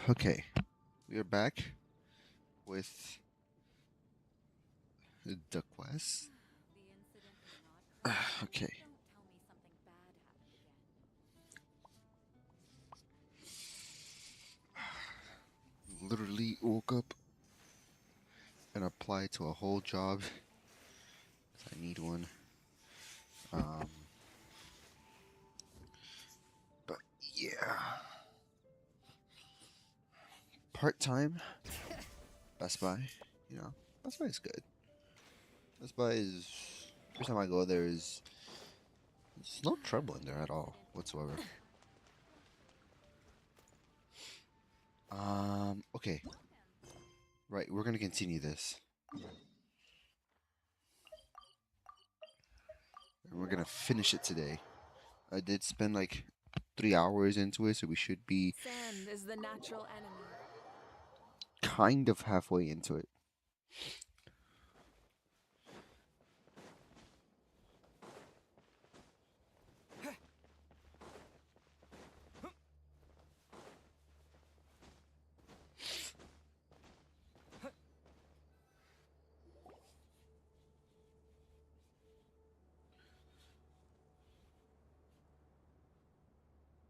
Okay, we are back with the quest. The incident is not crazy. Okay, Don't tell me something bad happened again. literally woke up and applied to a whole job 'cause I need one. Um, but yeah, part time Best Buy. You know, Best Buy is good. Best Buy is every time I go there is there's no trouble in there at all whatsoever. Okay, right, we're gonna continue this. And we're gonna finish it today. I did spend like 3 hours into it, so we should be Sand is the natural enemy. kind of halfway into it.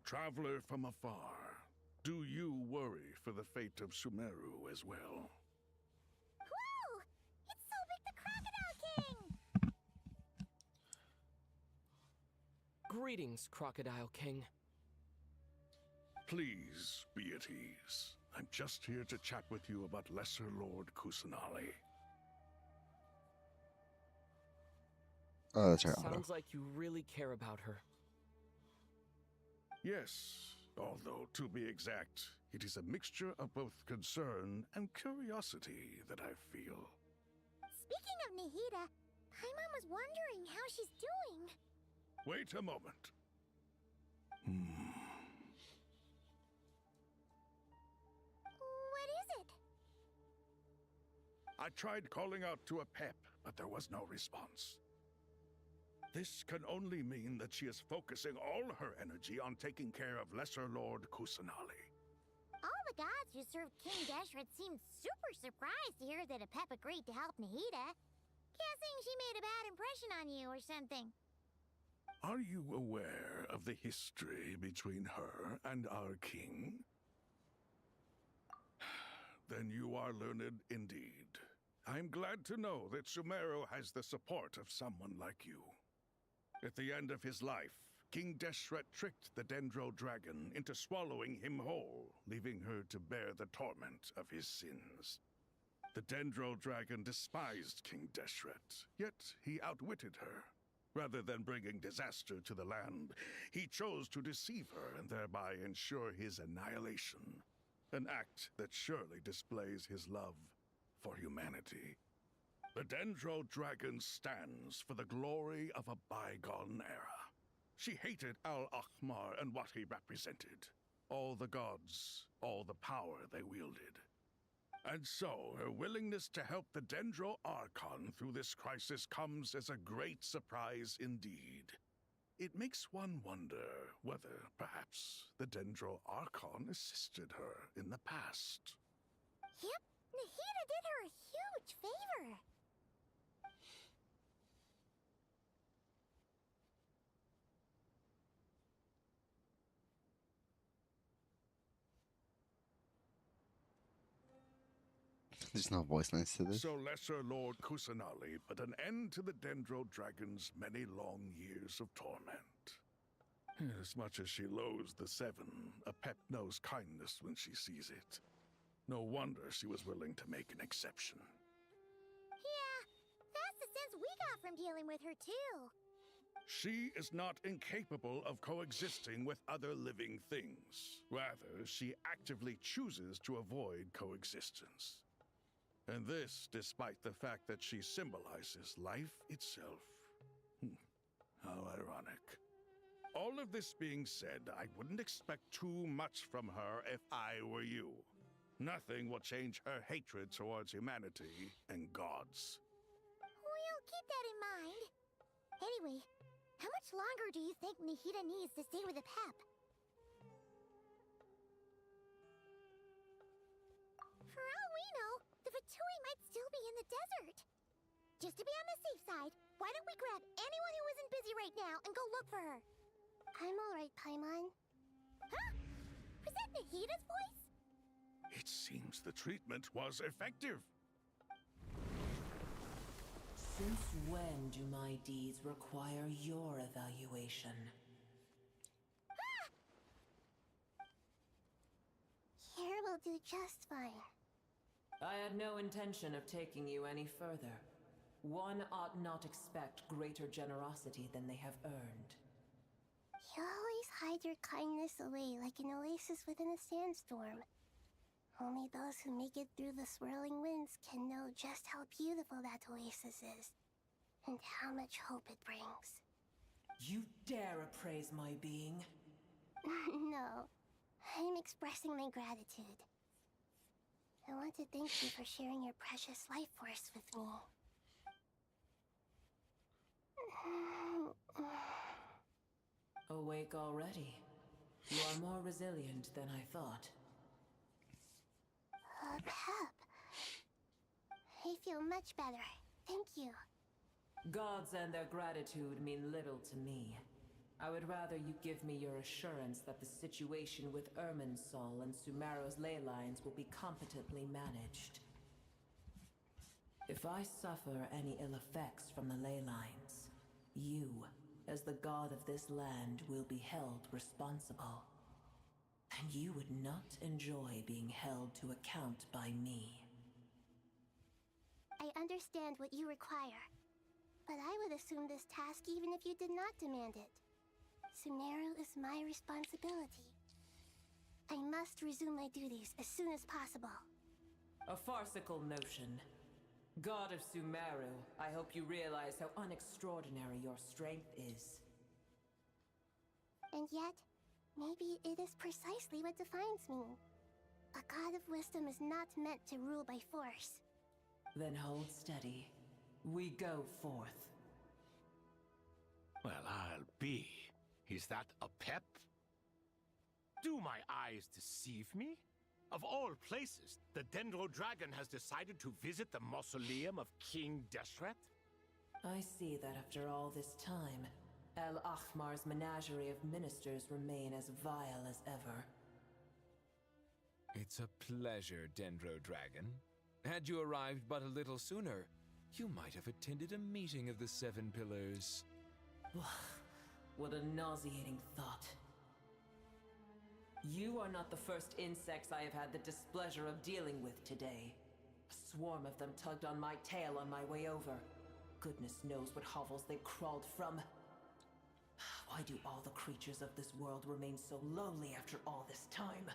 Traveler from afar, do you worry for the fate of Sumeru as well? Whoa! It's so big the Crocodile King! Greetings, Crocodile King. Please be at ease. I'm just here to chat with you about Lesser Lord Kusanali. Oh, that's right, Otto. Sounds like you really care about her. Yes, although to be exact, it is a mixture of both concern and curiosity that I feel. Speaking of Nahida, Paimon was wondering how she's doing. Wait a moment. What is it? I tried calling out to a pep, but there was no response. This can only mean that she is focusing all her energy on taking care of Lesser Lord Kusanali. All the gods who served King Deshret seemed super surprised to hear that a pep agreed to help Nahida. Guessing she made a bad impression on you or something. Are you aware of the history between her and our king? Then you are learned indeed. I'm glad to know that Sumeru has the support of someone like you. At the end of his life, King Deshret tricked the Dendro Dragon into swallowing him whole, leaving her to bear the torment of his sins. The Dendro Dragon despised King Deshret, yet he outwitted her. Rather than bringing disaster to the land, he chose to deceive her and thereby ensure his annihilation. An act that surely displays his love for humanity. The Dendro Dragon stands for the glory of a bygone era. She hated Al-Akhmar and what he represented. All the gods, all the power they wielded. And so, her willingness to help the Dendro Archon through this crisis comes as a great surprise indeed. It makes one wonder whether, perhaps, the Dendro Archon assisted her in the past. Yep, Nahida did her a huge favor. There's no voice lines to this. So Lesser Lord Kusanali put an end to the Dendro Dragon's many long years of torment. As much as she loathes the Seven, a pep knows kindness when she sees it. No wonder she was willing to make an exception. Yeah, that's the sense we got from dealing with her too. She is not incapable of coexisting with other living things. Rather, she actively chooses to avoid coexistence. And this despite the fact that she symbolizes life itself. How ironic. All of this being said, I wouldn't expect too much from her if I were you. Nothing will change her hatred towards humanity and gods. We'll keep that in mind. Anyway, how much longer do you think Nahida needs to stay with the pep? the desert. Just to be on the safe side, why don't we grab anyone who isn't busy right now and go look for her? I'm alright, Paimon. Huh? Was that Nahida's voice? It seems the treatment was effective. Since when do my deeds require your evaluation? Here will do just fine. I had no intention of taking you any further. One ought not expect greater generosity than they have earned. You always hide your kindness away like an oasis within a sandstorm. Only those who make it through the swirling winds can know just how beautiful that oasis is, and how much hope it brings. You dare appraise my being? No, I'm expressing my gratitude. I want to thank you for sharing your precious life force with me. Awake already? You are more resilient than I thought. Pep. I feel much better. Thank you. Gods and their gratitude mean little to me. I would rather you give me your assurance that the situation with Irminsul and Sumeru's ley lines will be competently managed. If I suffer any ill effects from the ley lines, you, as the god of this land, will be held responsible. And you would not enjoy being held to account by me. I understand what you require, but I would assume this task even if you did not demand it. Sumeru is my responsibility. I must resume my duties as soon as possible. A farcical notion. God of Sumeru, I hope you realize how unextraordinary your strength is. And yet, maybe it is precisely what defines me. A god of wisdom is not meant to rule by force. Then hold steady. We go forth. Well, I'll be. Is that a pep? Do my eyes deceive me? Of all places, the Dendro Dragon has decided to visit the mausoleum of King Deshret? I see that after all this time, El Ahmar's menagerie of ministers remain as vile as ever. It's a pleasure, Dendro Dragon. Had you arrived but a little sooner, you might have attended a meeting of the Seven Pillars. What a nauseating thought. You are not the first insects I have had the displeasure of dealing with today. A swarm of them tugged on my tail on my way over. Goodness knows what hovels they crawled from. Why do all the creatures of this world remain so lowly after all this time?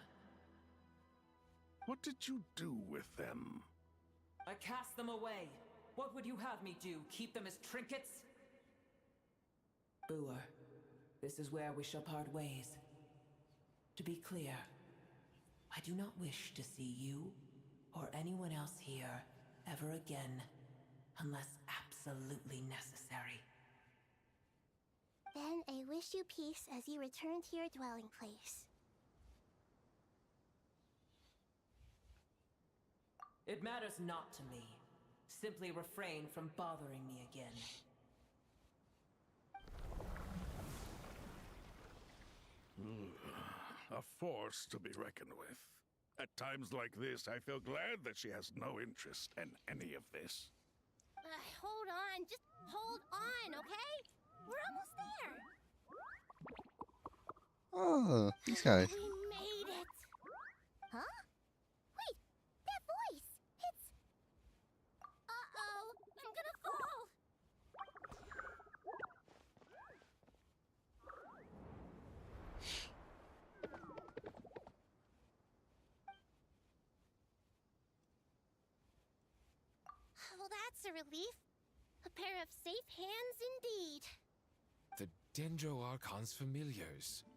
What did you do with them? I cast them away. What would you have me do? Keep them as trinkets? Boer, this is where we shall part ways. To be clear, I do not wish to see you or anyone else here ever again, unless absolutely necessary. Then I wish you peace as you return to your dwelling place. It matters not to me. Simply refrain from bothering me again. A force to be reckoned with. At times like this, I feel glad that she has no interest in any of this. Hold on, just hold on, okay? We're almost there. Oh, these guys. We made it. Huh? Wait, that voice. It's... Uh-oh, I'm gonna fall. Well, that's a relief. A pair of safe hands indeed. The Dendro Archon's familiars.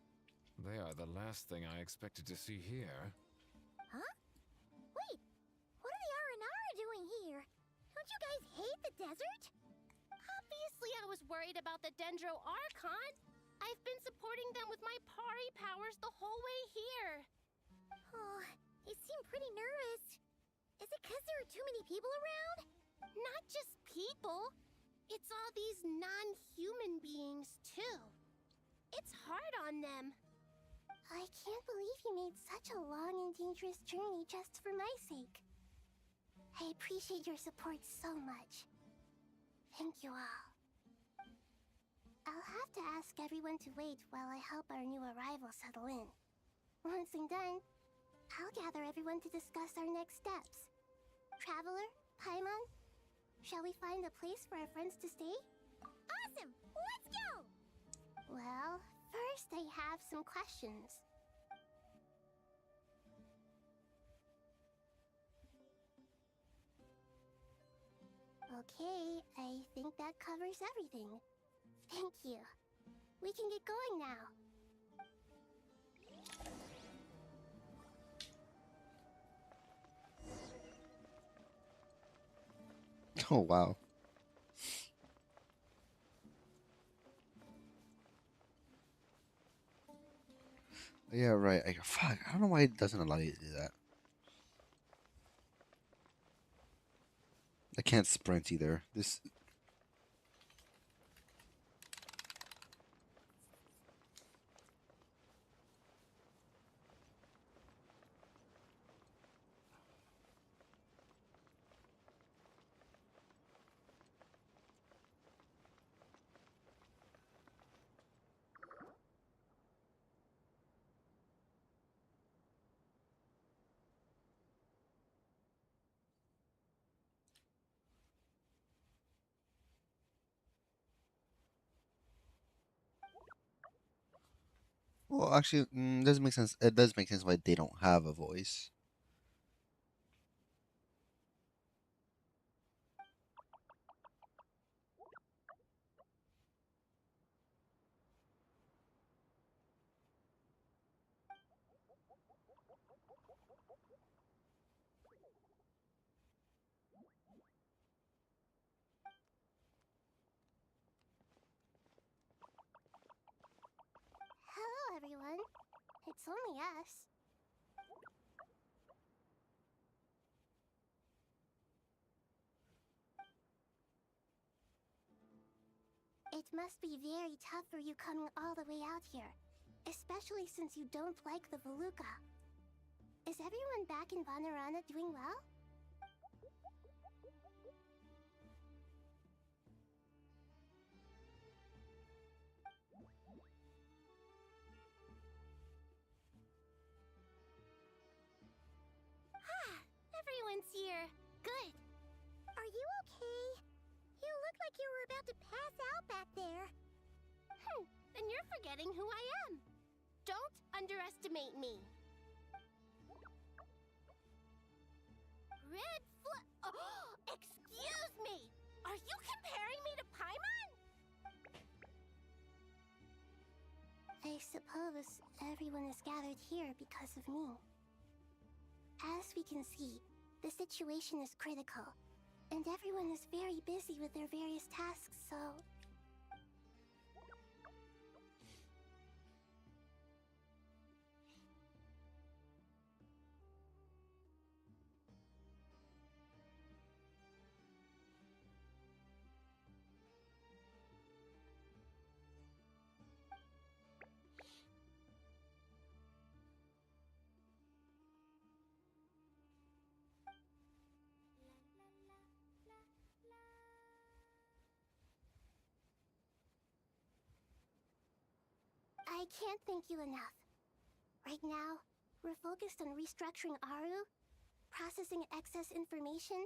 They are the last thing I expected to see here. Huh? Wait, what are the Aranara doing here? Don't you guys hate the desert? Obviously I was worried about the Dendro Archon. I've been supporting them with my Pari powers the whole way here. Oh, they seem pretty nervous. Is it because there are too many people around? Not just people. It's all these non-human beings, too. It's hard on them. I can't believe you made such a long and dangerous journey just for my sake. I appreciate your support so much. Thank you all. I'll have to ask everyone to wait while I help our new arrival settle in. Once I'm done, I'll gather everyone to discuss our next steps. Traveler, Paimon, shall we find a place for our friends to stay? Awesome! Let's go! Well, first I have some questions. Okay, I think that covers everything. Thank you. We can get going now. Oh wow. Yeah, right. Fuck. I don't know why it doesn't allow you to do that. I can't sprint either. This. Well, actually, doesn't make sense. It does make sense why they don't have a voice. Hello, everyone. It's only us. It must be very tough for you coming all the way out here, especially since you don't like the Voluka. Is everyone back in Vanarana doing well? Ah, everyone's here. Good. Are you okay? You look like you were about to pass out back there. Then you're forgetting who I am. Don't underestimate me. Red Oh, excuse me! Are you comparing me to Paimon? I suppose everyone is gathered here because of me. As we can see, the situation is critical, and everyone is very busy with their various tasks, so... I can't thank you enough. Right now, we're focused on restructuring Aru, processing excess information,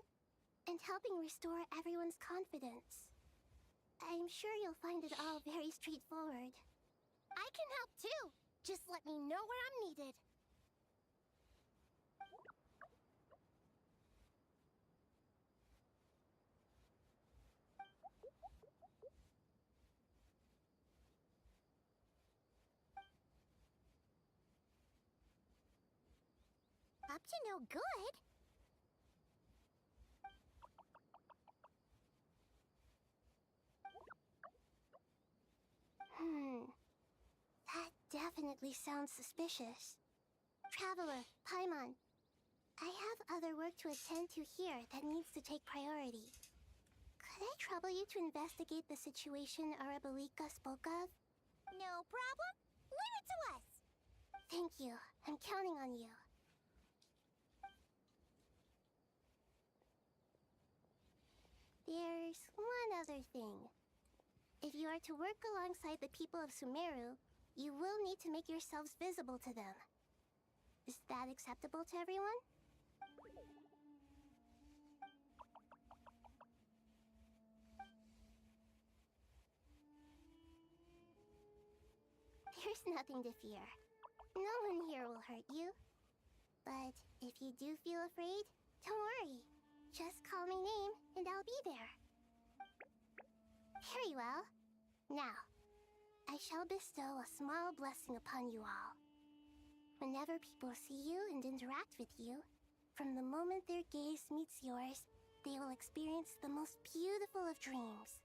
and helping restore everyone's confidence. I'm sure you'll find it all very straightforward. I can help too. Just let me know where I'm needed. Up to no good? That definitely sounds suspicious. Traveler, Paimon, I have other work to attend to here that needs to take priority. Could I trouble you to investigate the situation Arabalika spoke of? No problem. Leave it to us. Thank you. I'm counting on you. There's one other thing. If you are to work alongside the people of Sumeru, you will need to make yourselves visible to them. Is that acceptable to everyone? There's nothing to fear. No one here will hurt you. But if you do feel afraid, don't worry. Just call my name and I'll be there. Very well. Now, I shall bestow a small blessing upon you all. Whenever people see you and interact with you, from the moment their gaze meets yours, they will experience the most beautiful of dreams.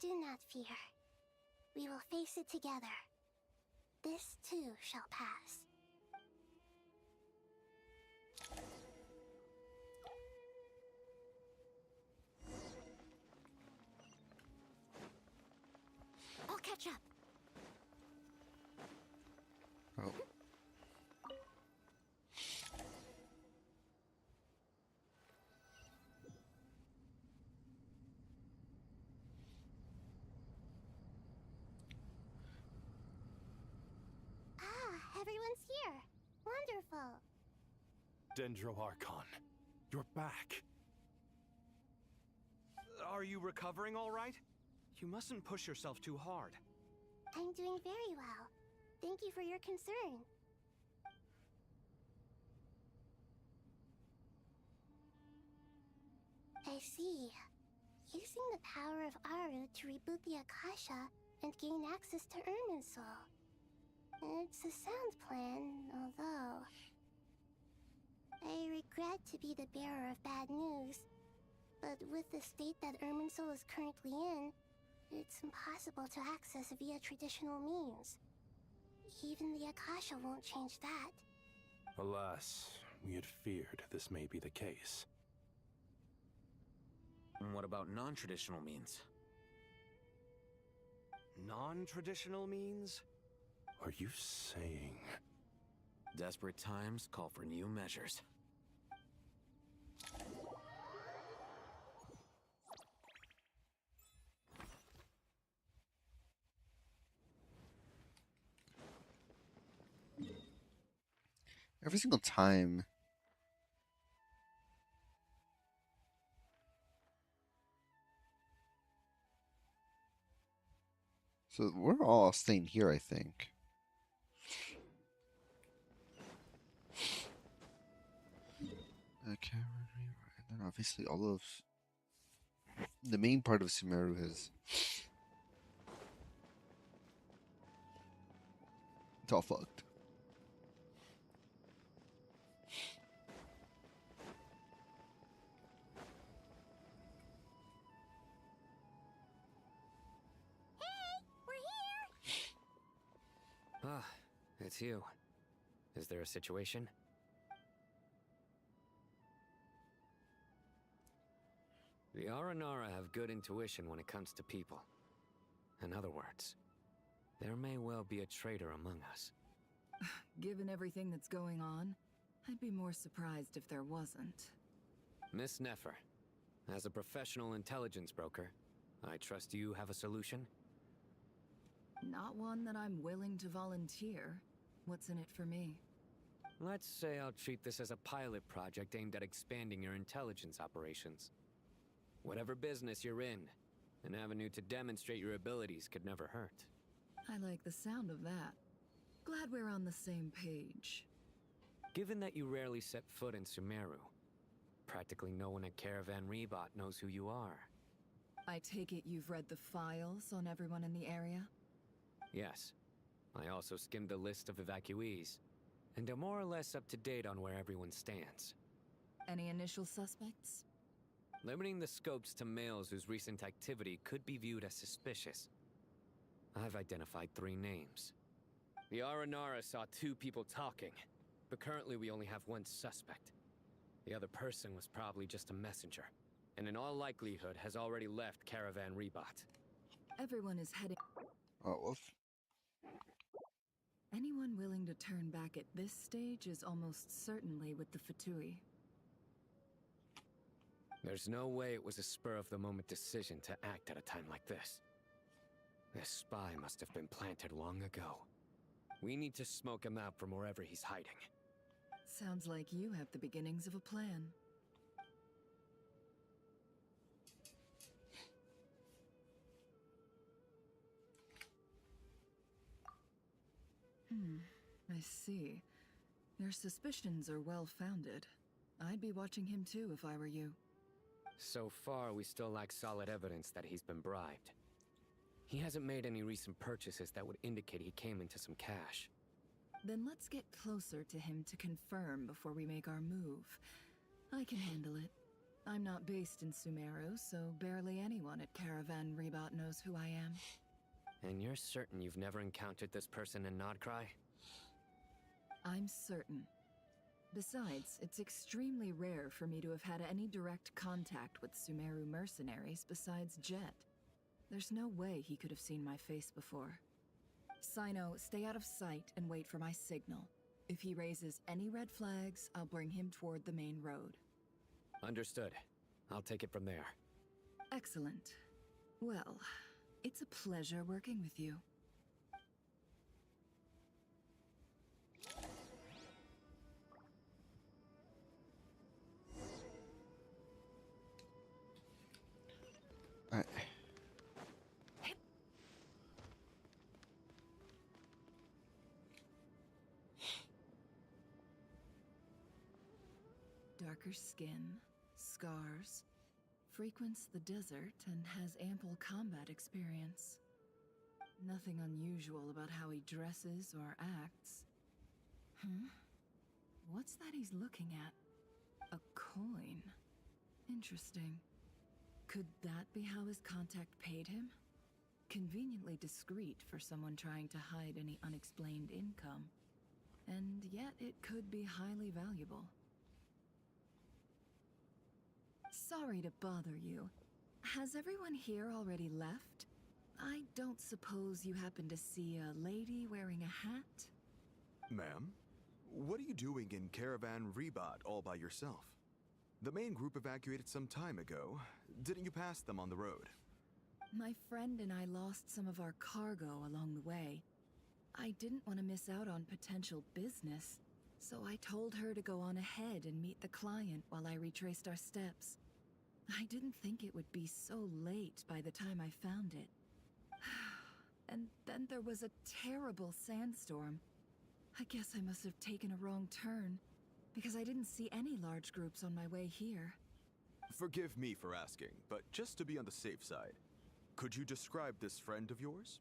Do not fear. We will face it together. This too shall pass. I'll catch up. Oh. Everyone's here. Wonderful. Dendro Archon, you're back. Are you recovering all right? You mustn't push yourself too hard. I'm doing very well. Thank you for your concern. I see. Using the power of Aru to reboot the Akasha and gain access to Irminsul. It's a sound plan, although... I regret to be the bearer of bad news, but with the state that Irminsul is currently in, it's impossible to access via traditional means. Even the Akasha won't change that. Alas, we had feared this may be the case. And what about non-traditional means? Non-traditional means? Are you saying... Desperate times call for new measures. Every single time. So we're all staying here, I think. Okay, and then obviously all of the main part of Sumeru has... It's all fucked. Ah, it's you. Is there a situation? The Aranara have good intuition when it comes to people. In other words, there may well be a traitor among us. Given everything that's going on, I'd be more surprised if there wasn't. Miss Nefer, as a professional intelligence broker, I trust you have a solution? Not one that I'm willing to volunteer. What's in it for me? Let's say I'll treat this as a pilot project aimed at expanding your intelligence operations. Whatever business you're in, an avenue to demonstrate your abilities could never hurt. I like the sound of that. Glad we're on the same page. Given that you rarely set foot in Sumeru, practically no one at Caravan Rebot knows who you are. I take it you've read the files on everyone in the area? Yes. I also skimmed the list of evacuees, and am more or less up to date on where everyone stands. Any initial suspects? Limiting the scopes to males whose recent activity could be viewed as suspicious. I've identified 3 names. The Aranara saw 2 people talking, but currently we only have 1 suspect. The other person was probably just a messenger, and in all likelihood has already left Caravan Rebot. Everyone is heading. Oh, woof. Anyone willing to turn back at this stage is almost certainly with the Fatui. There's no way it was a spur-of-the-moment decision to act at a time like this. This spy must have been planted long ago. We need to smoke him out from wherever he's hiding. Sounds like you have the beginnings of a plan. I see. Your suspicions are well-founded. I'd be watching him too if I were you. So far, we still lack solid evidence that he's been bribed. He hasn't made any recent purchases that would indicate he came into some cash. Then let's get closer to him to confirm before we make our move. I can handle it. I'm not based in Sumeru, so barely anyone at Caravan Rebot knows who I am. And you're certain you've never encountered this person in Nodcry? I'm certain. Besides, it's extremely rare for me to have had any direct contact with Sumeru mercenaries besides Jet. There's no way he could have seen my face before. Sino, stay out of sight and wait for my signal. If he raises any red flags, I'll bring him toward the main road. Understood. I'll take it from there. Excellent. Well, it's a pleasure working with you. Alright. Darker skin, scars, frequents the desert and has ample combat experience. Nothing unusual about how he dresses or acts. What's that he's looking at? A coin. Interesting. Could that be how his contact paid him? Conveniently discreet for someone trying to hide any unexplained income. And yet it could be highly valuable. Sorry to bother you. Has everyone here already left? I don't suppose you happen to see a lady wearing a hat? Ma'am, what are you doing in Caravan Rebot all by yourself? The main group evacuated some time ago. Didn't you pass them on the road? My friend and I lost some of our cargo along the way. I didn't want to miss out on potential business, so I told her to go on ahead and meet the client while I retraced our steps. I didn't think it would be so late by the time I found it. And then there was a terrible sandstorm. I guess I must have taken a wrong turn, because I didn't see any large groups on my way here. Forgive me for asking, but just to be on the safe side, could you describe this friend of yours?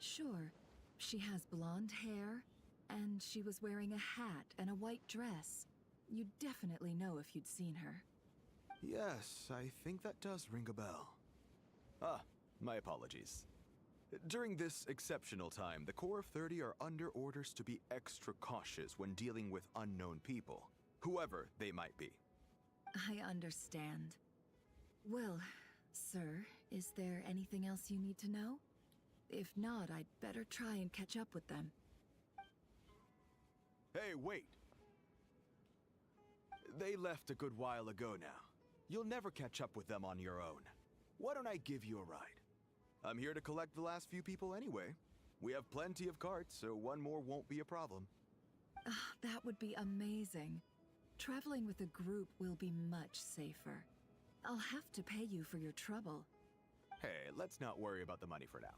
Sure. She has blonde hair, and she was wearing a hat and a white dress. You'd definitely know if you'd seen her. Yes, I think that does ring a bell. Ah, my apologies. During this exceptional time, the Core of 30 are under orders to be extra cautious when dealing with unknown people, whoever they might be. I understand. Well, sir, is there anything else you need to know? If not, I'd better try and catch up with them. Hey, wait! They left a good while ago now. You'll never catch up with them on your own. Why don't I give you a ride? I'm here to collect the last few people anyway. We have plenty of carts, so one more won't be a problem. That would be amazing. Traveling with a group will be much safer. I'll have to pay you for your trouble. Hey, let's not worry about the money for now.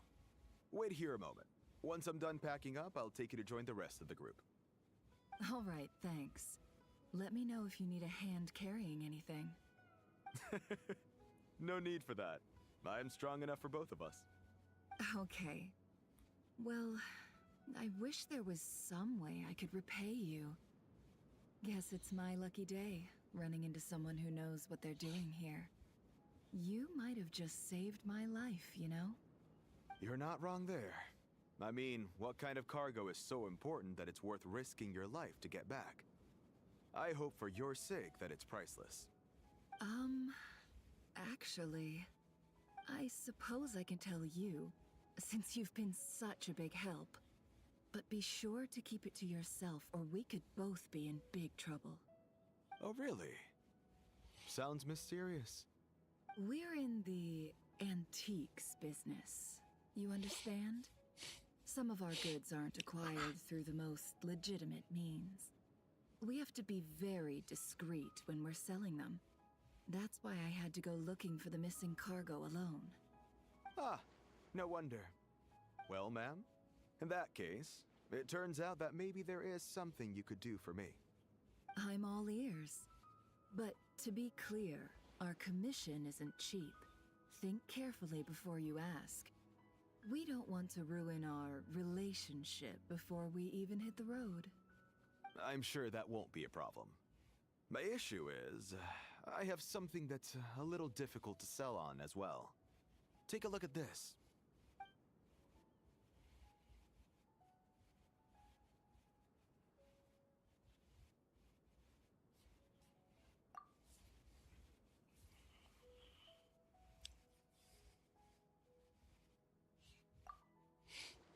Wait here a moment. Once I'm done packing up, I'll take you to join the rest of the group. All right, thanks. Let me know if you need a hand carrying anything. No need for that. I'm strong enough for both of us. Okay. Well, I wish there was some way I could repay you. Guess it's my lucky day, running into someone who knows what they're doing here. You might have just saved my life, you know? You're not wrong there. I mean, what kind of cargo is so important that it's worth risking your life to get back? I hope for your sake that it's priceless. Actually, I suppose I can tell you, since you've been such a big help. But be sure to keep it to yourself, or we could both be in big trouble. Oh, really? Sounds mysterious. We're in the antiques business. You understand? Some of our goods aren't acquired through the most legitimate means. We have to be very discreet when we're selling them. That's why I had to go looking for the missing cargo alone. Ah, no wonder. Well, ma'am, in that case, it turns out that maybe there is something you could do for me. I'm all ears. But to be clear, our commission isn't cheap. Think carefully before you ask. We don't want to ruin our relationship before we even hit the road. I'm sure that won't be a problem. My issue is, I have something that's a little difficult to sell on as well. Take a look at this.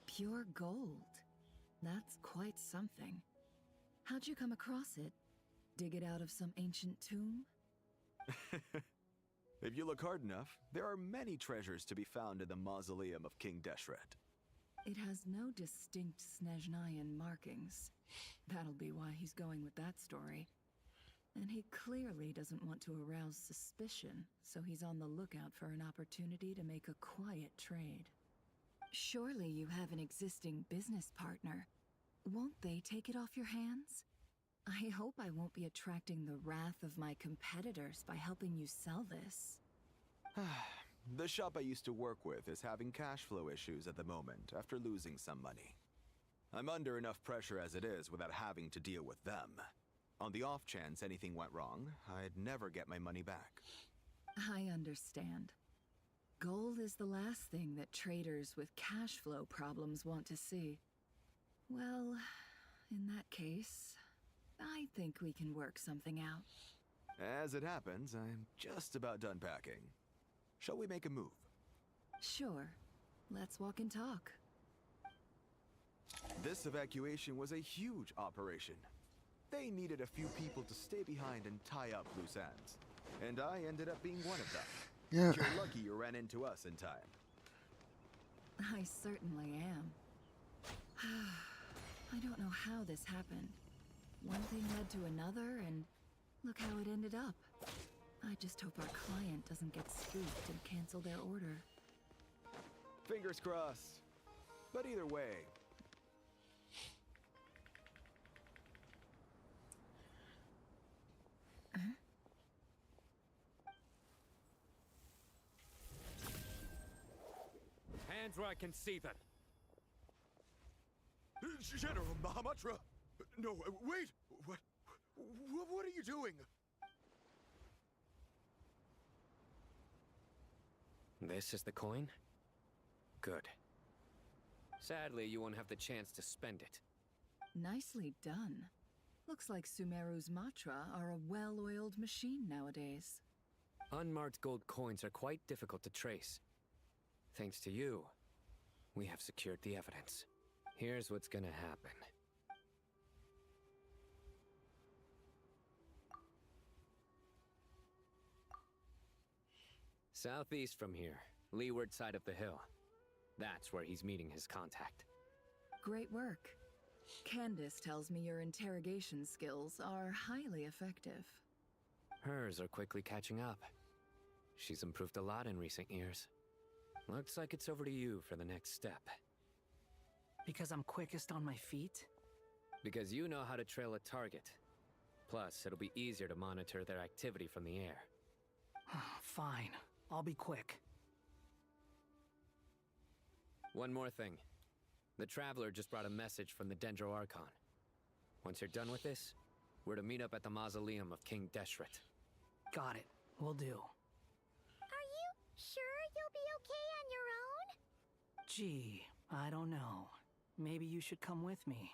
Pure gold. That's quite something. How'd you come across it? Dig it out of some ancient tomb? If you look hard enough, there are many treasures to be found in the mausoleum of King Deshret. It has no distinct Snezhnayan markings. That'll be why he's going with that story. And he clearly doesn't want to arouse suspicion, so he's on the lookout for an opportunity to make a quiet trade. Surely you have an existing business partner. Won't they take it off your hands? I hope I won't be attracting the wrath of my competitors by helping you sell this. The shop I used to work with is having cash flow issues at the moment after losing some money. I'm under enough pressure as it is without having to deal with them. On the off chance anything went wrong, I'd never get my money back. I understand. Gold is the last thing that traders with cash flow problems want to see. Well, in that case, I think we can work something out. As it happens, I'm just about done packing. Shall we make a move? Sure. Let's walk and talk. This evacuation was a huge operation. They needed a few people to stay behind and tie up loose ends. And I ended up being one of them. Yeah. You're lucky you ran into us in time. I certainly am. I don't know how this happened. One thing led to another, and look how it ended up. I just hope our client doesn't get spooked and cancel their order. Fingers crossed. But either way... Hands where I can see them. General Mahamatra! No, wait! What are you doing? This is the coin? Good. Sadly, you won't have the chance to spend it. Nicely done. Looks like Sumeru's Matra are a well-oiled machine nowadays. Unmarked gold coins are quite difficult to trace. Thanks to you, we have secured the evidence. Here's what's gonna happen. Southeast from here, leeward side of the hill. That's where he's meeting his contact. Great work. Candace tells me your interrogation skills are highly effective. Hers are quickly catching up. She's improved a lot in recent years. Looks like it's over to you for the next step. Because I'm quickest on my feet? Because you know how to trail a target. Plus, it'll be easier to monitor their activity from the air. Fine. I'll be quick. One more thing. The Traveler just brought a message from the Dendro Archon. Once you're done with this, we're to meet up at the mausoleum of King Deshret. Got it. Will do. Are you sure you'll be okay on your own? Gee, I don't know. Maybe you should come with me.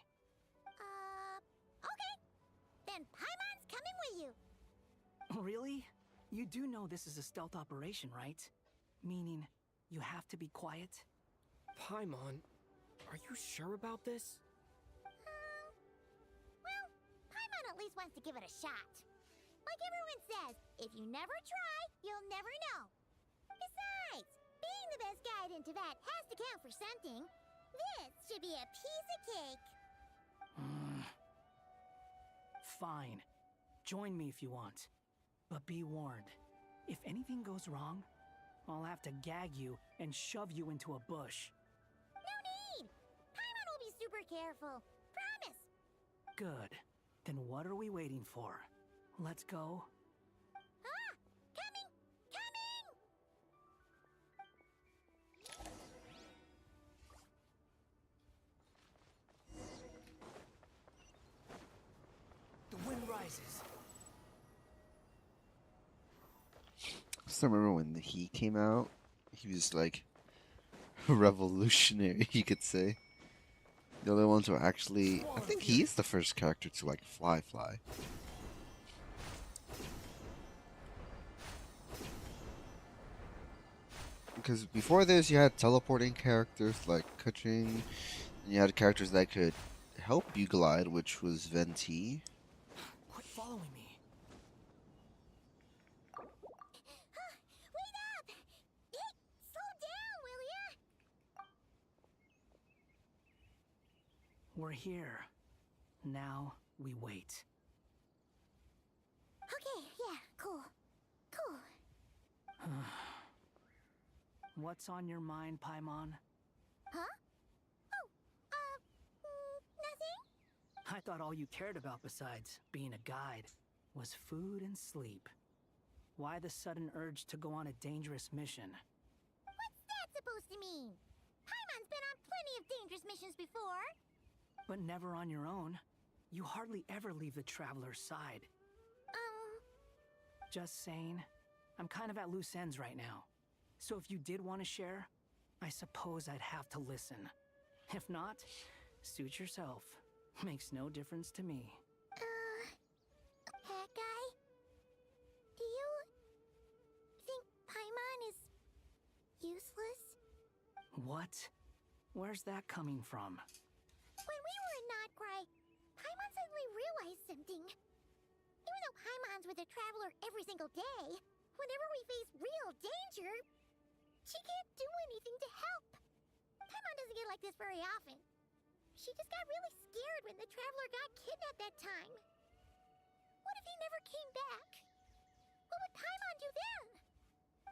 Okay. Then Paimon's coming with you. Really? You do know this is a stealth operation, right? Meaning, you have to be quiet? Paimon, are you sure about this? Well, Paimon at least wants to give it a shot. Like everyone says, if you never try, you'll never know. Besides, being the best guide in Tibet has to count for something. This should be a piece of cake. Fine. Join me if you want. But be warned, if anything goes wrong, I'll have to gag you and shove you into a bush. No need! Paimon will be super careful. Promise! Good. Then what are we waiting for? Let's go. Ah! Coming! Coming! The wind rises. I still remember when he came out. He was like revolutionary, you could say. The other ones were actually, I think he is the first character to like fly. Because before this, you had teleporting characters like Kuching, and you had characters that could help you glide, which was Venti. Quit following me. Wait up! Hey, slow down, will ya? We're here. Now we wait. Okay, yeah, cool. What's on your mind, Paimon? Huh? Nothing? I thought all you cared about besides being a guide was food and sleep. Why the sudden urge to go on a dangerous mission? What's that supposed to mean? Paimon's been on plenty of dangerous missions before. But never on your own. You hardly ever leave the traveler's side. Just saying. I'm kind of at loose ends right now. So if you did want to share, I suppose I'd have to listen. If not, suit yourself. Makes no difference to me. That guy? Do you think Paimon is useless? What? Where's that coming from? When we were in Notcry, Paimon suddenly realized something. Even though Paimon's with a traveler every single day, whenever we face real danger, she can't do anything to help. Paimon doesn't get like this very often. She just got really scared when the traveler got kidnapped that time. What if he never came back? What would Paimon do then?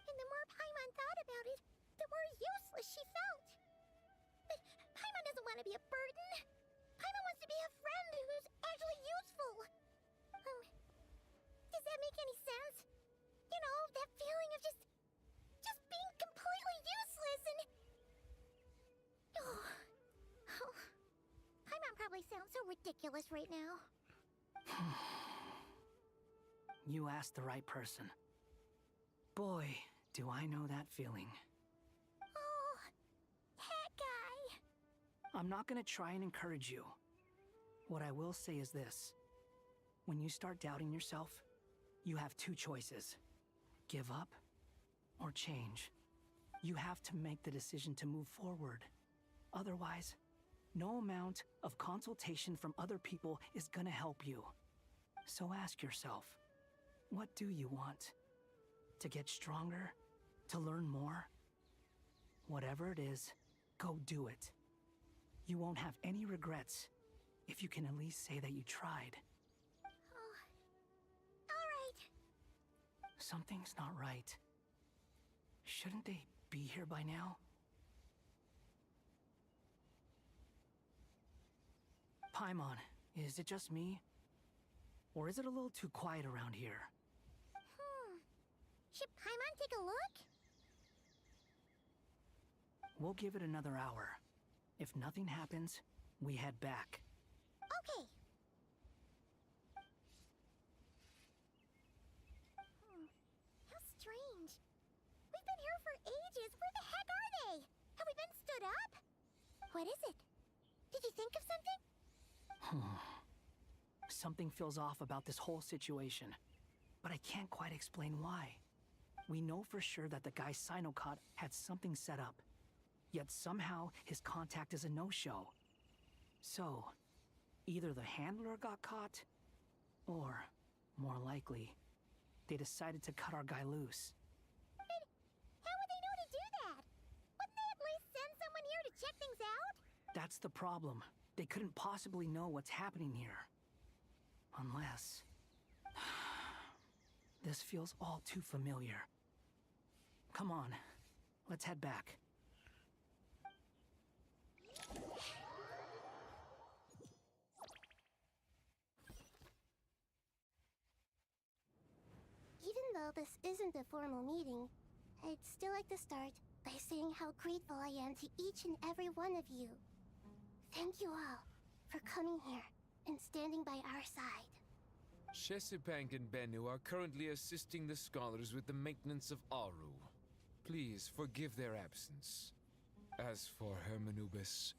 And the more Paimon thought about it, the more useless she felt. But Paimon doesn't want to be a burden. Paimon wants to be a friend who's actually useful. Does that make any sense? You know, that feeling of just being completely useless and... Oh. Paimon probably sounds so ridiculous right now. You asked the right person. Boy, do I know that feeling. Oh, that guy. I'm not gonna try and encourage you. What I will say is this. When you start doubting yourself, you have two choices. Give up or change. You have to make the decision to move forward. Otherwise, no amount of consultation from other people is gonna help you. So ask yourself, what do you want? To get stronger? To learn more? Whatever it is, go do it. You won't have any regrets if you can at least say that you tried. All right. Something's not right. Shouldn't they be here by now? Paimon, is it just me? Or is it a little too quiet around here? Should Paimon take a look? We'll give it another hour. If nothing happens, we head back. Okay. How strange. We've been here for ages. Where the heck are they? Have we been stood up? What is it? Did you think of something? Something feels off about this whole situation, but I can't quite explain why. We know for sure that the guy Sinocot had something set up, yet somehow his contact is a no-show. So, either the handler got caught, or, more likely, they decided to cut our guy loose. How would they know to do that? Wouldn't they at least send someone here to check things out? That's the problem. They couldn't possibly know what's happening here. Unless... This feels all too familiar. Come on, let's head back. Even though this isn't a formal meeting, I'd still like to start by saying how grateful I am to each and every one of you. Thank you all for coming here and standing by our side. Shesipank and Bennu are currently assisting the scholars with the maintenance of Aru. Please forgive their absence. As for Hermanubis,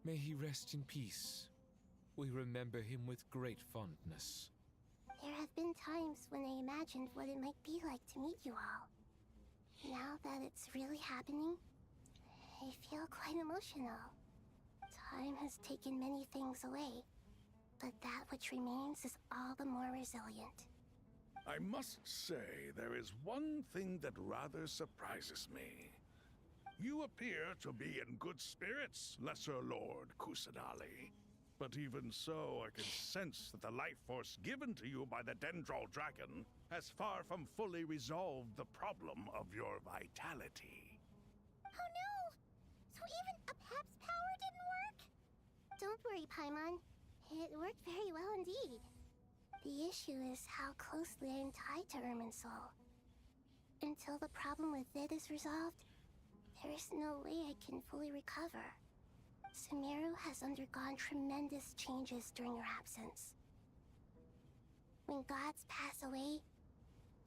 may he rest in peace. We remember him with great fondness. There have been times when I imagined what it might be like to meet you all. Now that it's really happening, I feel quite emotional. Time has taken many things away, but that which remains is all the more resilient. I must say, there is one thing that rather surprises me. You appear to be in good spirits, Lesser Lord Kusanali. But even so, I can sense that the life force given to you by the Dendral Dragon has far from fully resolved the problem of your vitality. Oh no! So even a Pep's power didn't work? Don't worry, Paimon. It worked very well indeed. The issue is how closely I am tied to Irminsul. Until the problem with it is resolved, there is no way I can fully recover. Sumeru has undergone tremendous changes during your absence. When gods pass away,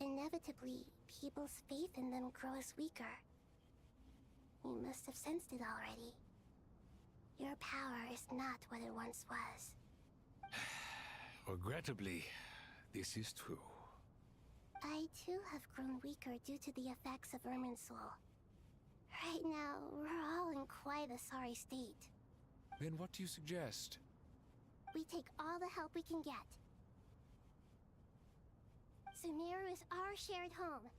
inevitably, people's faith in them grows weaker. You must have sensed it already. Your power is not what it once was. Regrettably, this is true. I too have grown weaker due to the effects of Irminsul. Right now, we're all in quite a sorry state. Then what do you suggest? We take all the help we can get. Sumeru is our shared home.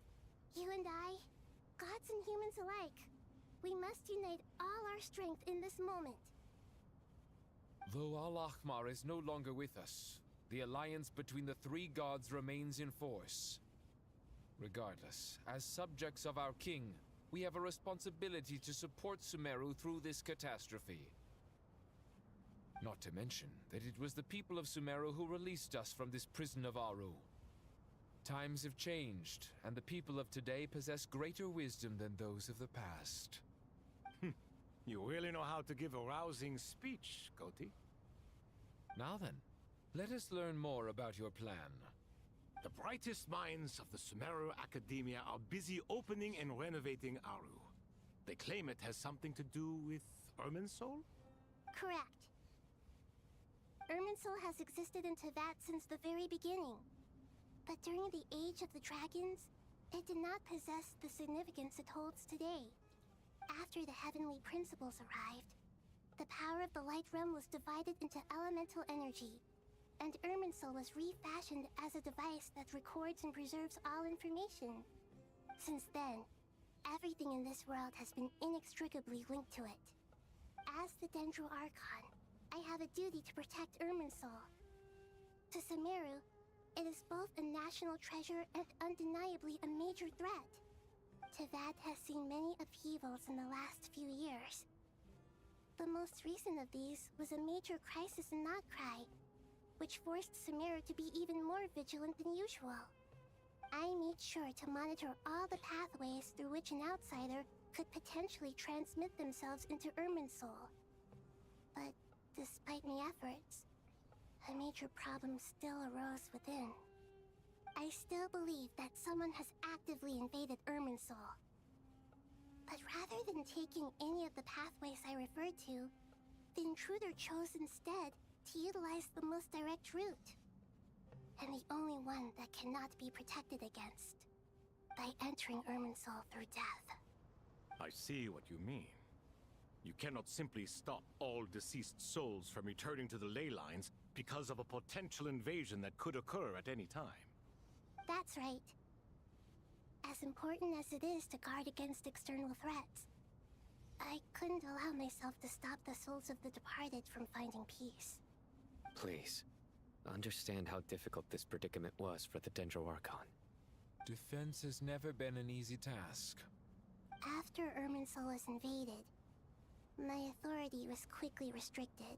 You and I, gods and humans alike. We must unite all our strength in this moment. Though Al-Ahmar is no longer with us, the alliance between the three gods remains in force. Regardless, as subjects of our king, we have a responsibility to support Sumeru through this catastrophe. Not to mention that it was the people of Sumeru who released us from this prison of Aru. Times have changed, and the people of today possess greater wisdom than those of the past. You really know how to give a rousing speech, Koti. Now then, let us learn more about your plan. The brightest minds of the Sumeru Academia are busy opening and renovating Aru. They claim it has something to do with Irminsul? Correct. Irminsul has existed in Teyvat since the very beginning. But during the Age of the Dragons, it did not possess the significance it holds today. After the heavenly principles arrived, the power of the Light Realm was divided into elemental energy, and Irminsul was refashioned as a device that records and preserves all information. Since then, everything in this world has been inextricably linked to it. As the Dendro Archon, I have a duty to protect Irminsul. To Sumeru, it is both a national treasure and undeniably a major threat. Teyvat has seen many upheavals in the last few years. The most recent of these was a major crisis in Notcry, which forced Sumeru to be even more vigilant than usual. I made sure to monitor all the pathways through which an outsider could potentially transmit themselves into Irminsul. But despite my efforts, a major problem still arose within. I still believe that someone has actively invaded Irminsul. But rather than taking any of the pathways I referred to, the intruder chose instead to utilize the most direct route. And the only one that cannot be protected against. By entering Irminsul through death. I see what you mean. You cannot simply stop all deceased souls from returning to the ley lines because of a potential invasion that could occur at any time. That's right. As important as it is to guard against external threats, I couldn't allow myself to stop the souls of the departed from finding peace. Please, understand how difficult this predicament was for the Dendro Archon. Defense has never been an easy task. After Irminsul was invaded, my authority was quickly restricted.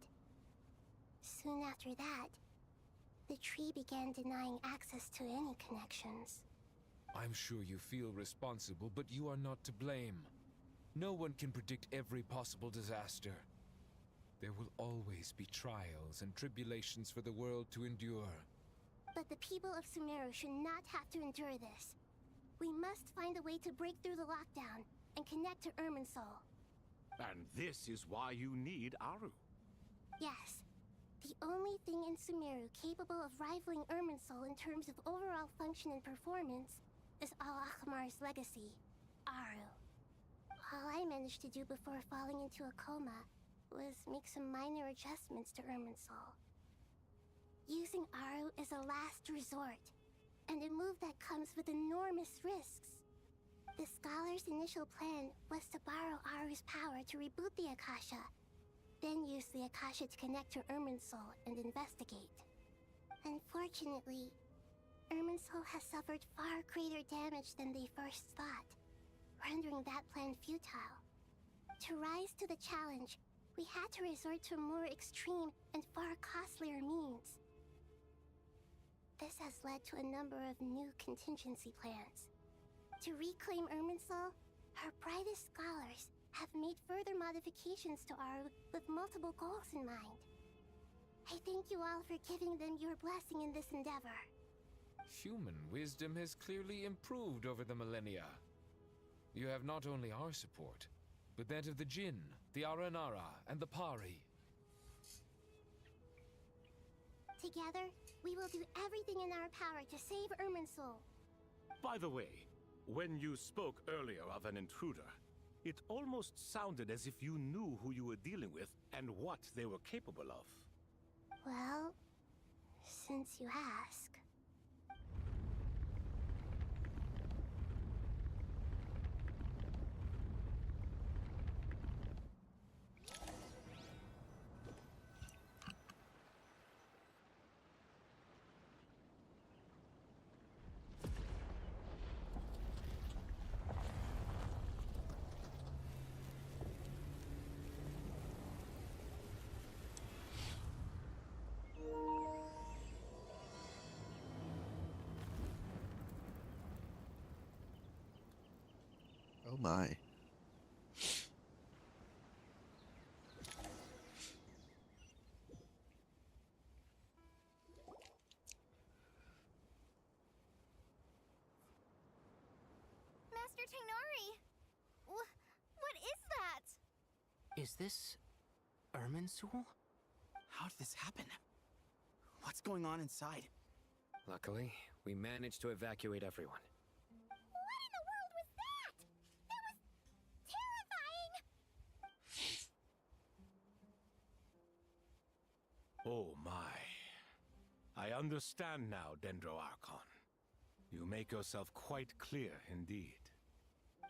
Soon after that, the tree began denying access to any connections. I'm sure you feel responsible, but you are not to blame. No one can predict every possible disaster. There will always be trials and tribulations for the world to endure. But the people of Sumeru should not have to endure this. We must find a way to break through the lockdown and connect to Irminsul. And this is why you need Aru. Yes. The only thing in Sumeru capable of rivaling Irminsul in terms of overall function and performance is Al-Akhmar's legacy, Aru. All I managed to do before falling into a coma was make some minor adjustments to Irminsul. Using Aru is a last resort, and a move that comes with enormous risks. The Scholar's initial plan was to borrow Aru's power to reboot the Akasha, then use the Akasha to connect to Irminsul and investigate. Unfortunately, Irminsul has suffered far greater damage than they first thought, rendering that plan futile. To rise to the challenge, we had to resort to more extreme and far costlier means. This has led to a number of new contingency plans. To reclaim Irminsul, our brightest scholars have made further modifications to Aru with multiple goals in mind. I thank you all for giving them your blessing in this endeavor. Human wisdom has clearly improved over the millennia. You have not only our support, but that of the Jinn, the Aranara, and the Pari. Together, we will do everything in our power to save Irminsul. By the way, when you spoke earlier of an intruder, it almost sounded as if you knew who you were dealing with and what they were capable of. Well, since you ask. Oh my. Master Tainari! What is that? Is this Irminsul? How did this happen? What's going on inside? Luckily, we managed to evacuate everyone. What in the world was that? That was terrifying! Oh my. I understand now, Dendro Archon. You make yourself quite clear indeed.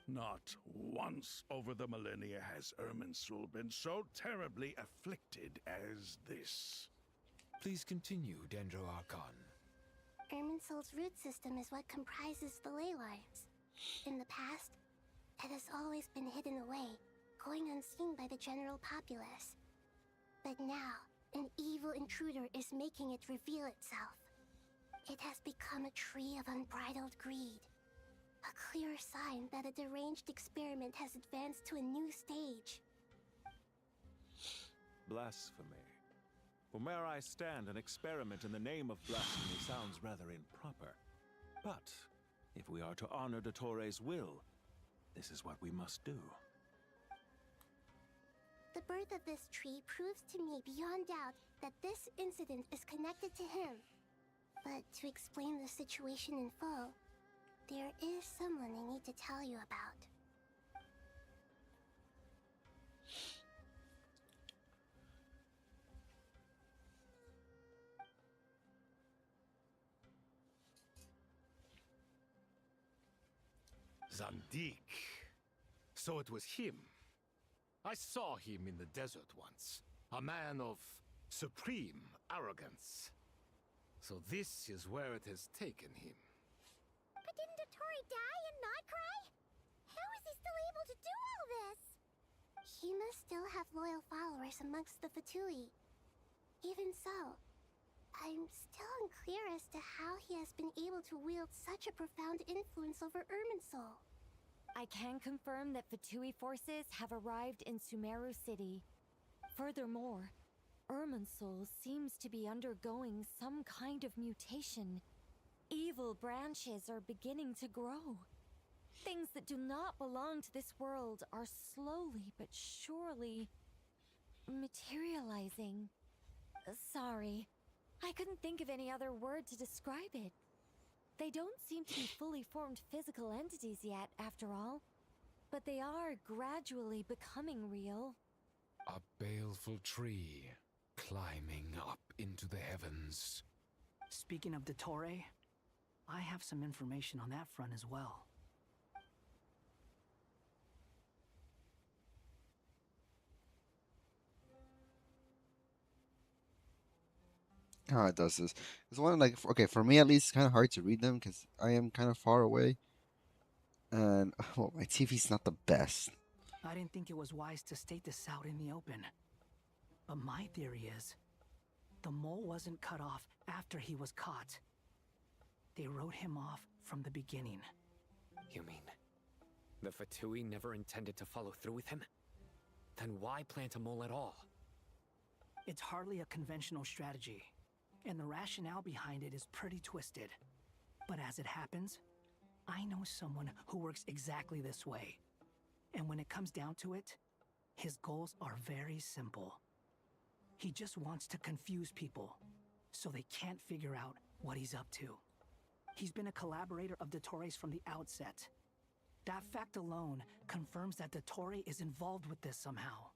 Not once over the millennia has Irminsul been so terribly afflicted as this. Please continue, Dendro Archon. Irminsul's root system is what comprises the ley lines. In the past, it has always been hidden away, going unseen by the general populace. But now, an evil intruder is making it reveal itself. It has become a tree of unbridled greed. A clear sign that a deranged experiment has advanced to a new stage. Blasphemy. From where I stand, an experiment in the name of blasphemy sounds rather improper. But if we are to honor Dottores' will, This is what we must do. The birth of this tree proves to me beyond doubt that this incident is connected to him. But to explain the situation in full, there is someone I need to tell you about. Zandik. So it was him. I saw him in the desert once. A man of supreme arrogance. So this is where it has taken him. But didn't Dottore die and not cry? How is he still able to do all this? He must still have loyal followers amongst the Fatui. Even so, I'm still unclear as to how he has been able to wield such a profound influence over Irminsul. I can confirm that Fatui forces have arrived in Sumeru City. Furthermore, Irminsul seems to be undergoing some kind of mutation. Evil branches are beginning to grow. Things that do not belong to this world are slowly but surely materializing. Sorry, I couldn't think of any other word to describe it. They don't seem to be fully formed physical entities yet, after all, but they are gradually becoming real. A baleful tree climbing up into the heavens. Speaking of Dottore, I have some information on that front as well. How it does this? It's one like okay for me at least. It's kind of hard to read them because I am kind of far away, and well, my TV's not the best. I didn't think it was wise to state this out in the open. But my theory is, the mole wasn't cut off after he was caught. They wrote him off from the beginning. You mean the Fatui never intended to follow through with him? Then why plant a mole at all? It's hardly a conventional strategy, and the rationale behind it is pretty twisted. But as it happens, I know someone who works exactly this way. And when it comes down to it, his goals are very simple. He just wants to confuse people, so they can't figure out what he's up to. He's been a collaborator of Dottore's from the outset. That fact alone confirms that Dottore is involved with this somehow.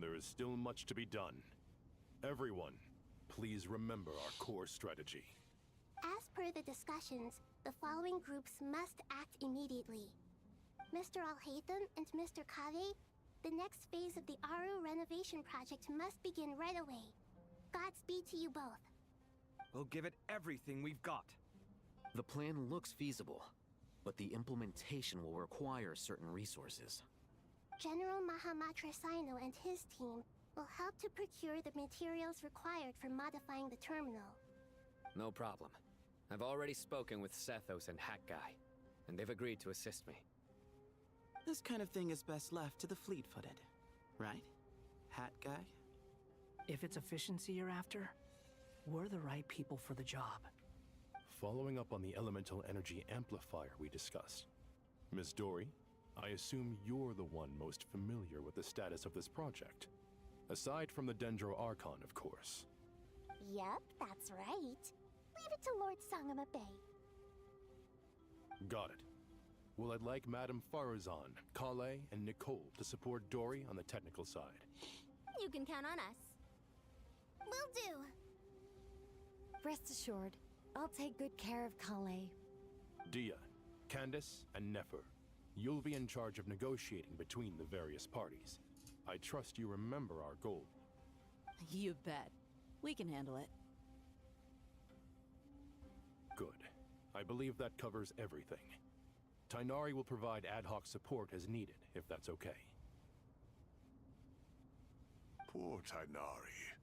There is still much to be done. Everyone, please remember our core strategy. As per the discussions, the following groups must act immediately. Mr. Alhaitham and Mr. Kave, the next phase of the Aru renovation project must begin right away. Godspeed to you both. We'll give it everything we've got. The plan looks feasible, but the implementation will require certain resources. General Mahamatra Sino and his team will help to procure the materials required for modifying the terminal. No problem. I've already spoken with Sethos and Hat Guy, and they've agreed to assist me. This kind of thing is best left to the fleet-footed, right? Hat Guy? If it's efficiency you're after, we're the right people for the job. Following up on the elemental energy amplifier we discussed, Ms. Dory, I assume you're the one most familiar with the status of this project. Aside from the Dendro Archon, of course. Yep, that's right. Leave it to Lord Sangama Bay. Got it. Well, I'd like Madame Farazan, Kale, and Nicole to support Dory on the technical side. You can count on us. Will do. Rest assured, I'll take good care of Kale. Dia, Candace and Nefer, you'll be in charge of negotiating between the various parties. I trust you remember our goal. You bet. We can handle it. Good. I believe that covers everything. Tighnari will provide ad hoc support as needed, if that's okay. Poor Tighnari.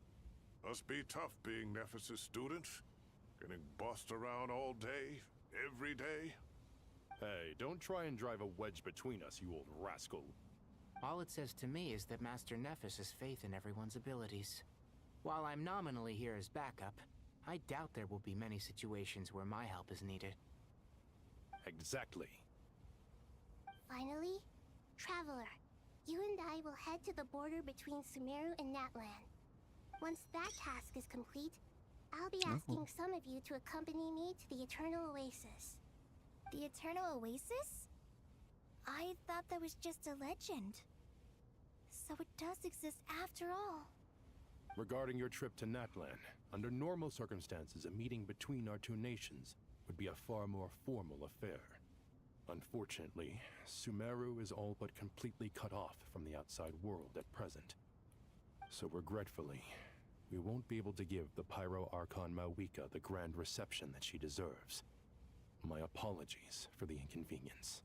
Must be tough being Nephis' student. Getting bossed around all day, every day. Hey, don't try and drive a wedge between us, you old rascal. All it says to me is that Master Nephis has faith in everyone's abilities. While I'm nominally here as backup, I doubt there will be many situations where my help is needed. Exactly. Finally, Traveler, you and I will head to the border between Sumeru and Natlan. Once that task is complete, I'll be asking some of you to accompany me to the Eternal Oasis. The Eternal Oasis? I thought that was just a legend. So it does exist after all. Regarding your trip to Natlan, under normal circumstances, a meeting between our two nations would be a far more formal affair. Unfortunately, Sumeru is all but completely cut off from the outside world at present. So regretfully, we won't be able to give the Pyro Archon Mawika the grand reception that she deserves. My apologies for the inconvenience.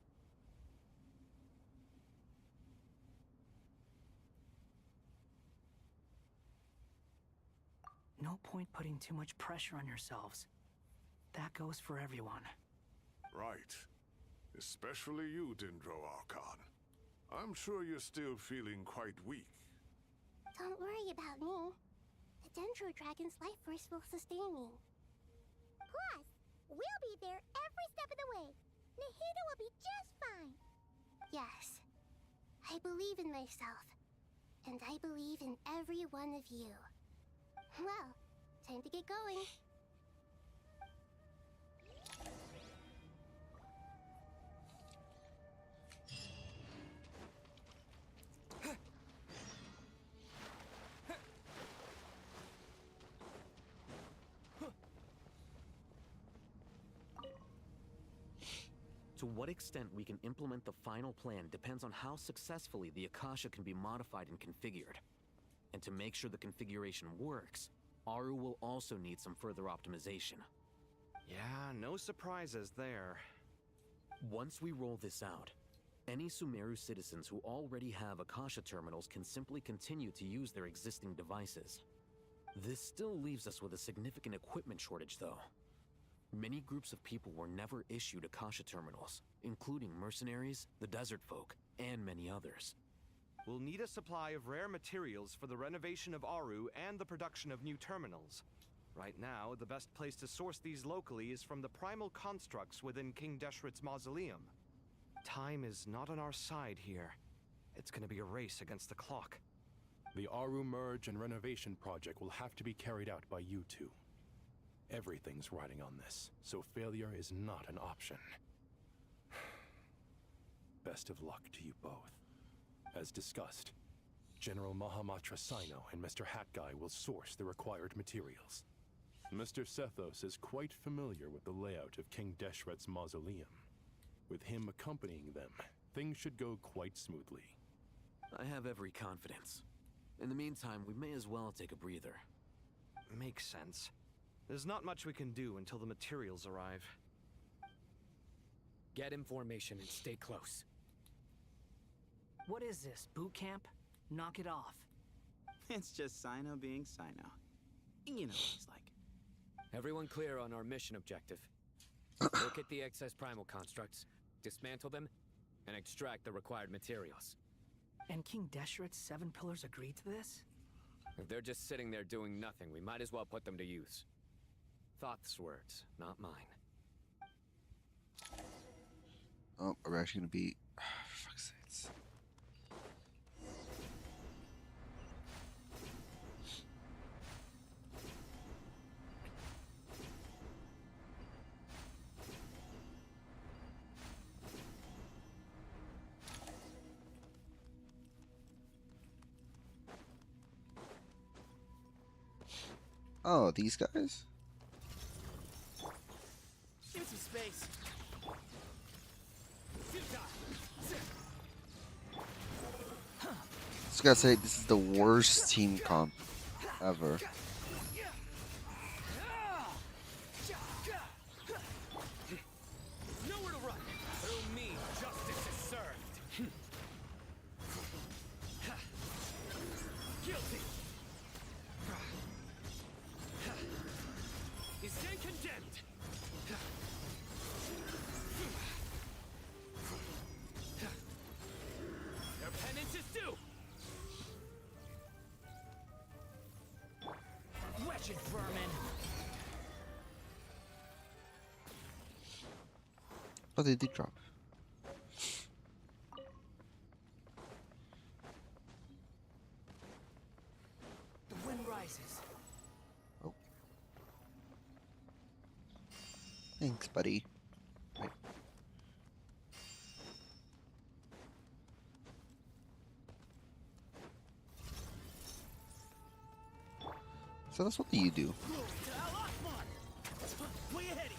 No point putting too much pressure on yourselves. That goes for everyone. Right. Especially you, Dendro Archon. I'm sure you're still feeling quite weak. Don't worry about me. The Dendro Dragon's life force will sustain me. Plus, we'll be there every step of the way. Nahida will be just fine. Yes. I believe in myself. And I believe in every one of you. Well, time to get going. To what extent we can implement the final plan depends on how successfully the Akasha can be modified and configured. And to make sure the configuration works, Aru will also need some further optimization. Yeah, no surprises there. Once we roll this out, any Sumeru citizens who already have Akasha terminals can simply continue to use their existing devices. This still leaves us with a significant equipment shortage, though. Many groups of people were never issued Akasha terminals, including mercenaries, the desert folk, and many others. We'll need a supply of rare materials for the renovation of Aru and the production of new terminals. Right now, the best place to source these locally is from the primal constructs within King Deshret's mausoleum. Time is not on our side here. It's gonna be a race against the clock. The Aru merge and renovation project will have to be carried out by you two. Everything's riding on this, so failure is not an option. Best of luck to you both. As discussed, General Mahamatra Sino and Mr. Hat Guy will source the required materials. Mr. Sethos is quite familiar with the layout of King Deshret's mausoleum. With him accompanying them, things should go quite smoothly. I have every confidence. In the meantime, we may as well take a breather. Makes sense. There's not much we can do until the materials arrive. Get in formation and stay close. What is this, boot camp? Knock it off. It's just Sino being Sino. You know what he's like. Everyone clear on our mission objective. Locate the excess primal constructs, dismantle them, and extract the required materials. And King Deshret's 7 pillars agreed to this? If they're just sitting there doing nothing, we might as well put them to use. Thoth's words, not mine. Oh, are we actually gonna be... for fuck's sakes. Oh, these guys? Give me some space. Just gotta say, this is the worst team comp ever. Nowhere to run. Through me, justice is served. Guilty. You stand condemned. Your penance is due. Wretched vermin. Oh, they did drop. The wind rises. Oh. Thanks, buddy. Right. So that's what you do. Way ahead of you.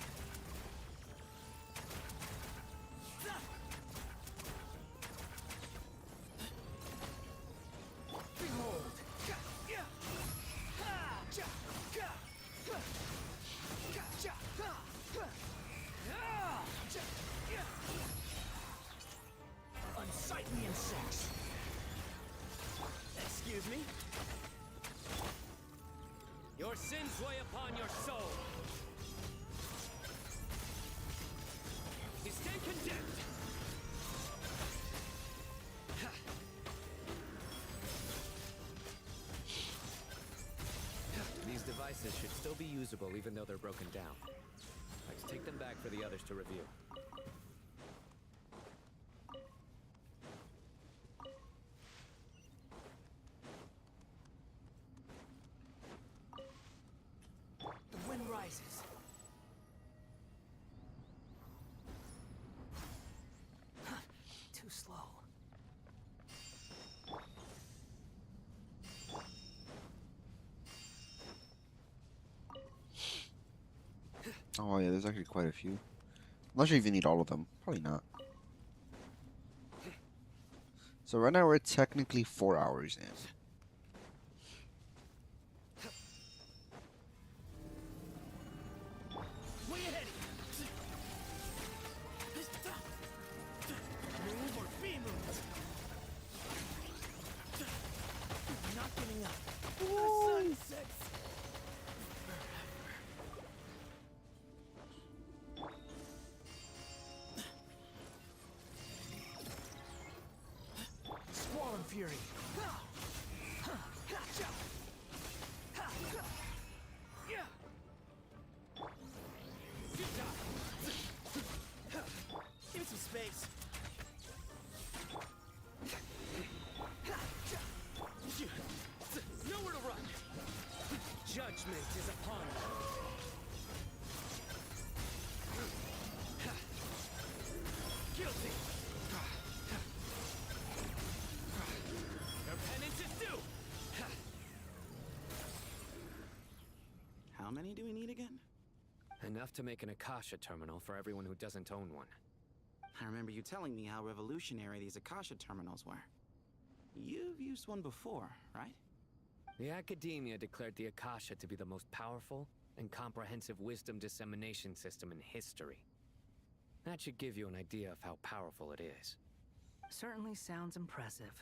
Behold. Unsightly insects. Excuse me? Your sins weigh upon your soul. You stand condemned. These devices should still be usable even though they're broken down. Let's take them back for the others to review. The wind rises. Too slow. Oh yeah, there's actually quite a few. I'm not sure if you need all of them. Probably not. So right now we're technically 4 hours in. Way ahead. Move or be moved. Not giving up. The sun sets. Squall fury. Give me some space. Nowhere to run. Judgment is upon you. Guilty. Your penance is due. How many do we need again? Enough to make an Akasha terminal for everyone who doesn't own one. I remember you telling me how revolutionary these Akasha terminals were. You've used one before, right? The Academia declared the Akasha to be the most powerful and comprehensive wisdom dissemination system in history. That should give you an idea of how powerful it is. Certainly sounds impressive.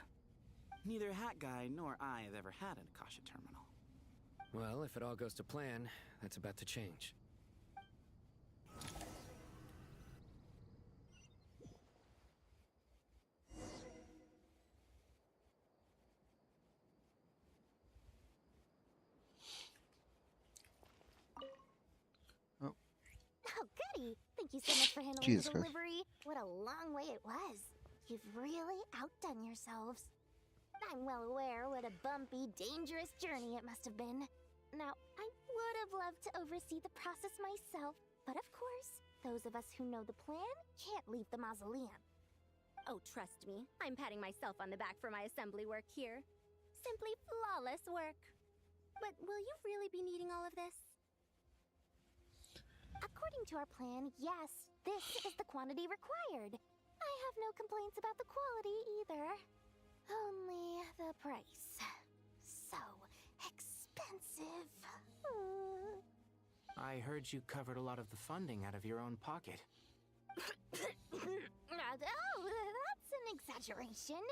Neither Hat Guy nor I have ever had an Akasha terminal. Well, if it all goes to plan, that's about to change. Oh, goody! Thank you so much for handling Jesus the Christ. delivery. What a long way it was. You've really outdone yourselves. I'm well aware what a bumpy, dangerous journey it must have been. Now, I would have loved to oversee the process myself, but of course, those of us who know the plan can't leave the mausoleum. Oh, trust me, I'm patting myself on the back for my assembly work here. Simply flawless work. But will you really be needing all of this? According to our plan, yes, this is the quantity required. I have no complaints about the quality either. Only the price. So expensive. I heard you covered a lot of the funding out of your own pocket. Oh, that's an exaggeration.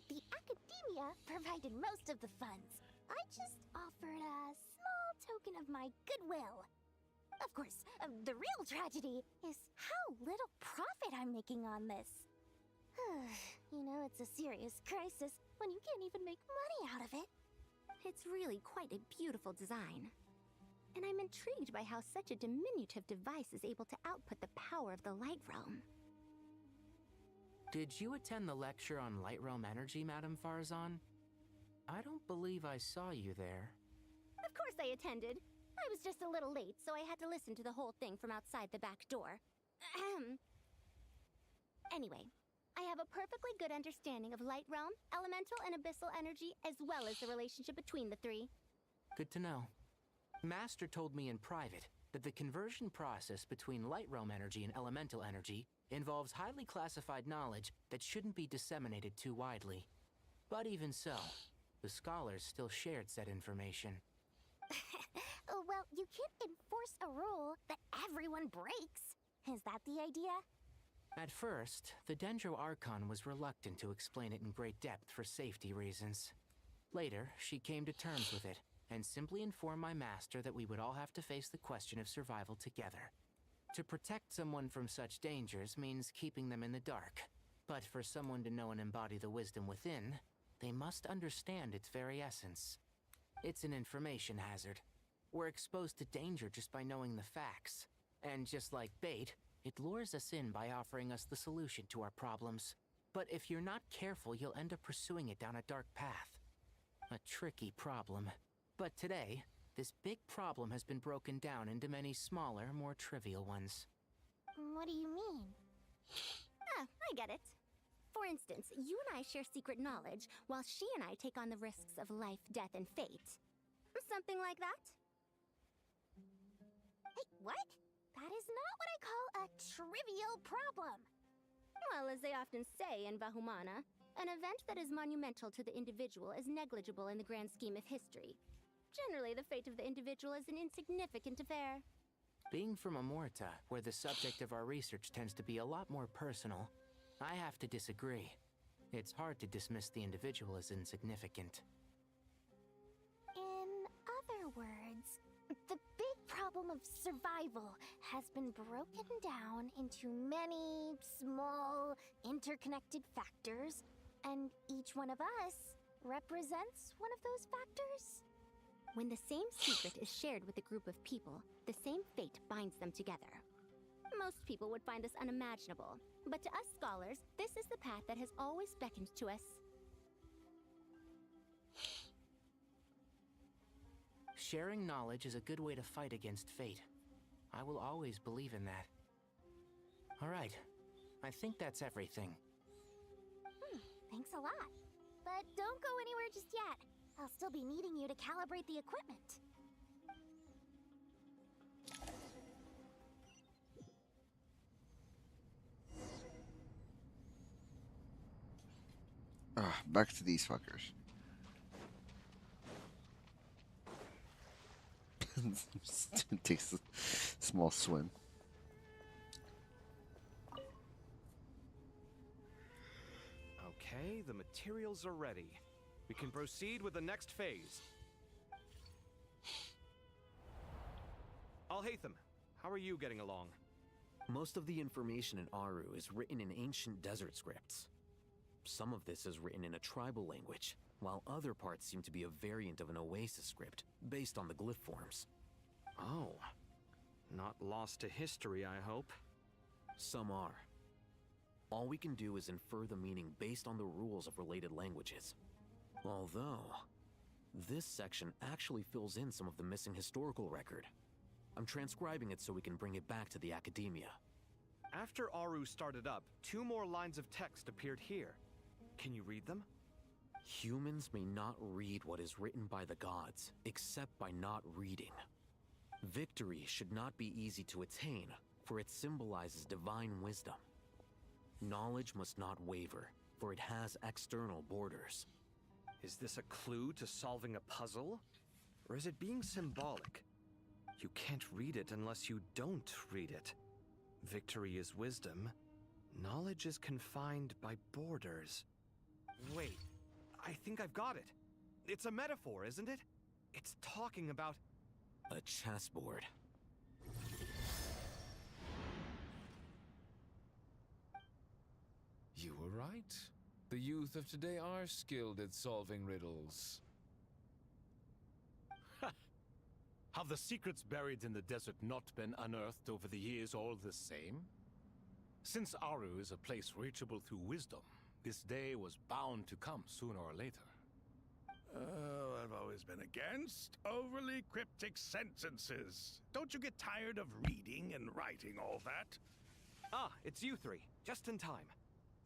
The academia provided most of the funds. I just offered a small token of my goodwill. Of course, the real tragedy is how little profit I'm making on this. You know, it's a serious crisis when you can't even make money out of it. It's really quite a beautiful design. And I'm intrigued by how such a diminutive device is able to output the power of the Light Realm. Did you attend the lecture on Light Realm energy, Madame Farzan? I don't believe I saw you there. Of course I attended. I was just a little late, so I had to listen to the whole thing from outside the back door. Anyway, I have a perfectly good understanding of Light Realm, elemental and abyssal energy, as well as the relationship between the three. Good to know. Master told me in private that the conversion process between Light Realm energy and elemental energy involves highly classified knowledge that shouldn't be disseminated too widely. But even so, the scholars still shared said information. Well, you can't enforce a rule that everyone breaks. Is that the idea? At first, the Dendro Archon was reluctant to explain it in great depth for safety reasons. Later, she came to terms with it, and simply informed my master that we would all have to face the question of survival together. To protect someone from such dangers means keeping them in the dark. But for someone to know and embody the wisdom within, they must understand its very essence. It's an information hazard. We're exposed to danger just by knowing the facts. And just like bait, it lures us in by offering us the solution to our problems. But if you're not careful, you'll end up pursuing it down a dark path. A tricky problem. But today, this big problem has been broken down into many smaller, more trivial ones. What do you mean? I get it. For instance, you and I share secret knowledge, while she and I take on the risks of life, death, and fate. Something like that? Hey, what? That is not what I call a trivial problem. Well, as they often say in Vahumana, an event that is monumental to the individual is negligible in the grand scheme of history. Generally, the fate of the individual is an insignificant affair. Being from Amorta, where the subject of our research tends to be a lot more personal, I have to disagree. It's hard to dismiss the individual as insignificant. In other words, the big problem of survival has been broken down into many small, interconnected factors, and each one of us represents one of those factors. When the same secret is shared with a group of people, the same fate binds them together. Most people would find this unimaginable, but to us scholars, this is the path that has always beckoned to us. Sharing knowledge is a good way to fight against fate. I will always believe in that. All right, I think that's everything. Thanks a lot. But don't go anywhere just yet. I'll still be needing you to calibrate the equipment. Back to these fuckers. Takes a small swim. Okay, the materials are ready. We can proceed with the next phase. Alhaitham, how are you getting along? Most of the information in Aru is written in ancient desert scripts. Some of this is written in a tribal language, while other parts seem to be a variant of an Oasis script, based on the glyph forms. Oh. Not lost to history, I hope. Some are. All we can do is infer the meaning based on the rules of related languages. Although, this section actually fills in some of the missing historical record. I'm transcribing it so we can bring it back to the academia. After Aru started up, 2 more lines of text appeared here. Can you read them? Humans may not read what is written by the gods, except by not reading. Victory should not be easy to attain, for it symbolizes divine wisdom. Knowledge must not waver, for it has external borders. Is this a clue to solving a puzzle? Or is it being symbolic? You can't read it unless you don't read it. Victory is wisdom. Knowledge is confined by borders. Wait, I think I've got it. It's a metaphor, isn't it? It's talking about... A chessboard. You were right. The youth of today are skilled at solving riddles. Have the secrets buried in the desert not been unearthed over the years all the same? Since Aru is a place reachable through wisdom, this day was bound to come sooner or later. Oh, I've always been against overly cryptic sentences. Don't you get tired of reading and writing all that? Ah, it's you three. Just in time.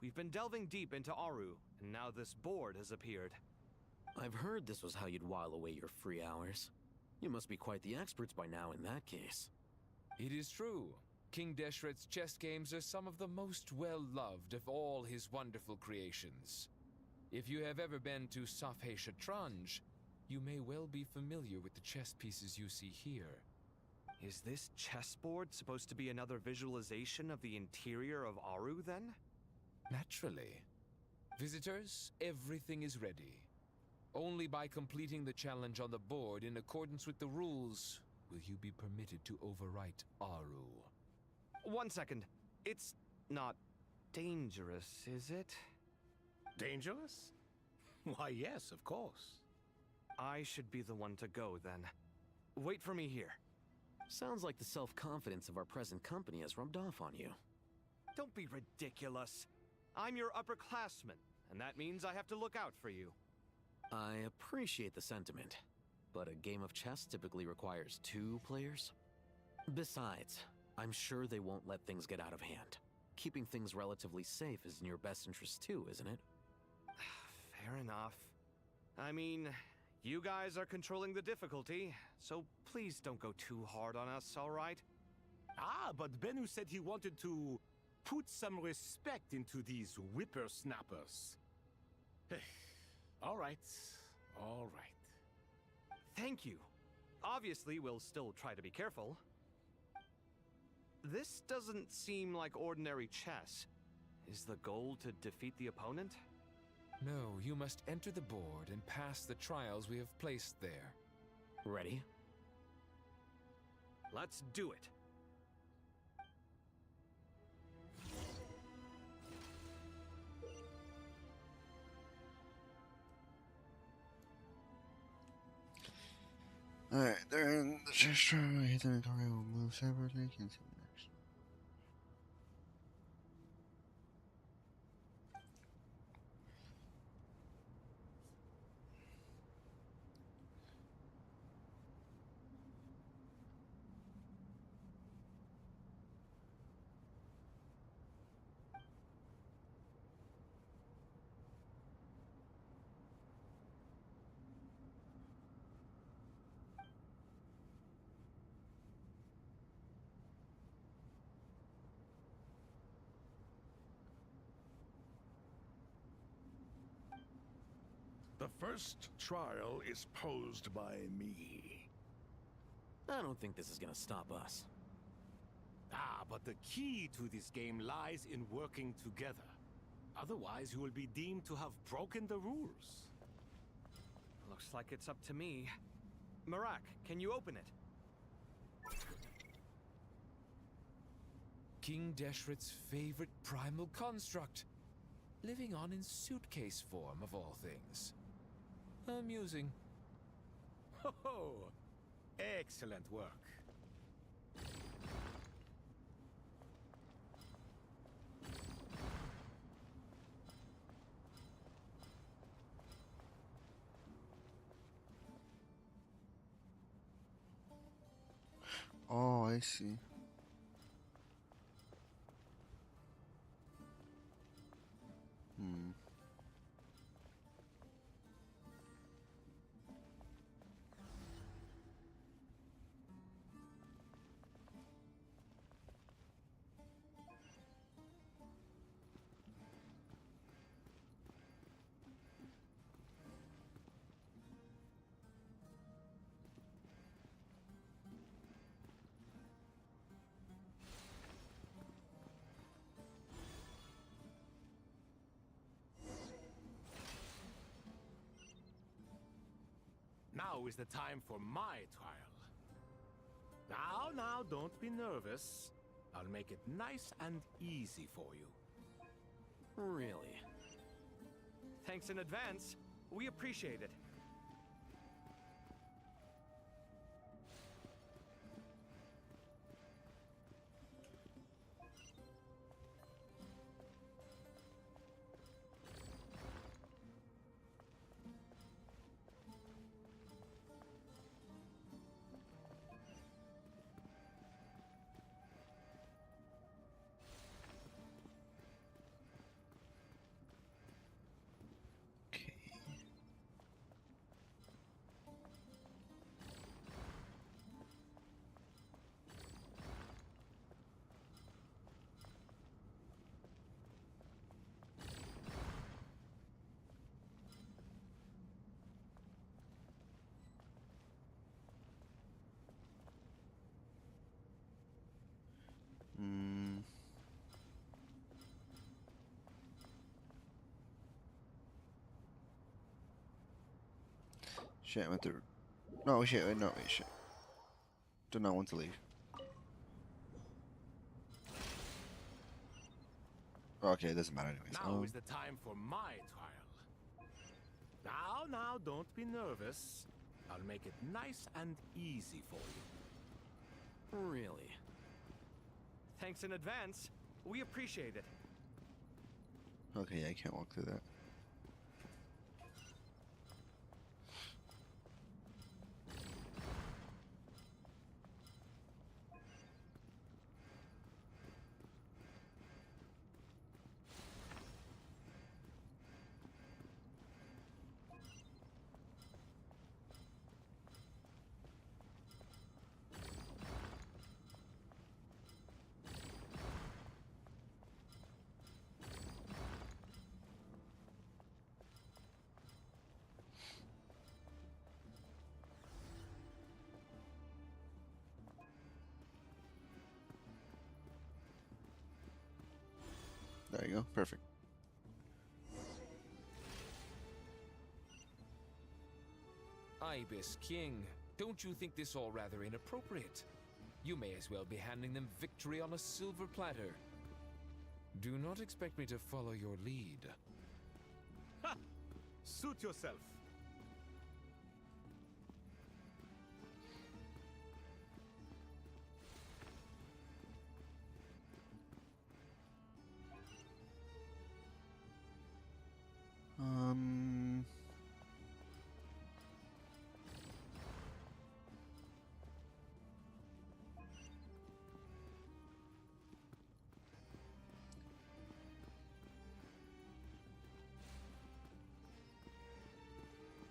We've been delving deep into Aru, and now this board has appeared. I've heard this was how you'd while away your free hours. You must be quite the experts by now in that case. It is true. King Deshret's chess games are some of the most well-loved of all his wonderful creations. If you have ever been to Safhe Shatranj, you may well be familiar with the chess pieces you see here. Is this chessboard supposed to be another visualization of the interior of Aru, then? Naturally. Visitors, everything is ready. Only by completing the challenge on the board in accordance with the rules will you be permitted to overwrite Aru. 1 second. It's not dangerous, is it? Dangerous? Why, yes, of course. I should be the one to go, then. Wait for me here. Sounds like the self-confidence of our present company has rubbed off on you. Don't be ridiculous. I'm your upperclassman, and that means I have to look out for you. I appreciate the sentiment, but a game of chess typically requires 2 players. Besides, I'm sure they won't let things get out of hand. Keeping things relatively safe is in your best interest too, isn't it? Fair enough. I mean, you guys are controlling the difficulty, so please don't go too hard on us, all right? Ah, but Bennu said he wanted to put some respect into these whippersnappers. All right, all right. Thank you. Obviously, we'll still try to be careful. This doesn't seem like ordinary chess. Is the goal to defeat the opponent? No, you must enter the board and pass the trials we have placed there. Ready? Let's do it. Alright, they're in the gesture. Hit the target will move separately. Can't see the next. The first trial is posed by me. I don't think this is gonna stop us. Ah, but the key to this game lies in working together. Otherwise, you will be deemed to have broken the rules. Looks like it's up to me. Marak, can you open it? King Deshret's favorite primal construct. Living on in suitcase form, of all things. Amusing. Ho ho! Excellent work. Oh, I see. Hmm. Now is the time for my trial. Now, don't be nervous. I'll make it nice and easy for you. Really? Thanks in advance. We appreciate it. Shit, I went through. No, shit, wait, no, wait, shit. Do not want to leave. Okay, it doesn't matter anyways. Now is the time for my trial. Now, don't be nervous. I'll make it nice and easy for you. Really? Thanks in advance. We appreciate it. Okay, I can't walk through that. There you go. Perfect. Ibis King, don't you think this all rather inappropriate? You may as well be handing them victory on a silver platter. Do not expect me to follow your lead. Ha! Suit yourself.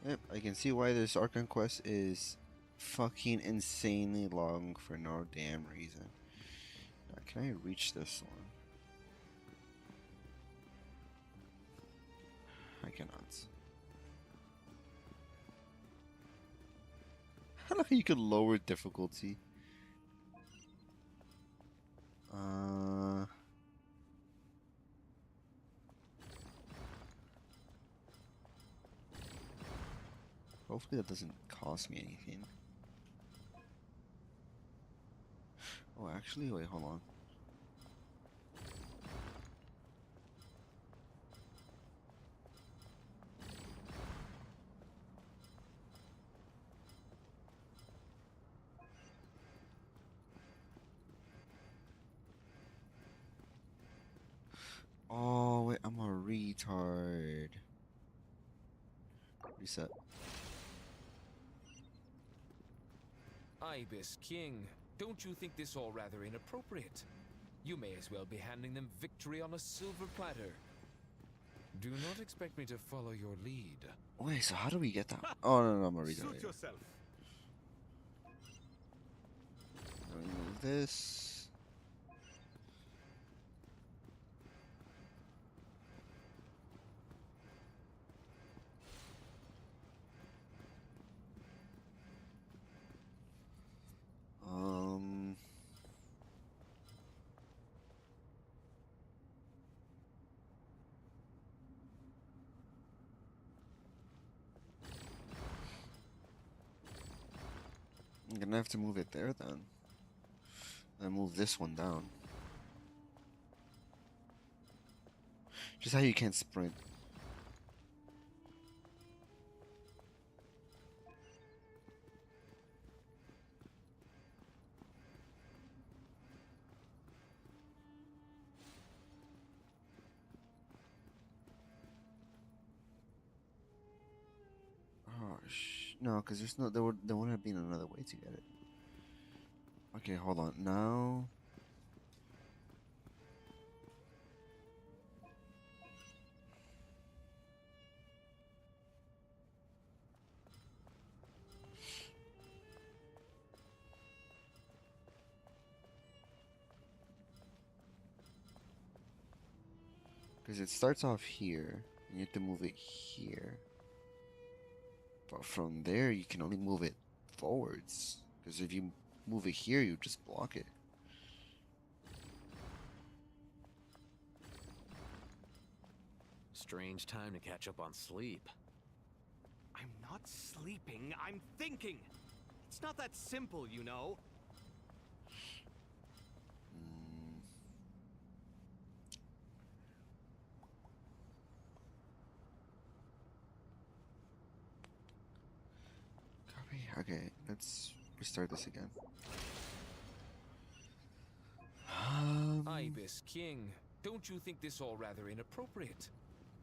Yep, I can see why this Archon quest is fucking insanely long for no damn reason. Now, can I reach this one? I cannot. I don't know how you could lower difficulty. Hopefully that doesn't cost me anything. Oh, actually, wait, hold on. Oh, wait, I'm a retard. Reset. Ibis King, don't you think this all rather inappropriate? You may as well be handing them victory on a silver platter. Do not expect me to follow your lead. Wait, so how do we get that? Oh, no, I'm a retard. Suit yourself. Remove this. I'm gonna have to move it there then. And move this one down. Just how you can't sprint. Oh, no, because there's no, there wouldn't have been another way to get it. Okay, hold on. Now. Because it starts off here, and you have to move it here. But from there, you can only move it forwards. Because if you move it here, you just block it. Strange time to catch up on sleep. I'm not sleeping, I'm thinking! It's not that simple, you know. Copy. Okay, let's restart this again. Ibis King, don't you think this all rather inappropriate?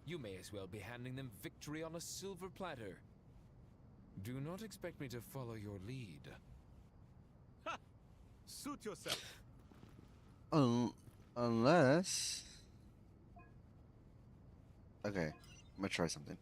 You may as well be handing them victory on a silver platter. Do not expect me to follow your lead. Ha! Suit yourself. Unless... Okay, I'm gonna try something.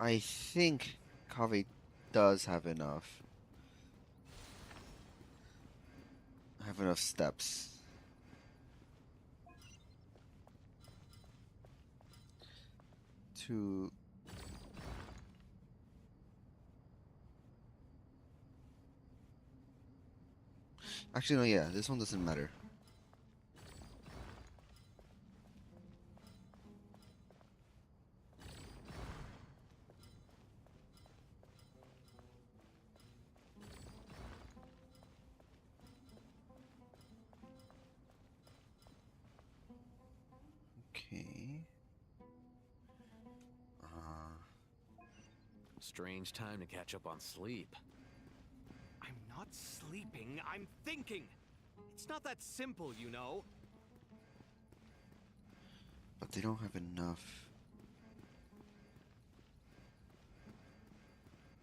I think Kaveh does have enough. Have enough steps. To... Actually, no, yeah, this one doesn't matter. Okay. Strange time to catch up on sleep. I'm not sleeping, I'm thinking! It's not that simple, you know. But they don't have enough.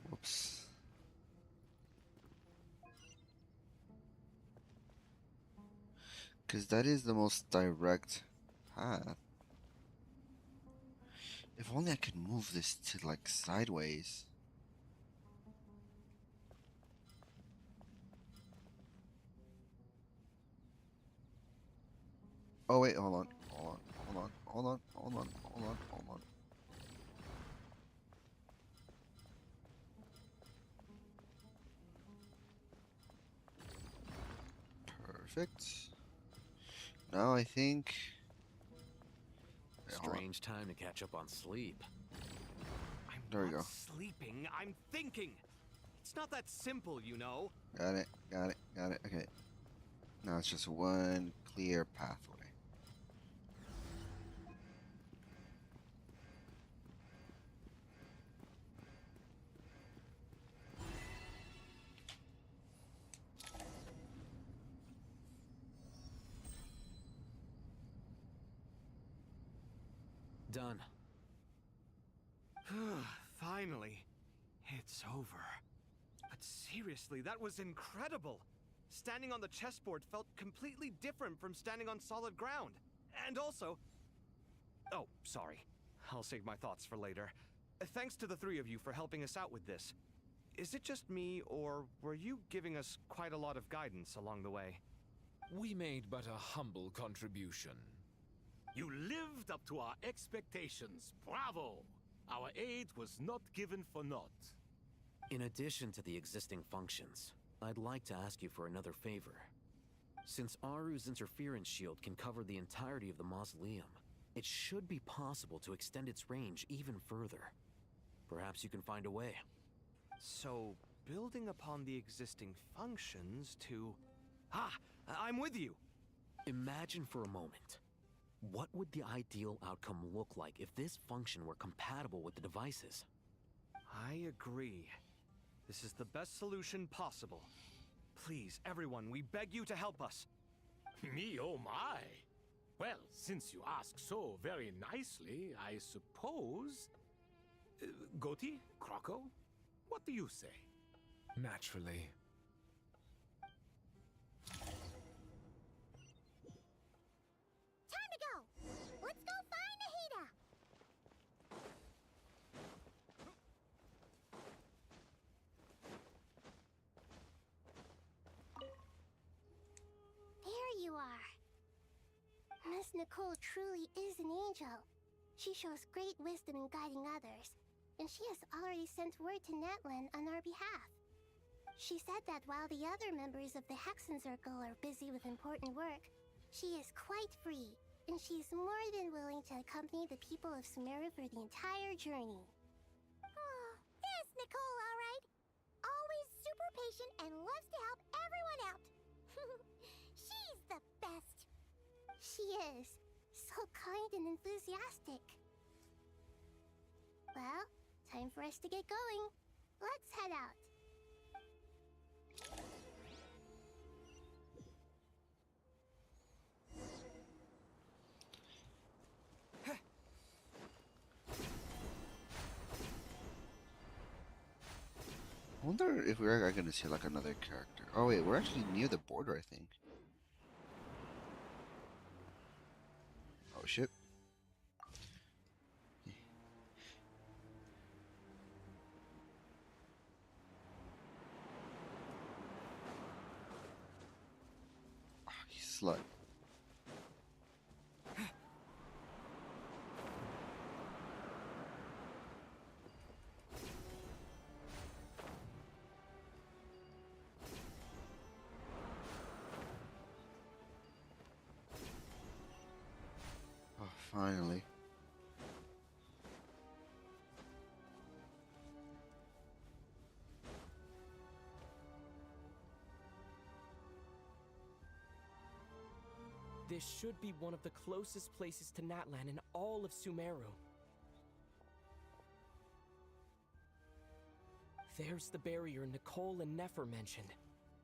Whoops. Because that is the most direct path. If only I could move this to, like, sideways. Oh, wait, hold on. Hold on. Hold on. Hold on. Hold on. Hold on. Hold on. Perfect. Now I think... Strange time to catch up on sleep. There we go. Sleeping, I'm thinking! It's not that simple, you know. Got it. Got it. Got it. Okay. Now it's just one clear pathway. Done. Finally. It's over. But seriously, that was incredible. Standing on the chessboard felt completely different from standing on solid ground. And also... Oh, sorry. I'll save my thoughts for later. Thanks to the three of you for helping us out with this. Is it just me, or were you giving us quite a lot of guidance along the way? We made but a humble contribution. You lived up to our expectations. Bravo! Our aid was not given for naught. In addition to the existing functions, I'd like to ask you for another favor. Since Aru's interference shield can cover the entirety of the mausoleum, it should be possible to extend its range even further. Perhaps you can find a way. So, building upon the existing functions to... Ah! I'm with you! Imagine for a moment. What would the ideal outcome look like if this function were compatible with the devices? I agree. This is the best solution possible. Please, everyone, we beg you to help us. Me, oh my! Well, since you ask so very nicely, I suppose... Goti? Kroko? What do you say? Naturally. Time to go! Let's go find Nahida! There you are. Miss Nicole truly is an angel. She shows great wisdom in guiding others, and she has already sent word to Natlan on our behalf. She said that while the other members of the Hexen Circle are busy with important work, she is quite free, and she's more than willing to accompany the people of Sumeru for the entire journey. Oh, there's Nicole, all right. Always super patient and loves to help everyone out. She's the best. She is. So kind and enthusiastic. Well, time for us to get going. Let's head out. I wonder if we're going to see like another character. Oh wait, we're actually near the border, I think. Oh shit. Oh, you slut. Finally. This should be one of the closest places to Natlan in all of Sumeru. There's the barrier Nicole and Nefer mentioned.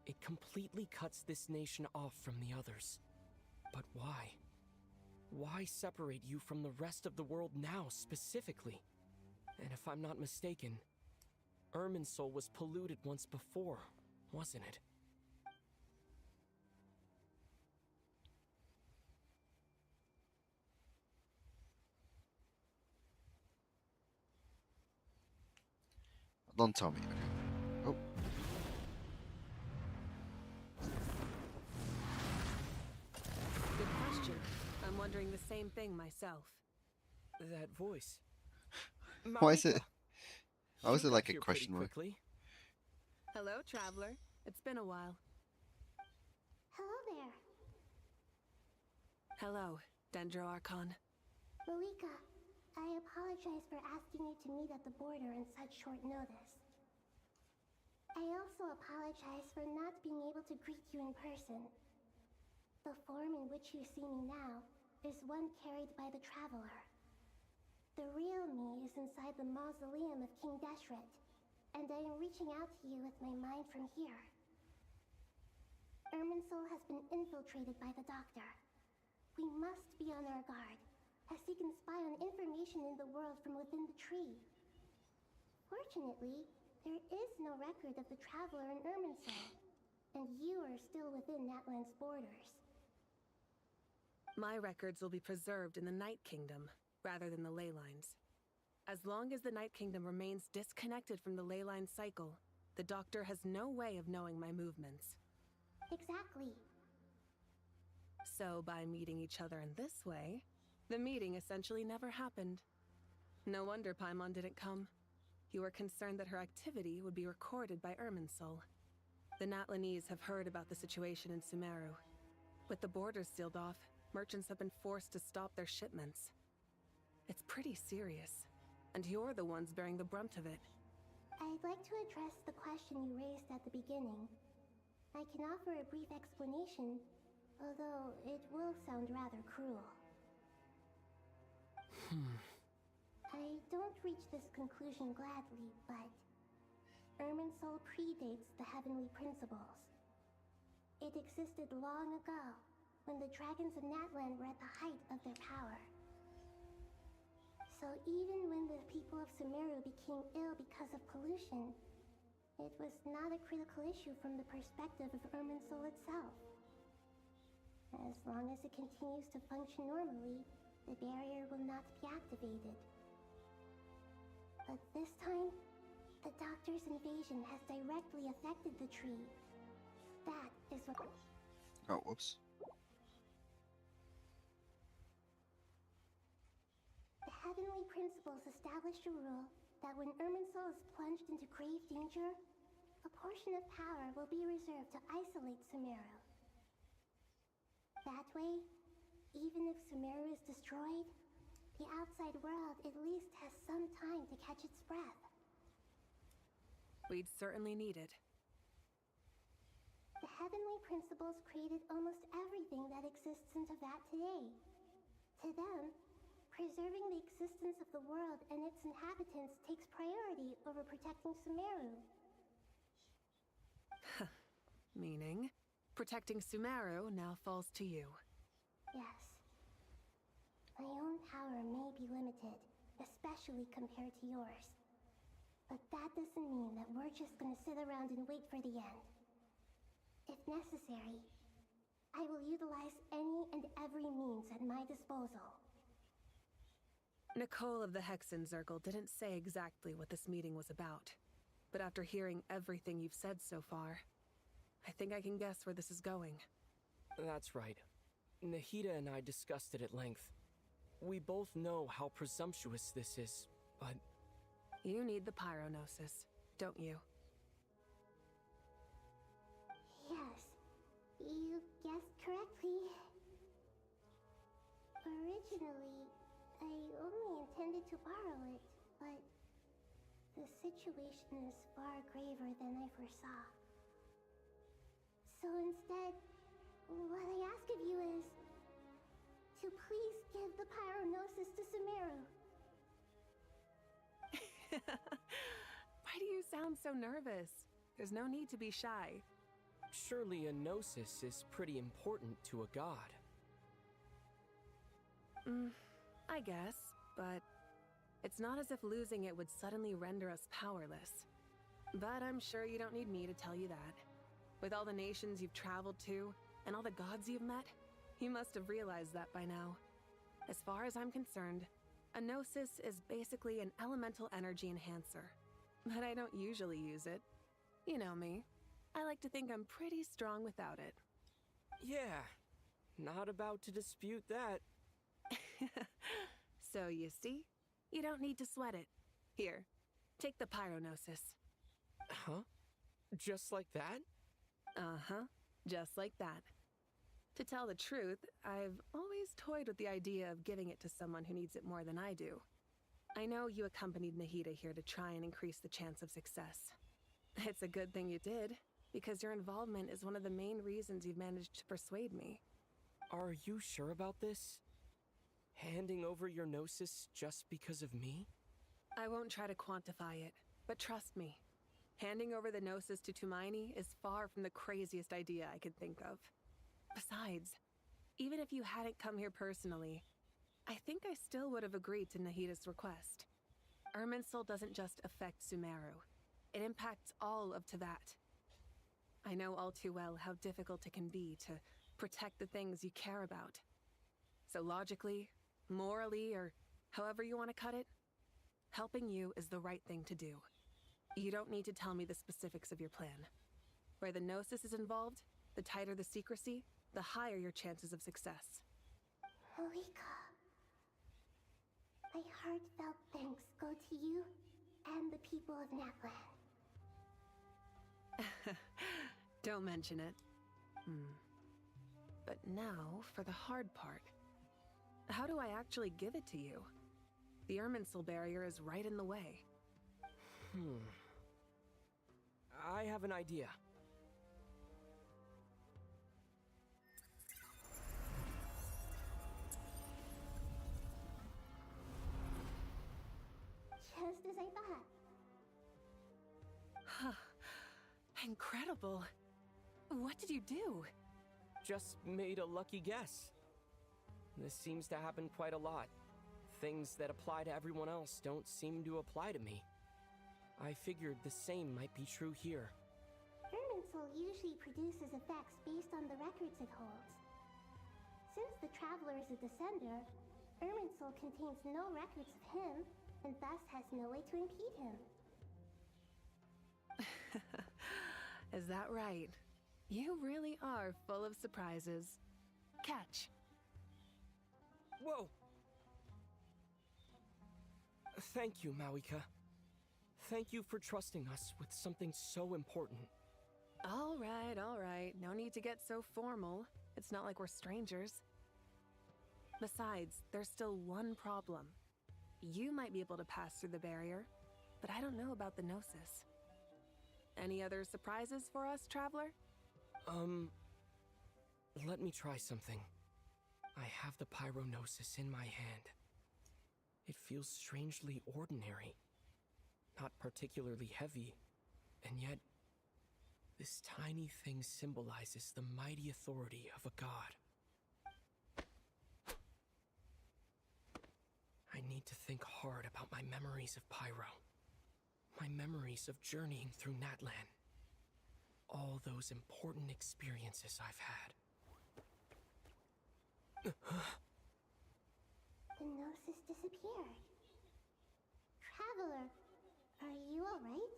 It completely cuts this nation off from the others. But why? Why separate you from the rest of the world now, specifically? And if I'm not mistaken, Irminsul was polluted once before, wasn't it? Don't tell me. Oh. Good question. I'm wondering the same thing myself. That voice. Why is it? Why was it like a question mark? Hello, traveler. It's been a while. Hello there. Hello, Dendro Archon. Malika, I apologize for asking you to meet at the border on such short notice. I also apologize for not being able to greet you in person. The form in which you see me now is one carried by the Traveler. The real me is inside the mausoleum of King Deshret, and I am reaching out to you with my mind from here. Irminsul has been infiltrated by the Doctor. We must be on our guard, as he can spy on information in the world from within the tree. Fortunately, there is no record of the Traveler in Irminsul, and you are still within Natlan's borders. My records will be preserved in the Night Kingdom, rather than the ley lines. As long as the Night Kingdom remains disconnected from the ley line cycle, the Doctor has no way of knowing my movements. Exactly. So by meeting each other in this way, the meeting essentially never happened. No wonder Paimon didn't come. You were concerned that her activity would be recorded by Irminsul. The Natlanese have heard about the situation in Sumeru. With the borders sealed off, merchants have been forced to stop their shipments. It's pretty serious, and you're the ones bearing the brunt of it. I'd like to address the question you raised at the beginning. I can offer a brief explanation, although it will sound rather cruel. I don't reach this conclusion gladly, but Irminsul predates the Heavenly Principles. It existed long ago, when the dragons of Natlan were at the height of their power. So even when the people of Sumeru became ill because of pollution, it was not a critical issue from the perspective of Irminsul itself. As long as it continues to function normally, the barrier will not be activated. But this time, the Doctor's invasion has directly affected the tree. That is what... Oh, whoops. The Heavenly Principles established a rule that when Irminsul is plunged into grave danger, a portion of power will be reserved to isolate Sumeru. That way, even if Sumeru is destroyed, the outside world at least has some time to catch its breath. We'd certainly need it. The Heavenly Principles created almost everything that exists in Teyvat today. To them, preserving the existence of the world and its inhabitants takes priority over protecting Sumeru. Meaning, protecting Sumeru now falls to you. Yes. My own power may be limited, especially compared to yours. But that doesn't mean that we're just gonna sit around and wait for the end. If necessary, I will utilize any and every means at my disposal. Nicole of the Hexen Circle didn't say exactly what this meeting was about. But after hearing everything you've said so far, I think I can guess where this is going. That's right. Nahida and I discussed it at length. We both know how presumptuous this is, but... You need the Pyronosis, don't you? Yes, you guessed correctly. Originally, I only intended to borrow it, but the situation is far graver than I foresaw. So instead, what I ask of you is to please give the Pyronosis to Sumeru. Why do you sound so nervous? There's no need to be shy. Surely a gnosis is pretty important to a god. I guess, but it's not as if losing it would suddenly render us powerless. But I'm sure you don't need me to tell you that. With all the nations you've traveled to, and all the gods you've met, you must have realized that by now. As far as I'm concerned, a gnosis is basically an elemental energy enhancer. But I don't usually use it. You know me. I like to think I'm pretty strong without it. Yeah, not about to dispute that. So you see, you don't need to sweat it. Here, take the Pyronosis. Huh? Just like that? Uh-huh, just like that. To tell the truth, I've always toyed with the idea of giving it to someone who needs it more than I do. I know you accompanied Nahida here to try and increase the chance of success. It's a good thing you did, because your involvement is one of the main reasons you've managed to persuade me. Are you sure about this? Handing over your gnosis just because of me? I won't try to quantify it, but trust me. Handing over the gnosis to Tumaini is far from the craziest idea I could think of. Besides, even if you hadn't come here personally, I think I still would have agreed to Nahida's request. Irminsul doesn't just affect Sumeru. It impacts all of Teyvat. I know all too well how difficult it can be to protect the things you care about. So logically, morally, or however you want to cut it, helping you is the right thing to do. You don't need to tell me the specifics of your plan. Where the Gnosis is involved, the tighter the secrecy, the higher your chances of success. Malika, my heartfelt thanks go to you and the people of Natland. Don't mention it. But now for the hard part. How do I actually give it to you? The Irminsul barrier is right in the way. I have an idea. Just as I thought. Incredible. What did you do? Just made a lucky guess. This seems to happen quite a lot. Things that apply to everyone else don't seem to apply to me. I figured the same might be true here. Irminsul usually produces effects based on the records it holds. Since the Traveler is a descender, Irminsul contains no records of him, and thus has no way to impede him. Is that right? You really are full of surprises. Catch. Whoa! Thank you, Mawika. Thank you for trusting us with something so important. All right. No need to get so formal. It's not like we're strangers. Besides, there's still one problem. You might be able to pass through the barrier, but I don't know about the Gnosis. Any other surprises for us, Traveler? Let me try something. I have the Pyronosis in my hand. It feels strangely ordinary. Not particularly heavy, and yet this tiny thing symbolizes the mighty authority of a god. I need to think hard about my memories of Pyro. My memories of journeying through Natlan. All those important experiences I've had. The Gnosis disappeared. Traveler, are you alright?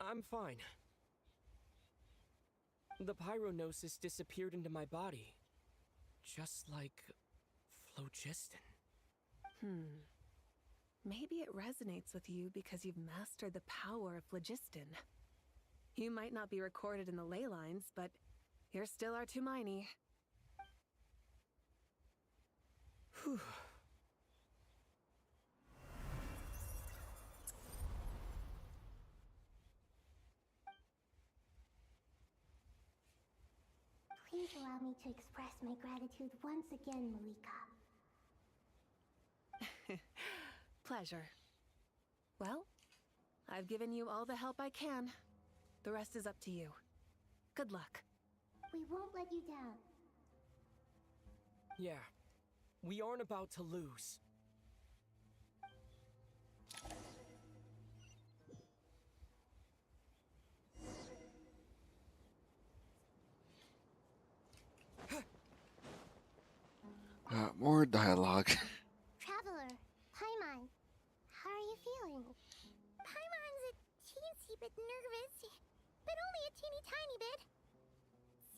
I'm fine. The Pyronosis disappeared into my body. Just like phlogiston. Maybe it resonates with you because you've mastered the power of phlogiston. You might not be recorded in the ley lines, but you're still our Tumaini. Whew. Please allow me to express my gratitude once again, Malika. Pleasure. Well, I've given you all the help I can. The rest is up to you. Good luck. We won't let you down. Yeah, we aren't about to lose. More dialogue. Traveler, Paimon, how are you feeling? Paimon's a teensy bit nervous, but only a teeny tiny bit.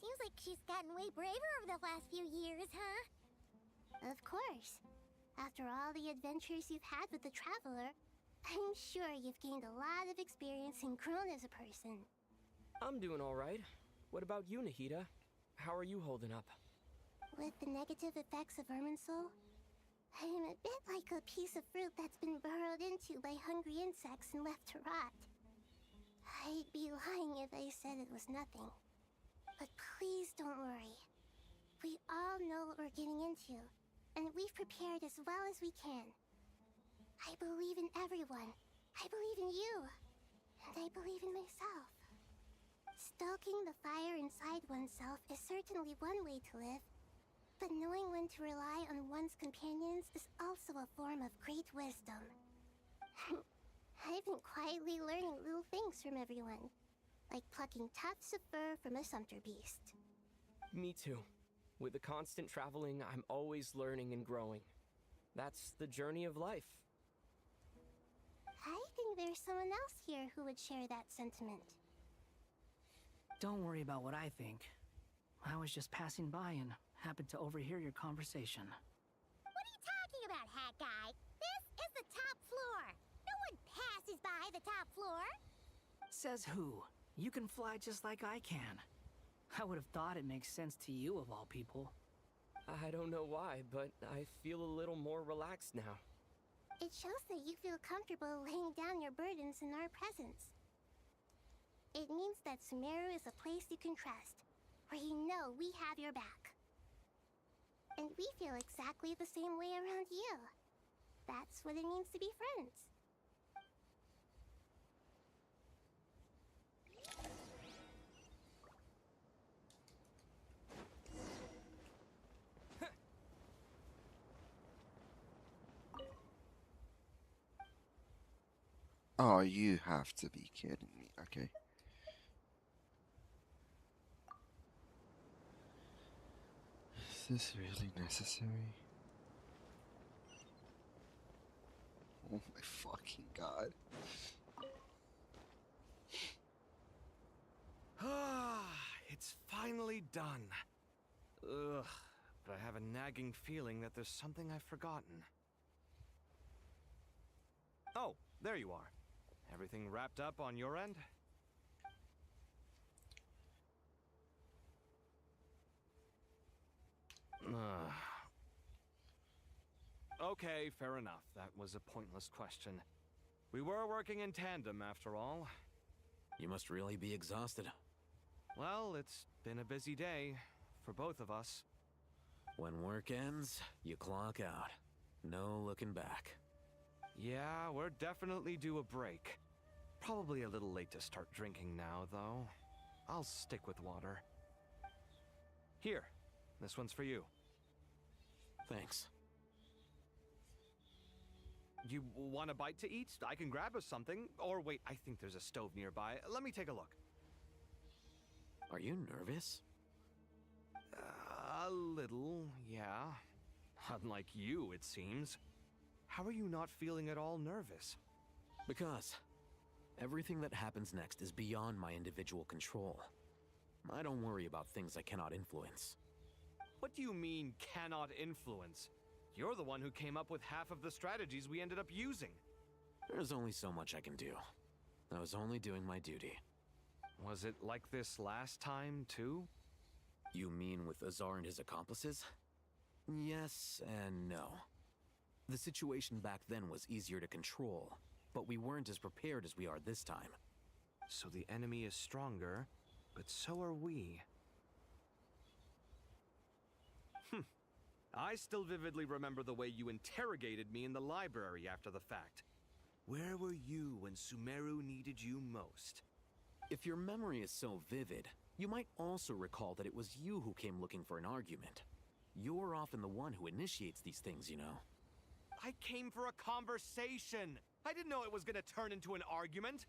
Seems like she's gotten way braver over the last few years, huh? Of course. After all the adventures you've had with the Traveler, I'm sure you've gained a lot of experience and grown as a person. I'm doing all right. What about you, Nahida? How are you holding up? With the negative effects of Irminsul, I am a bit like a piece of fruit that's been burrowed into by hungry insects and left to rot. I'd be lying if I said it was nothing. But please don't worry. We all know what we're getting into, and we've prepared as well as we can. I believe in everyone. I believe in you. And I believe in myself. Stoking the fire inside oneself is certainly one way to live. But knowing when to rely on one's companions is also a form of great wisdom. I've been quietly learning little things from everyone, like plucking tufts of fur from a sumpter beast. Me too. With the constant traveling, I'm always learning and growing. That's the journey of life. I think there's someone else here who would share that sentiment. Don't worry about what I think. I was just passing by and happened to overhear your conversation. What are you talking about, Hat Guy? This is the top floor. fly the top floor? Says who? You can fly just like I can. I would have thought it makes sense to you of all people. I don't know why, but I feel a little more relaxed now. It shows that you feel comfortable laying down your burdens in our presence. It means that Sumeru is a place you can trust, where you know we have your back. And we feel exactly the same way around you. That's what it means to be friends. Oh, you have to be kidding me. Okay. Is this really necessary? Oh my fucking god. It's finally done. Ugh, but I have a nagging feeling that there's something I've forgotten. Oh, there you are. Everything wrapped up on your end? Okay, fair enough. That was a pointless question. We were working in tandem, after all. You must really be exhausted. Well, it's been a busy day for both of us. When work ends, you clock out. No looking back. Yeah, we're definitely due a break. Probably a little late to start drinking now, though. I'll stick with water. Here, this one's for you. Thanks. You want a bite to eat? I can grab us something. Or wait, I think there's a stove nearby. Let me take a look. Are you nervous? A little, yeah. Unlike you, it seems. How are you not feeling at all nervous? Because everything that happens next is beyond my individual control. I don't worry about things I cannot influence. What do you mean, cannot influence? You're the one who came up with half of the strategies we ended up using. There's only so much I can do. I was only doing my duty. Was it like this last time, too? You mean with Azar and his accomplices? Yes and no. The situation back then was easier to control, but we weren't as prepared as we are this time. So the enemy is stronger, but so are we. I still vividly remember the way you interrogated me in the library after the fact. Where were you when Sumeru needed you most? If your memory is so vivid, you might also recall that it was you who came looking for an argument. You're often the one who initiates these things, you know. I came for a conversation! I didn't know it was gonna turn into an argument!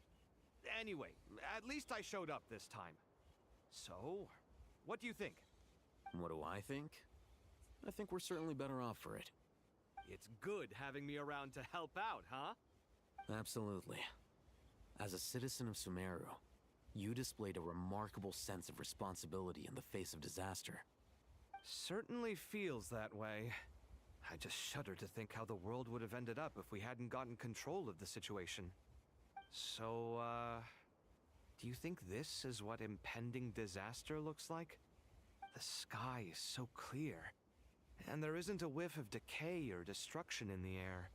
Anyway, at least I showed up this time. So, what do you think? What do I think? I think we're certainly better off for it. It's good having me around to help out, huh? Absolutely. As a citizen of Sumeru, you displayed a remarkable sense of responsibility in the face of disaster. Certainly feels that way. I just shudder to think how the world would have ended up if we hadn't gotten control of the situation. So, do you think this is what impending disaster looks like? The sky is so clear, and there isn't a whiff of decay or destruction in the air.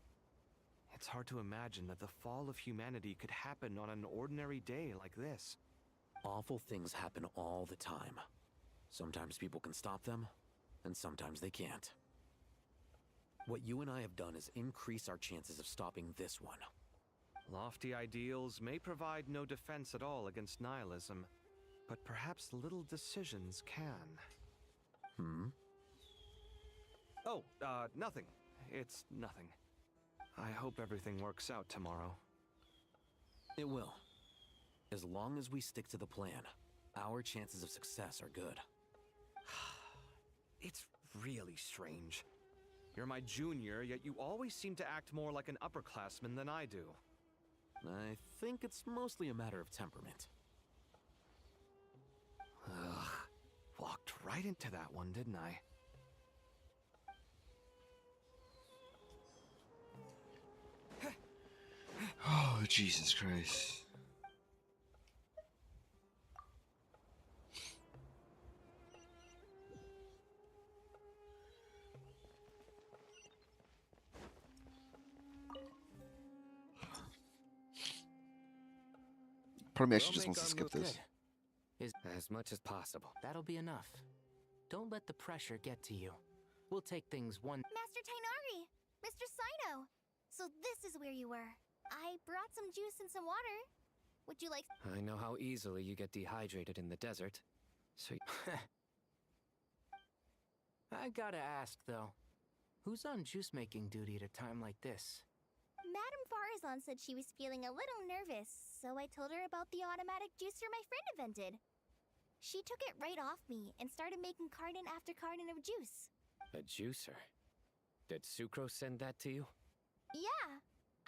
It's hard to imagine that the fall of humanity could happen on an ordinary day like this. Awful things happen all the time. Sometimes people can stop them, and sometimes they can't. What you and I have done is increase our chances of stopping this one. Lofty ideals may provide no defense at all against nihilism, but perhaps little decisions can. Oh, nothing. It's nothing. I hope everything works out tomorrow. It will. As long as we stick to the plan, our chances of success are good. It's really strange. You're my junior, yet you always seem to act more like an upperclassman than I do. I think it's mostly a matter of temperament. Ugh. Walked right into that one, didn't I? Oh, Jesus Christ. Part of me actually just wants to skip this. Is as much as possible. That'll be enough. Don't let the pressure get to you. We'll take things one. Master Tainari! Mr. Sino! So this is where you were. I brought some juice and some water. Would you like... I know how easily you get dehydrated in the desert. So I gotta ask, though. Who's on juice-making duty at a time like this? Madame Farazan said she was feeling a little nervous, so I told her about the automatic juicer my friend invented. She took it right off me and started making carton after carton of juice. a juicer. Did Sucrose send that to you? Yeah,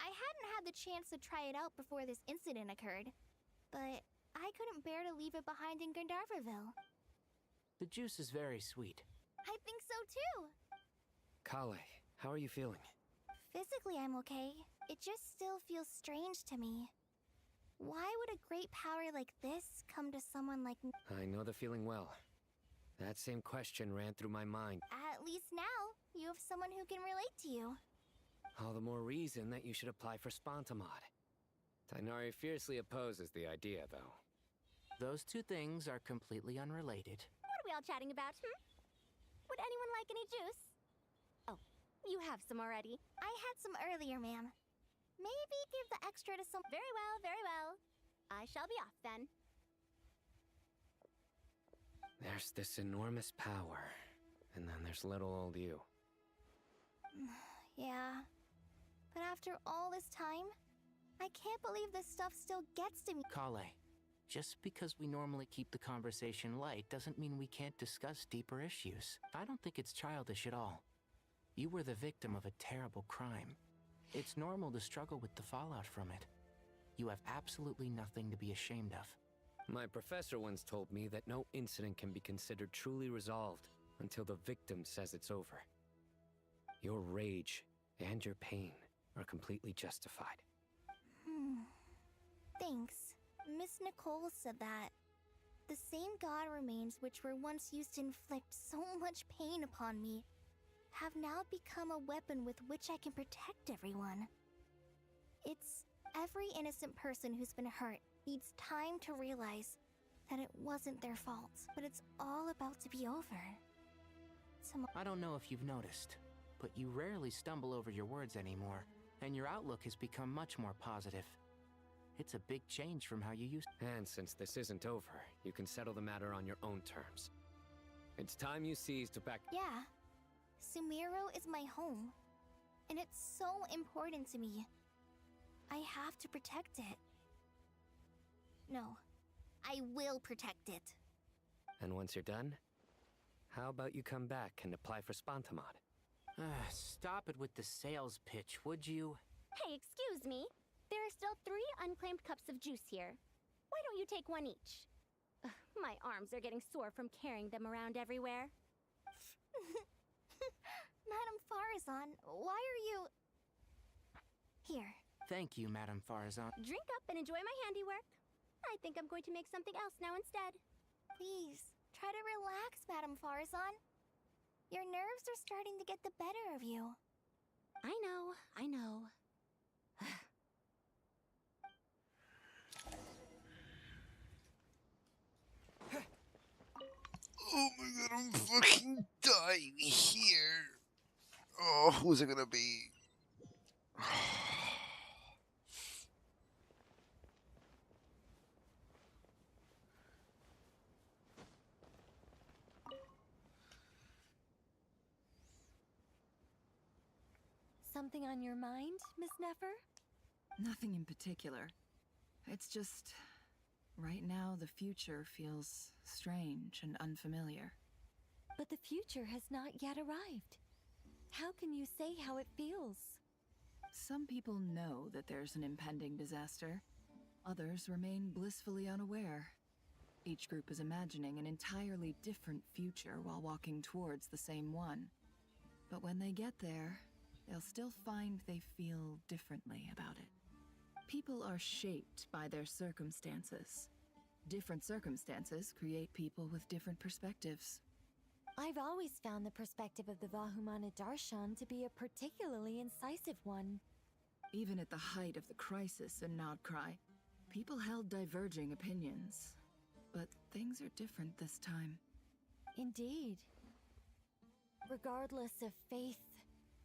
I hadn't had the chance to try it out before this incident occurred, but I couldn't bear to leave it behind in Gandharville. The juice is very sweet. I think so too. Kale, how are you feeling? Physically, I'm okay. It just still feels strange to me. Why would a great power like this come to someone like me? I know the feeling well. That same question ran through my mind. At least now, you have someone who can relate to you. All the more reason that you should apply for Spontamod. Tainari fiercely opposes the idea, though. Those two things are completely unrelated. What are we all chatting about, Would anyone like any juice? Oh, you have some already. I had some earlier, ma'am. Maybe give the extra to some... Very well, very well. I shall be off then. There's this enormous power, and then there's little old you. Yeah. But after all this time, I can't believe this stuff still gets to me. Kale, just because we normally keep the conversation light doesn't mean we can't discuss deeper issues. I don't think it's childish at all. You were the victim of a terrible crime. It's normal to struggle with the fallout from it. You have absolutely nothing to be ashamed of. My professor once told me that no incident can be considered truly resolved until the victim says it's over. Your rage and your pain are completely justified. Thanks. Miss Nicole said that. The same god remains which were once used to inflict so much pain upon me have now become a weapon with which I can protect everyone. It's every innocent person who's been hurt needs time to realize that it wasn't their fault, but it's all about to be over. I don't know if you've noticed, but you rarely stumble over your words anymore, and your outlook has become much more positive. It's a big change from how you used to. And since this isn't over, you can settle the matter on your own terms. It's time you seized to back. Yeah. Sumeru is my home, and it's so important to me. I have to protect it. No, I will protect it. And once you're done, how about you come back and apply for Spontamod? Stop it with the sales pitch, would you? Hey, excuse me. There are still 3 unclaimed cups of juice here. Why don't you take one each? Ugh, my arms are getting sore from carrying them around everywhere. Madame Farazan, why are you... Here. Thank you, Madame Farazan. Drink up and enjoy my handiwork. I think I'm going to make something else now instead. Please, try to relax, Madame Farazan. Your nerves are starting to get the better of you. I know, I know. Oh my god, I'm fucking dying here. Oh, who's it gonna be? Something on your mind, Miss Nefer? Nothing in particular. It's just... right now, the future feels strange and unfamiliar. But the future has not yet arrived. How can you say how it feels? Some people know that there's an impending disaster. Others remain blissfully unaware. Each group is imagining an entirely different future while walking towards the same one. But when they get there, they'll still find they feel differently about it. People are shaped by their circumstances. Different circumstances create people with different perspectives. I've always found the perspective of the Vahumana Darshan to be a particularly incisive one. Even at the height of the crisis in Nodcry, people held diverging opinions. But things are different this time. Indeed. Regardless of faith,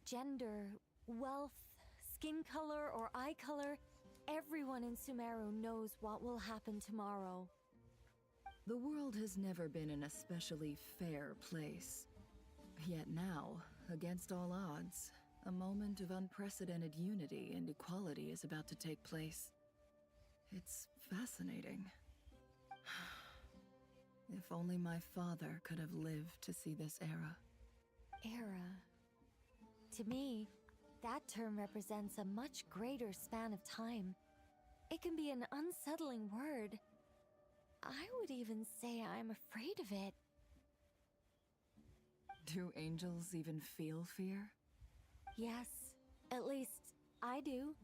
gender, wealth, skin color, or eye color, everyone in Sumeru knows what will happen tomorrow. The world has never been an especially fair place. Yet now, against all odds, a moment of unprecedented unity and equality is about to take place. It's fascinating. If only my father could have lived to see this era. Era. To me, that term represents a much greater span of time. It can be an unsettling word. I would even say I'm afraid of it. Do angels even feel fear? Yes, at least I do.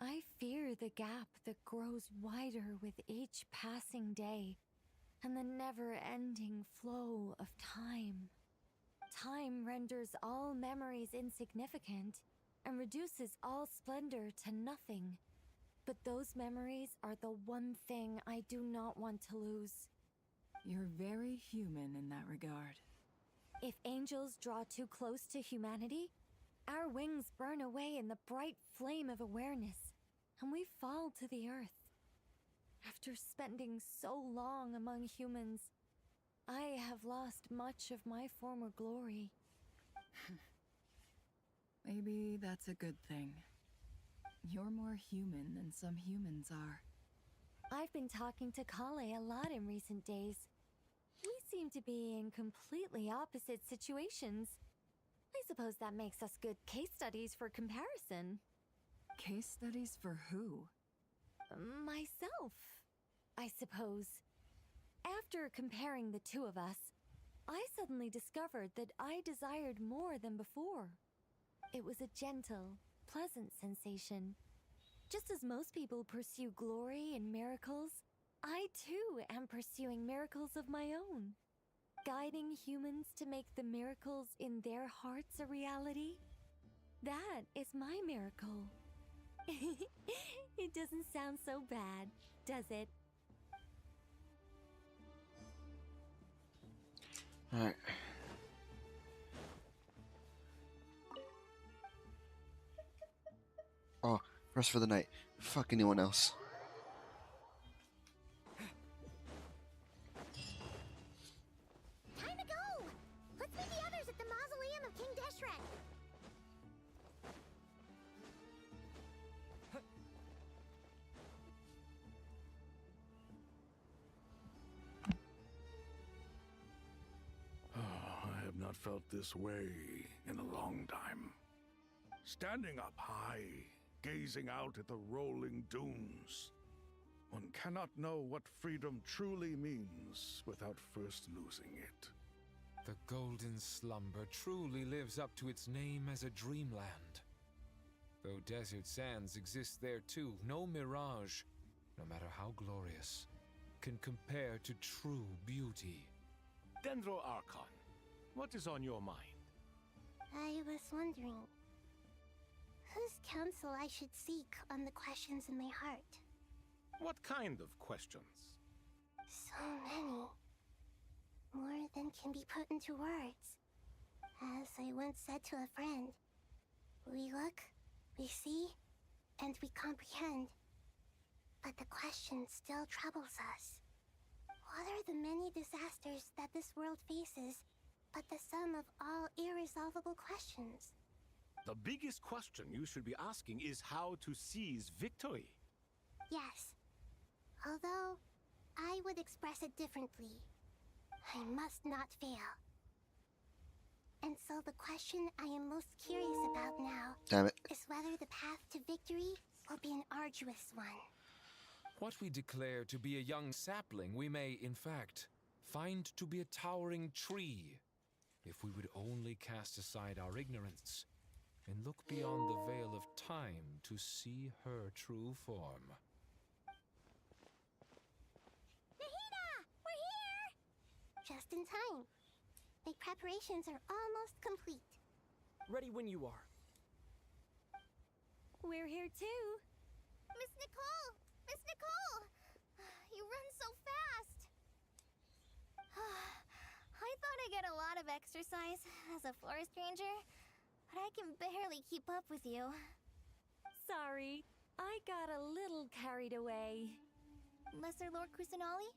I fear the gap that grows wider with each passing day, and the never-ending flow of time. Time renders all memories insignificant, and reduces all splendor to nothing. But those memories are the one thing I do not want to lose. You're very human in that regard. If angels draw too close to humanity, our wings burn away in the bright flame of awareness, and we fall to the earth. After spending so long among humans, I have lost much of my former glory. Maybe that's a good thing. You're more human than some humans are. I've been talking to Kale a lot in recent days. We seem to be in completely opposite situations. I suppose that makes us good case studies for comparison. Case studies for who? Myself, I suppose. After comparing the two of us, I suddenly discovered that I desired more than before. It was a gentle, pleasant sensation. Just as most people pursue glory and miracles, I too am pursuing miracles of my own. Guiding humans to make the miracles in their hearts a reality. That is my miracle. It doesn't sound so bad, does it? Alright. Oh, rest for the night. Fuck anyone else. Time to go! Let's meet the others at the mausoleum of King Deshret. I have not felt this way in a long time. Standing up high, gazing out at the rolling dunes. One cannot know what freedom truly means without first losing it. The Golden Slumber truly lives up to its name as a dreamland. Though desert sands exist there too, no mirage, no matter how glorious, can compare to true beauty. Dendro Archon, what is on your mind? I was wondering whose counsel I should seek on the questions in my heart. What kind of questions? So many. More than can be put into words. As I once said to a friend, we look, we see, and we comprehend. But the question still troubles us. What are the many disasters that this world faces, but the sum of all irresolvable questions? The biggest question you should be asking is how to seize victory. Yes. Although, I would express it differently. I must not fail. And so the question I am most curious about now Damn it. is whether the path to victory will be an arduous one. What we declare to be a young sapling, we may, in fact, find to be a towering tree. If we would only cast aside our ignorance and look beyond the veil of time to see her true form. Nahida! We're here! Just in time. My preparations are almost complete. Ready when you are. We're here too. Miss Nicole! Miss Nicole! You run so fast! I thought I'd get a lot of exercise as a forest ranger, but I can barely keep up with you. Sorry, I got a little carried away. Lesser Lord Kusanali,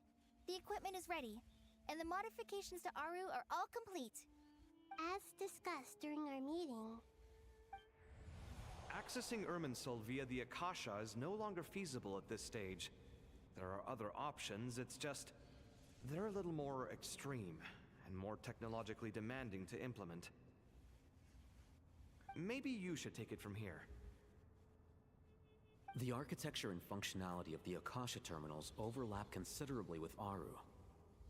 the equipment is ready, and the modifications to Aru are all complete. As discussed during our meeting, Accessing Irminsul via the Akasha is no longer feasible at this stage. There are other options, it's just... they're a little more extreme, and more technologically demanding to implement. Maybe you should take it from here. The architecture and functionality of the Akasha terminals overlap considerably with Aru.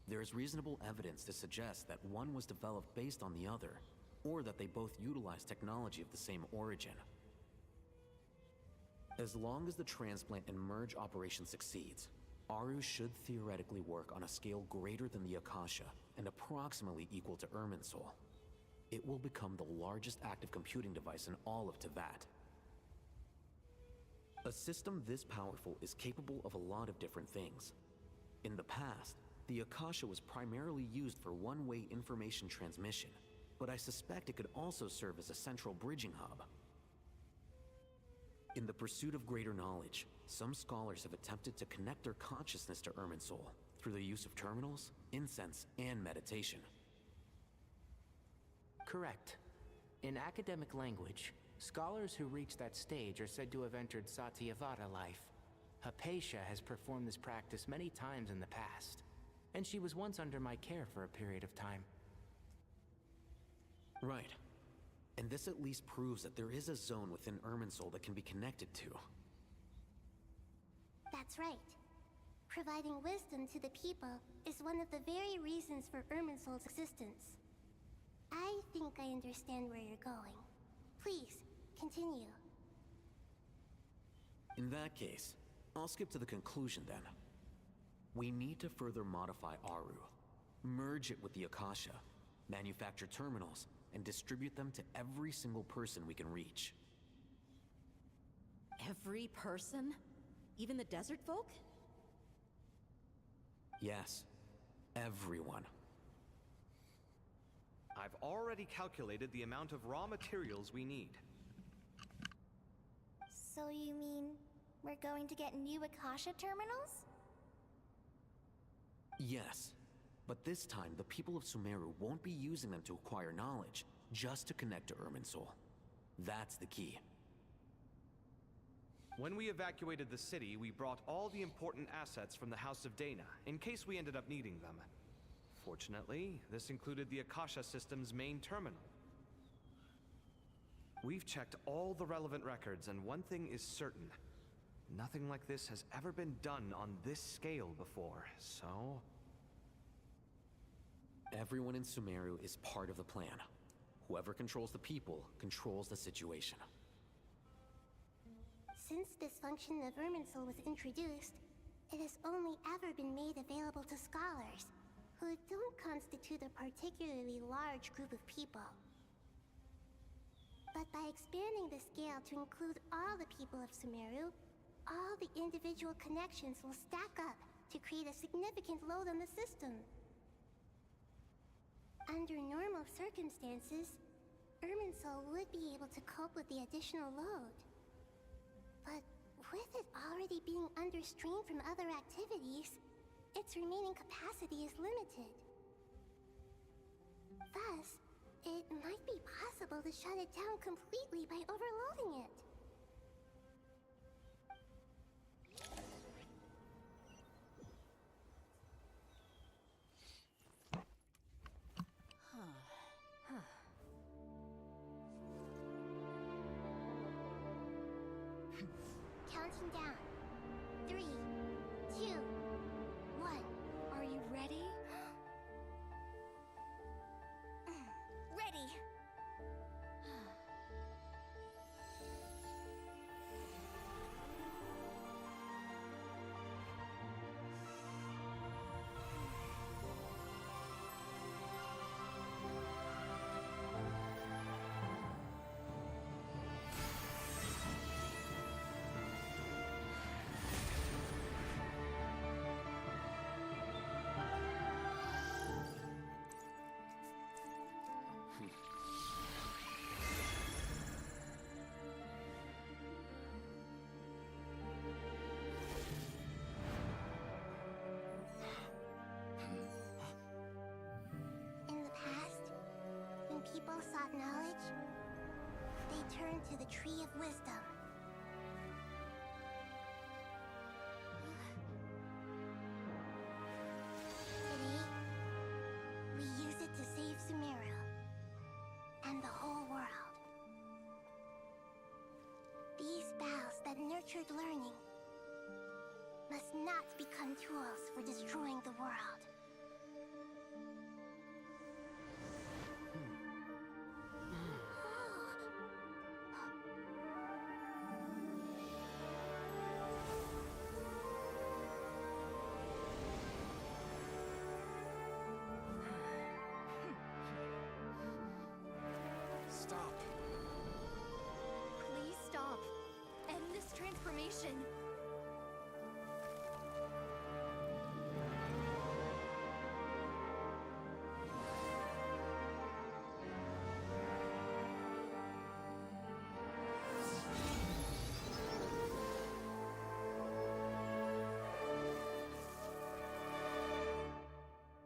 There is reasonable evidence to suggest that one was developed based on the other, or that they both utilize technology of the same origin. As long as the transplant and merge operation succeeds, Aru should theoretically work on a scale greater than the Akasha and approximately equal to Irminsul. It will become the largest active computing device in all of Teyvat. A system this powerful is capable of a lot of different things. In the past, the Akasha was primarily used for one-way information transmission, but I suspect it could also serve as a central bridging hub. In the pursuit of greater knowledge, some scholars have attempted to connect their consciousness to Irminsul through the use of terminals, incense, and meditation. Correct. In academic language, scholars who reach that stage are said to have entered Satyavada life. Hypatia has performed this practice many times in the past, and she was once under my care for a period of time. Right. And this at least proves that there is a zone within Irminsul that can be connected to. that's right. Providing wisdom to the people is one of the very reasons for Irminsul's existence. I think I understand where you're going. Please, continue. In that case, I'll skip to the conclusion then. We need to further modify Aru, merge it with the Akasha, manufacture terminals, and distribute them to every single person we can reach. Every person? Even the desert folk? Yes, everyone. I've already calculated the amount of raw materials we need. So you mean we're going to get new Akasha terminals? Yes, but this time the people of Sumeru won't be using them to acquire knowledge, just to connect to Irminsul. That's the key. When we evacuated the city, we brought all the important assets from the House of Dana, in case we ended up needing them. Fortunately, this included the Akasha system's main terminal. We've checked all the relevant records, and one thing is certain. Nothing like this has ever been done on this scale before, so... Everyone in Sumeru is part of the plan. Whoever controls the people controls the situation. Since this function of Irminsul was introduced, it has only ever been made available to scholars, who don't constitute a particularly large group of people. But by expanding the scale to include all the people of Sumeru, all the individual connections will stack up to create a significant load on the system. Under normal circumstances, Irminsul would be able to cope with the additional load. But with it already being under strain from other activities, its remaining capacity is limited. Thus, it might be possible to shut it down completely by overloading it. Counting down. 3, 2, 1. Are you ready? Ready. people sought knowledge, they turned to the Tree of Wisdom. Today, we use it to save Sumeru and the whole world. These boughs that nurtured learning must not become tools for destroying the world. Stop. Please stop. End this transformation.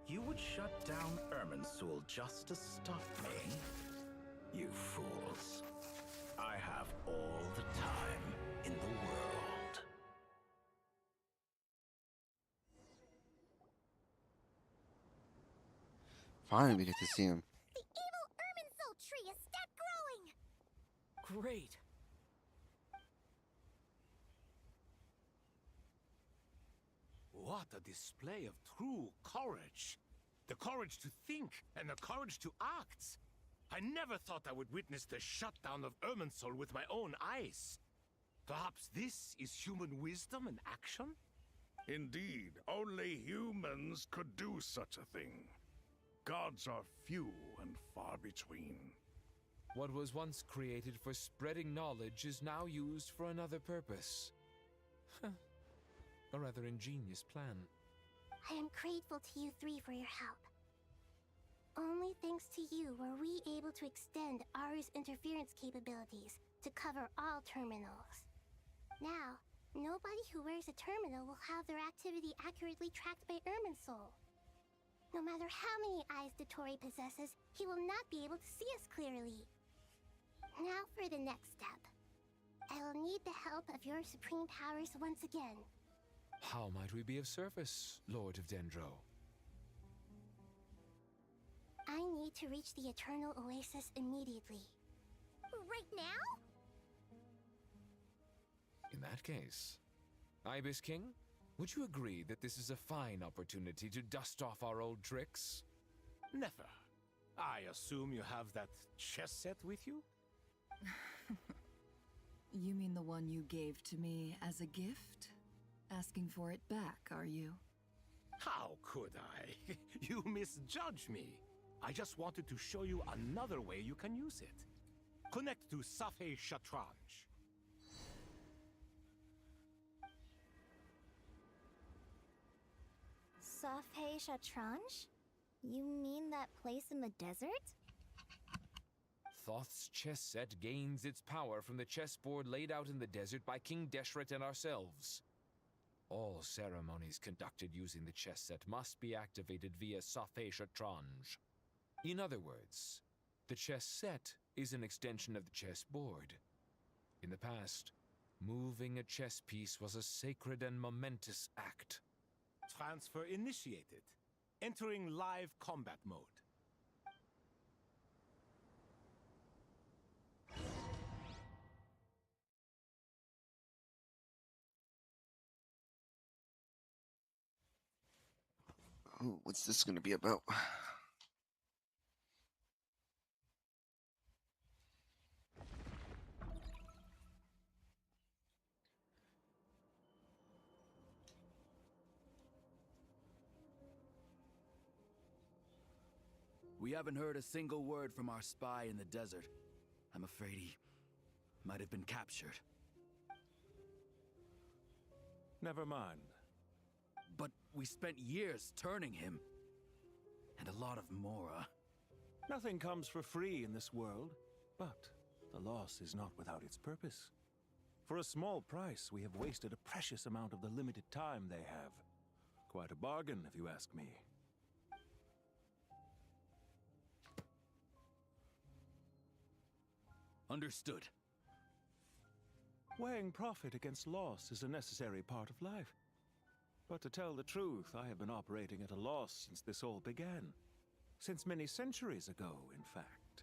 You would shut down Irminsul just to stop me? You fools. I have all the time in the world. Finally, we get to see him. The evil Irminsul tree is still growing! Great. What a display of true courage. The courage to think and the courage to act. I never thought I would witness the shutdown of Irminsul with my own eyes. Perhaps this is human wisdom in action? Indeed, only humans could do such a thing. Gods are few and far between. What was once created for spreading knowledge is now used for another purpose. A rather ingenious plan. I am grateful to you three for your help. Only thanks to you were we able to extend Aru's interference capabilities to cover all terminals. Now, nobody who wears a terminal will have their activity accurately tracked by Irminsul. No matter how many eyes Dotori possesses, he will not be able to see us clearly. Now for the next step. I will need the help of your supreme powers once again. How might we be of service, Lord of Dendro? I need to reach the Eternal Oasis immediately. Right now? In that case, Ibis King, would you agree that this is a fine opportunity to dust off our old tricks? Never. I assume you have that chess set with you? You mean the one you gave to me as a gift? Asking for it back, are you? How could I? You misjudge me. I just wanted to show you another way you can use it. Connect to Safei Shatranj. Safei Shatranj? You mean that place in the desert? Thoth's chess set gains its power from the chessboard laid out in the desert by King Deshret and ourselves. All ceremonies conducted using the chess set must be activated via Safei Shatranj. In other words, the chess set is an extension of the chessboard. In the past, moving a chess piece was a sacred and momentous act. Transfer initiated. Entering live combat mode. Oh, what's this gonna be about? We haven't heard a single word from our spy in the desert. I'm afraid he might have been captured. Never mind. But we spent years turning him. And a lot of Mora. Nothing comes for free in this world, but the loss is not without its purpose. For a small price, we have wasted a precious amount of the limited time they have. Quite a bargain, if you ask me. Understood. Weighing profit against loss is a necessary part of life. But to tell the truth, I have been operating at a loss since this all began. Since many centuries ago, in fact.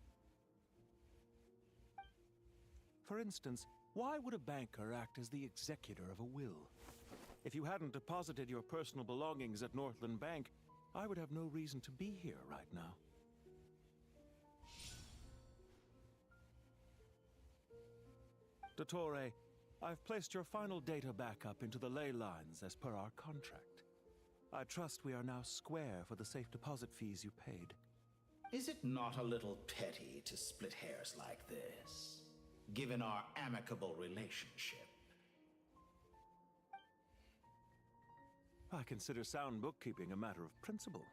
For instance, why would a banker act as the executor of a will? If you hadn't deposited your personal belongings at Northland Bank, I would have no reason to be here right now. Dottore, I've placed your final data backup into the ley lines as per our contract. I trust we are now square for the safe deposit fees you paid. Is it not a little petty to split hairs like this, given our amicable relationship? I consider sound bookkeeping a matter of principle.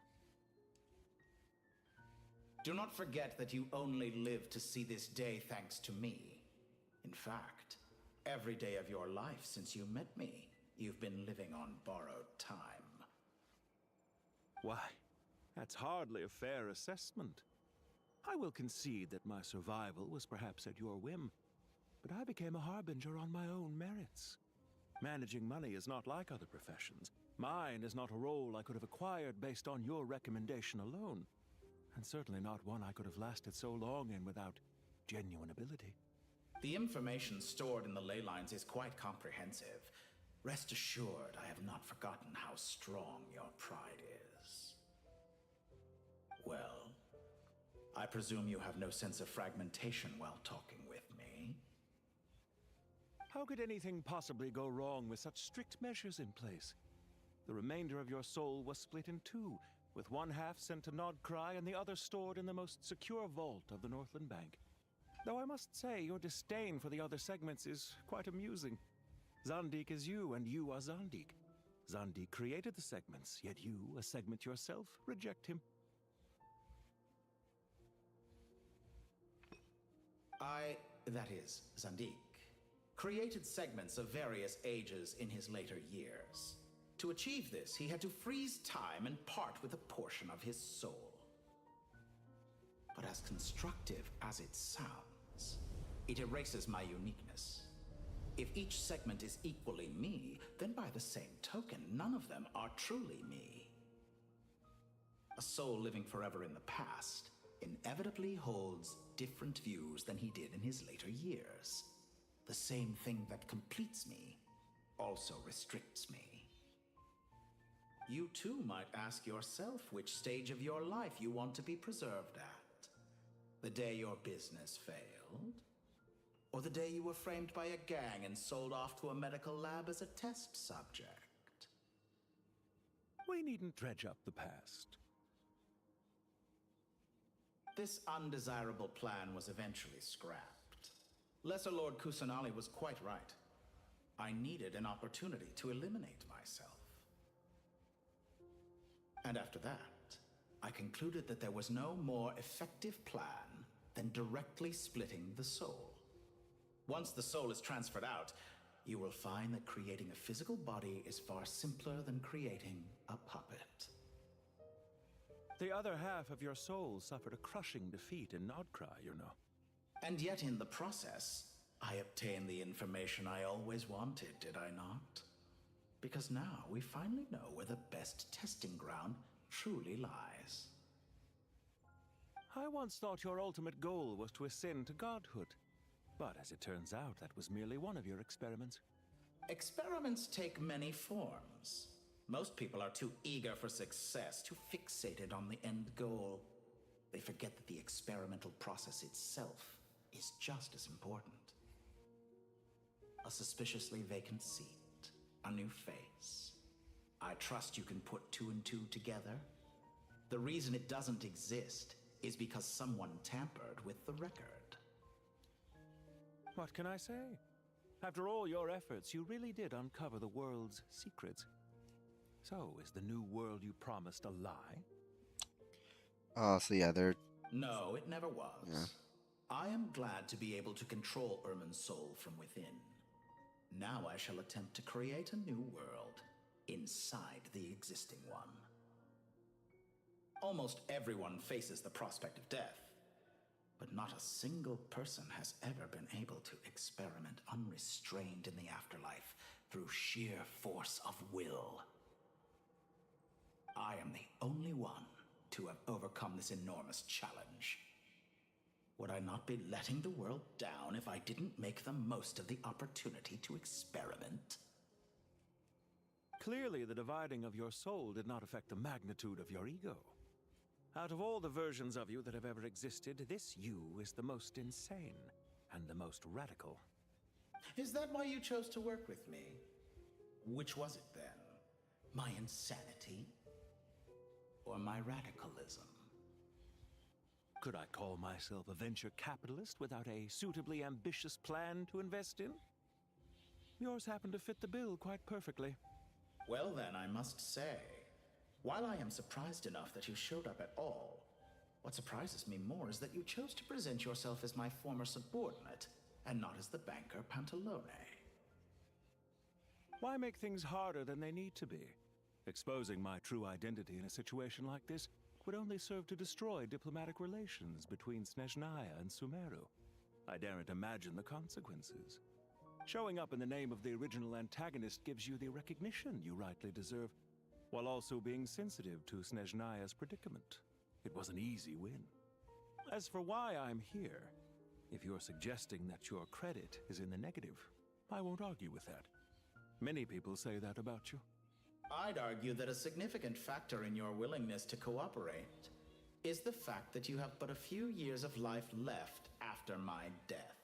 Do not forget that you only live to see this day thanks to me. In fact, every day of your life since you met me, you've been living on borrowed time. Why, that's hardly a fair assessment. I will concede that my survival was perhaps at your whim, but I became a harbinger on my own merits. Managing money is not like other professions. Mine is not a role I could have acquired based on your recommendation alone, and certainly not one I could have lasted so long in without genuine ability. The information stored in the ley lines is quite comprehensive. Rest assured, I have not forgotten how strong your pride is. Well, I presume you have no sense of fragmentation while talking with me. How could anything possibly go wrong with such strict measures in place? The remainder of your soul was split in two, with one half sent to Nodcry and the other stored in the most secure vault of the Northland Bank. Though I must say, your disdain for the other segments is quite amusing. Zandik is you, and you are Zandik. Zandik created the segments, yet you, a segment yourself, reject him. That is, Zandik, created segments of various ages in his later years. To achieve this, he had to freeze time and part with a portion of his soul. But as constructive as it sounds, it erases my uniqueness. If each segment is equally me, then by the same token, none of them are truly me. A soul living forever in the past inevitably holds different views than he did in his later years. The same thing that completes me also restricts me. You too might ask yourself which stage of your life you want to be preserved at. The day your business failed? Or the day you were framed by a gang and sold off to a medical lab as a test subject? We needn't dredge up the past. This undesirable plan was eventually scrapped. Lesser Lord Kusanali was quite right. I needed an opportunity to eliminate myself. And after that, I concluded that there was no more effective plan than directly splitting the soul. Once the soul is transferred out, you will find that creating a physical body is far simpler than creating a puppet. The other half of your soul suffered a crushing defeat in Nodcry, you know. And yet in the process, I obtained the information I always wanted, did I not? Because now we finally know where the best testing ground truly lies. I once thought your ultimate goal was to ascend to godhood. But as it turns out, that was merely one of your experiments. Experiments take many forms. Most people are too eager for success, too fixated on the end goal. They forget that the experimental process itself is just as important. A suspiciously vacant seat, a new face. I trust you can put two and two together. The reason it doesn't exist is because someone tampered with the record. What can I say? After all your efforts, you really did uncover the world's secrets. So, is the new world you promised a lie? So yeah, they're... No, it never was. Yeah. I am glad to be able to control Irmin's soul from within. Now I shall attempt to create a new world inside the existing one. Almost everyone faces the prospect of death. but not a single person has ever been able to experiment unrestrained in the afterlife through sheer force of will. I am the only one to have overcome this enormous challenge. Would I not be letting the world down if I didn't make the most of the opportunity to experiment? Clearly, the dividing of your soul did not affect the magnitude of your ego. Out of all the versions of you that have ever existed, this you is the most insane and the most radical. Is that why you chose to work with me? Which was it then? My insanity? Or my radicalism? Could I call myself a venture capitalist without a suitably ambitious plan to invest in? Yours happened to fit the bill quite perfectly. Well then, I must say, while I am surprised enough that you showed up at all, what surprises me more is that you chose to present yourself as my former subordinate, and not as the banker Pantalone. Why make things harder than they need to be? Exposing my true identity in a situation like this would only serve to destroy diplomatic relations between Snezhnaya and Sumeru. I daren't imagine the consequences. Showing up in the name of the original antagonist gives you the recognition you rightly deserve, while also being sensitive to Snezhnaya's predicament. It was an easy win. As for why I'm here, if you're suggesting that your credit is in the negative, I won't argue with that. Many people say that about you. I'd argue that a significant factor in your willingness to cooperate is the fact that you have but a few years of life left after my death.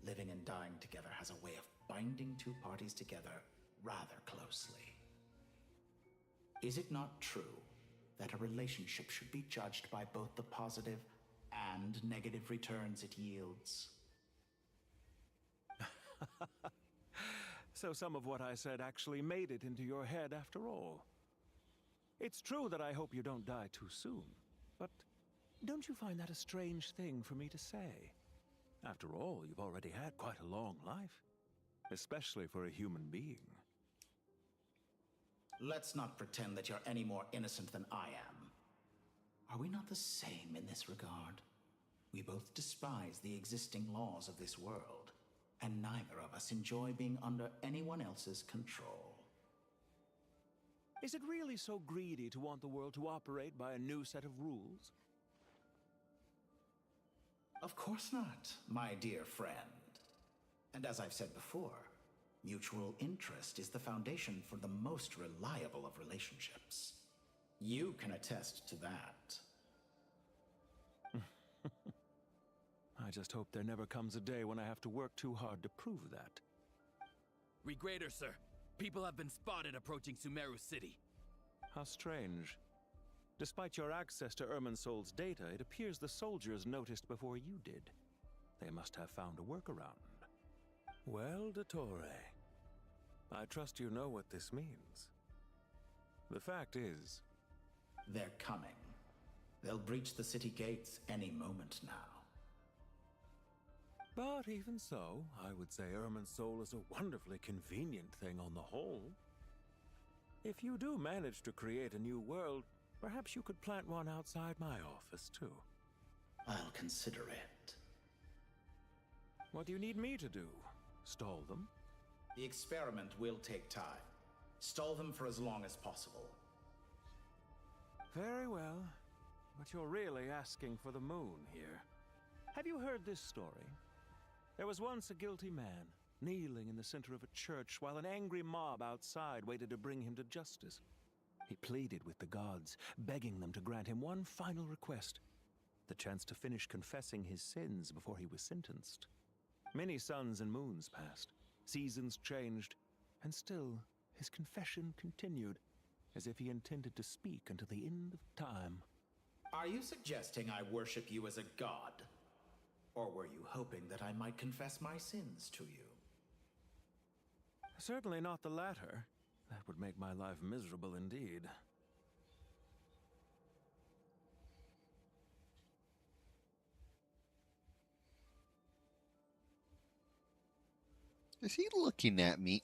Living and dying together has a way of binding two parties together rather closely. Is it not true that a relationship should be judged by both the positive and negative returns it yields? So some of what I said actually made it into your head after all. It's true that I hope you don't die too soon, but don't you find that a strange thing for me to say? After all, you've already had quite a long life, especially for a human being. Let's not pretend that you're any more innocent than I am. Are we not the same in this regard? We both despise the existing laws of this world, and neither of us enjoy being under anyone else's control. Is it really so greedy to want the world to operate by a new set of rules? Of course not, my dear friend. And as I've said before, mutual interest is the foundation for the most reliable of relationships. You can attest to that. I just hope there never comes a day when I have to work too hard to prove that. Regrader, sir. People have been spotted approaching Sumeru City. How strange. Despite your access to Irminsol's data, it appears the soldiers noticed before you did. They must have found a workaround. Well, Dottore, I trust you know what this means. The fact is... They're coming. They'll breach the city gates any moment now. But even so, I would say Irminsol is a wonderfully convenient thing on the whole. If you do manage to create a new world, perhaps you could plant one outside my office, too. I'll consider it. What do you need me to do? Stall them? The experiment will take time. Stall them for as long as possible. Very well. But you're really asking for the moon here. Have you heard this story? There was once a guilty man, kneeling in the center of a church while an angry mob outside waited to bring him to justice. He pleaded with the gods, begging them to grant him one final request, the chance to finish confessing his sins before he was sentenced. Many suns and moons passed, seasons changed, and still his confession continued, as if he intended to speak until the end of time. Are you suggesting I worship you as a god? Or were you hoping that I might confess my sins to you? Certainly not the latter. That would make my life miserable indeed. Is he looking at me?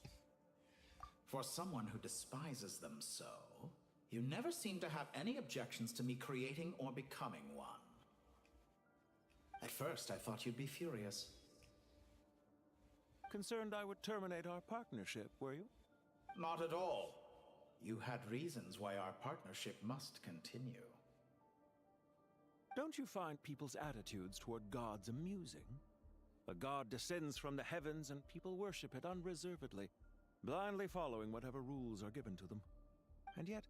For someone who despises them so, you never seem to have any objections to me creating or becoming one. At first, I thought you'd be furious. Concerned I would terminate our partnership, were you? Not at all. You had reasons why our partnership must continue. Don't you find people's attitudes toward gods amusing? A god descends from the heavens and people worship it unreservedly, blindly following whatever rules are given to them. And yet,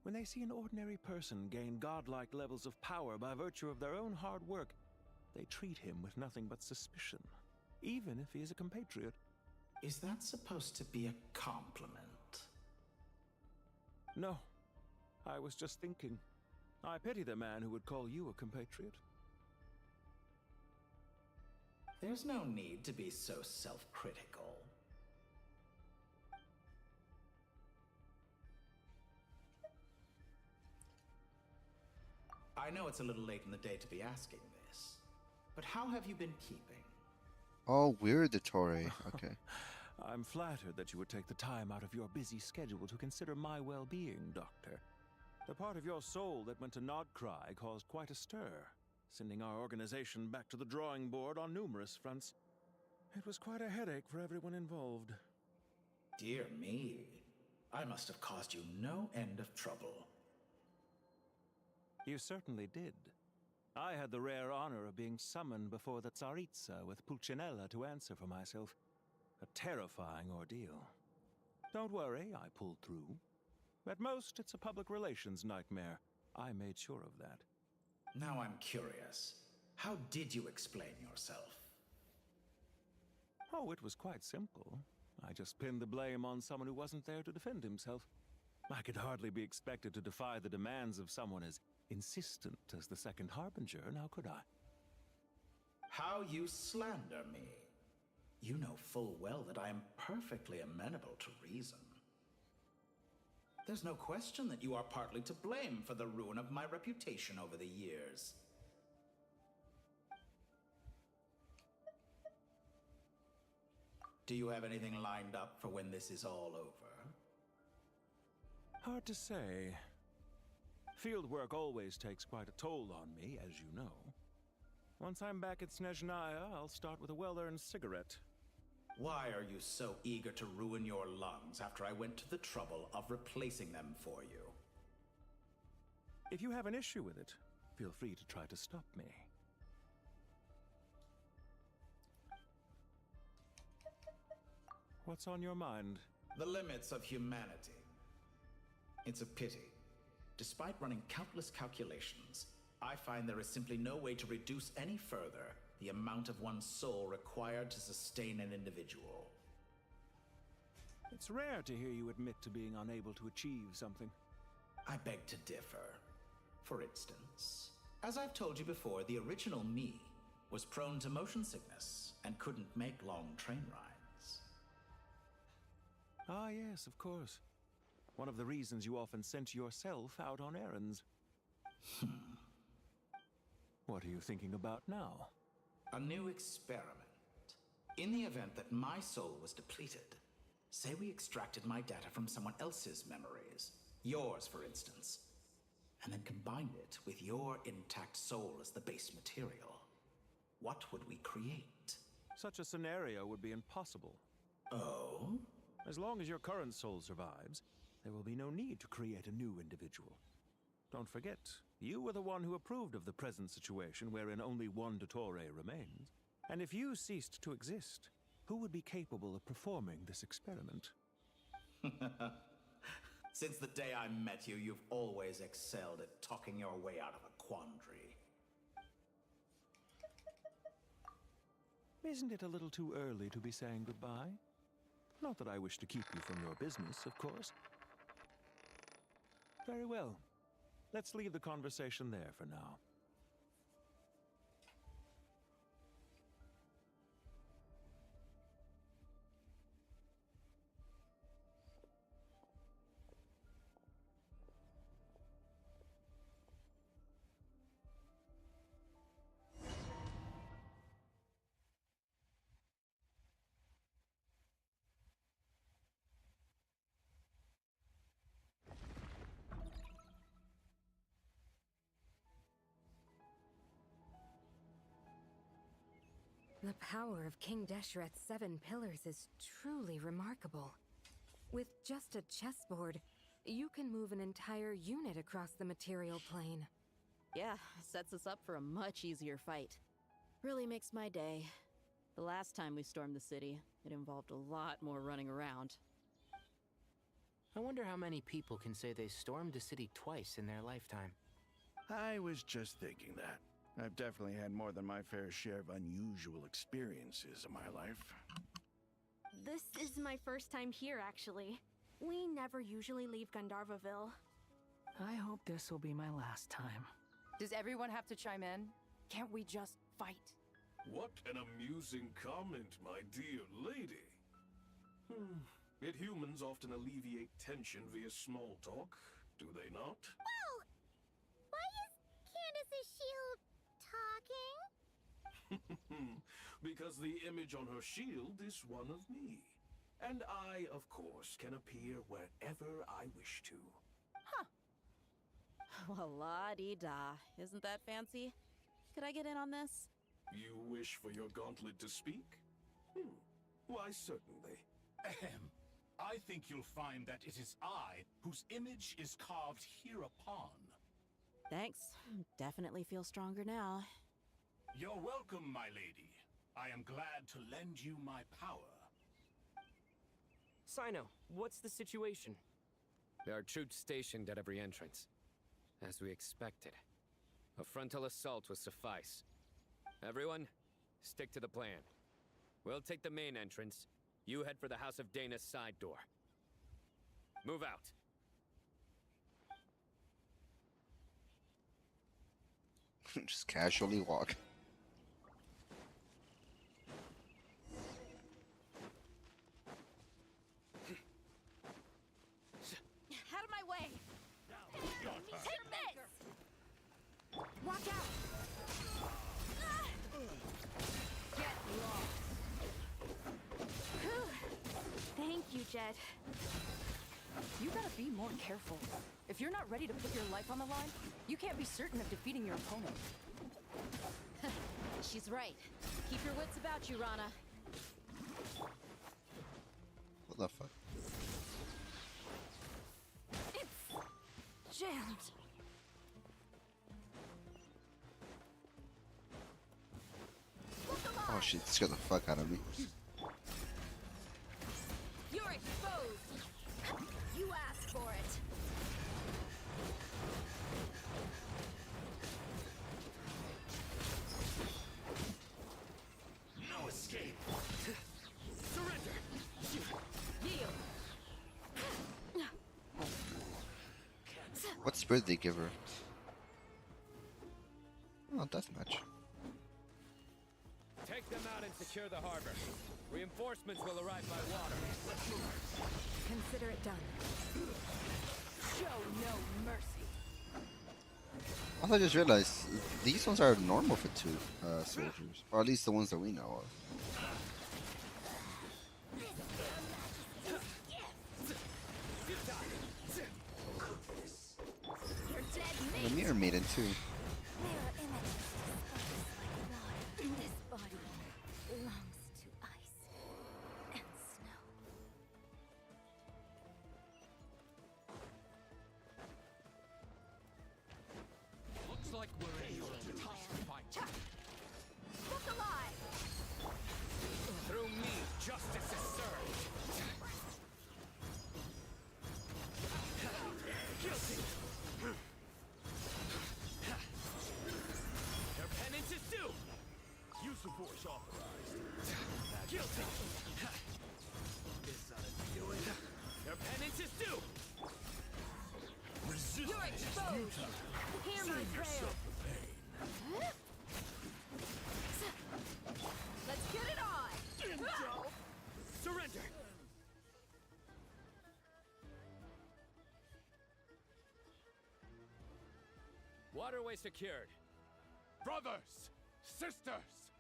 when they see an ordinary person gain godlike levels of power by virtue of their own hard work, they treat him with nothing but suspicion, even if he is a compatriot. Is that supposed to be a compliment? No. I was just thinking. I pity the man who would call you a compatriot. There's no need to be so self-critical. I know it's a little late in the day to be asking this, but how have you been keeping? Oh, we're the Torre. Okay. I'm flattered that you would take the time out of your busy schedule to consider my well-being, Doctor. The part of your soul that went to Nodcry caused quite a stir, sending our organization back to the drawing board on numerous fronts. It was quite a headache for everyone involved. Dear me, I must have caused you no end of trouble. You certainly did. I had the rare honor of being summoned before the Tsaritsa with Pulcinella to answer for myself. A terrifying ordeal. Don't worry, I pulled through. At most, it's a public relations nightmare. I made sure of that. Now I'm curious. How did you explain yourself? Oh, it was quite simple. I just pinned the blame on someone who wasn't there to defend himself. I could hardly be expected to defy the demands of someone as insistent as the Second Harbinger, now could I? How you slander me. You know full well that I am perfectly amenable to reason. There's no question that you are partly to blame for the ruin of my reputation over the years. Do you have anything lined up for when this is all over? Hard to say. Field work always takes quite a toll on me, as you know. Once I'm back at Snezhnaya, I'll start with a well-earned cigarette. Why are you so eager to ruin your lungs after I went to the trouble of replacing them for you? If you have an issue with it, feel free to try to stop me. What's on your mind? The limits of humanity. It's a pity. Despite running countless calculations, I find there is simply no way to reduce any further the amount of one's soul required to sustain an individual. It's rare to hear you admit to being unable to achieve something. I beg to differ. For instance, as I've told you before, the original me was prone to motion sickness and couldn't make long train rides. Ah, yes, of course. One of the reasons you often sent yourself out on errands. What are you thinking about now? A new experiment. In the event that my soul was depleted, say we extracted my data from someone else's memories, yours for instance, and then combined it with your intact soul as the base material, what would we create? Such a scenario would be impossible. Oh? As long as your current soul survives, there will be no need to create a new individual. Don't forget, you were the one who approved of the present situation wherein only one Dottore remains. And if you ceased to exist, who would be capable of performing this experiment? Since the day I met you, you've always excelled at talking your way out of a quandary. Isn't it a little too early to be saying goodbye? Not that I wish to keep you from your business, of course. Very well. Let's leave the conversation there for now. The power of King Deshret's 7 pillars is truly remarkable. With just a chessboard, you can move an entire unit across the material plane. Yeah, sets us up for a much easier fight. Really makes my day. The last time we stormed the city, it involved a lot more running around. I wonder how many people can say they stormed a city twice in their lifetime. I was just thinking that. I've definitely had more than my fair share of unusual experiences in my life. This is my first time here, actually. We never usually leave Gandharvaville. I hope this will be my last time. Does everyone have to chime in? Can't we just fight? What an amusing comment, my dear lady. Yet humans often alleviate tension via small talk, do they not? Whoa! Why is Candace's shield talking? Because the image on her shield is one of me. And I, of course, can appear wherever I wish to. Well, la-di-da. Isn't that fancy? Could I get in on this? You wish for your gauntlet to speak? Why, certainly. Ahem. I think you'll find that it is I whose image is carved hereupon. Thanks. Definitely feel stronger now. You're welcome, my lady. I am glad to lend you my power. Sino, what's the situation? There are troops stationed at every entrance. As we expected. A frontal assault will suffice. Everyone, stick to the plan. We'll take the main entrance. You head for the House of Dana's side door. Move out. Just casually walk. Out of my way! Take this! Watch out! Get lost. Thank you, Jet. You gotta be more careful. If you're not ready to put your life on the line, you can't be certain of defeating your opponent. She's right. Keep your wits about you, Rana. What the fuck? It's jammed. Oh shit, scared the fuck out of me. You're exposed. You asked for it. No escape. Surrender. Yield. What spirit did they give her? Oh, deathmatch. Take them out and secure the harbor. Reinforcements will arrive by water. Consider it done. Show no mercy. Also, I just realized these ones are normal for two soldiers, or at least the ones that we know of. The Mirror Maiden too. This body belongs to ice and snow. Looks like we're in for a tough fight. Look alive! Through me, justice is served. Guilty. Their penance is due. Use of force authorized. Guilty. This ought to do it. Their penance is due. Resist. You're exposed. Hear my Save prayer. yourself the pain. Let's get it on. Surrender. Waterway secured. Brothers, sisters.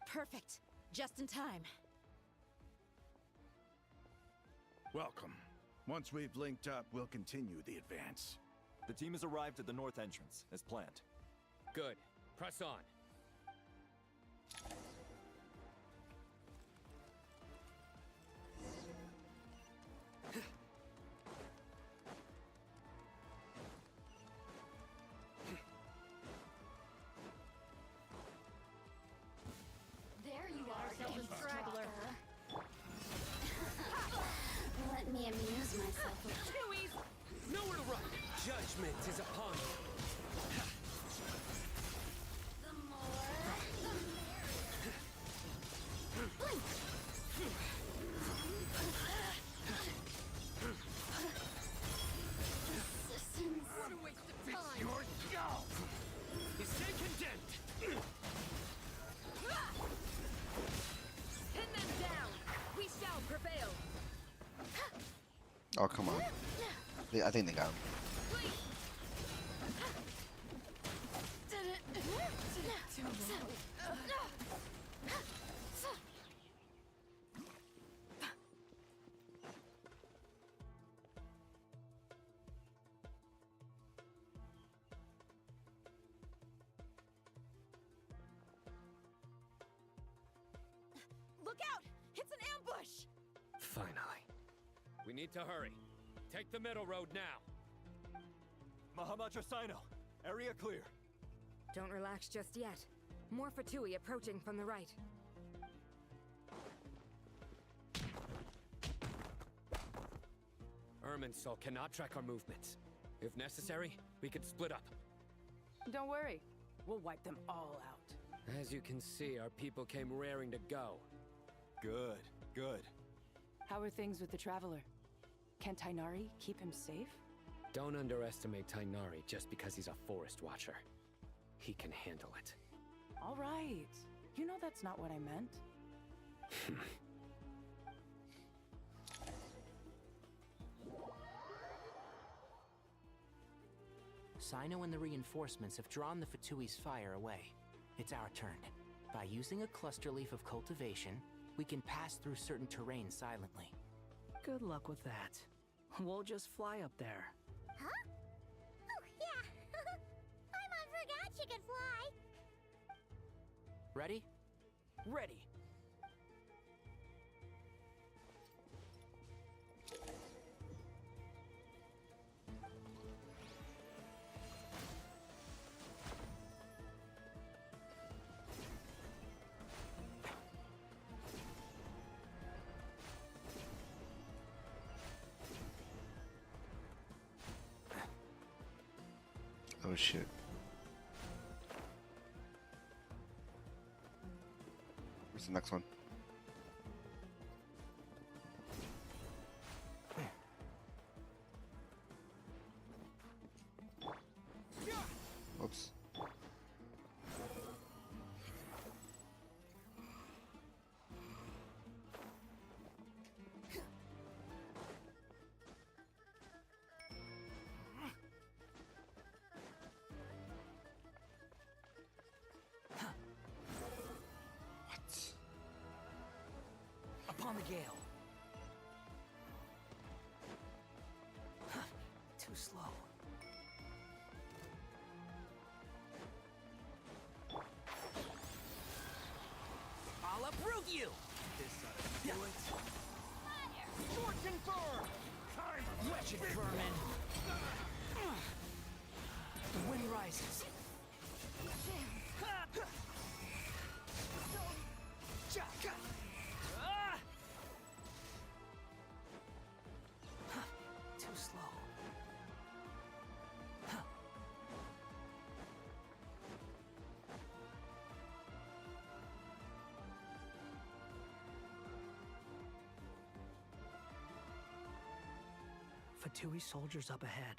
Perfect. Just in time. Welcome. Once we've linked up, we'll continue the advance. The team has arrived at the north entrance, as planned. Good. Press on. There you are, straggler. Let me amuse myself with Chewies! Nowhere to run! Judgment is upon you. the more. Blink. What a waste of time! Your skull! Is stay condemned! Pin them down! We shall prevail! Oh, come on. I think they got him. Look out! It's an ambush! Finally. We need to hurry. Take the middle road now. Mahamacha Sino, area clear. Don't relax just yet. More Fatui approaching from the right. Irminsul cannot track our movements. If necessary, we could split up. Don't worry. We'll wipe them all out. As you can see, our people came raring to go. Good, good. How are things with the Traveler? Can Tainari keep him safe? Don't underestimate Tainari just because he's a forest watcher. He can handle it. All right. You know that's not what I meant. Sino and the reinforcements have drawn the Fatui's fire away. It's our turn. By using a cluster leaf of cultivation, we can pass through certain terrain silently. Good luck with that. We'll just fly up there. Huh? Oh, yeah. Paimon forgot she could fly. Ready? Ready. Oh shit. Where's the next one? Whoops. Upon the gale. Too slow. I'll uproot you! This ought to do it. Fortune burn! Time of wretched vermin! The wind rises. Too slow. Fatui soldiers up ahead.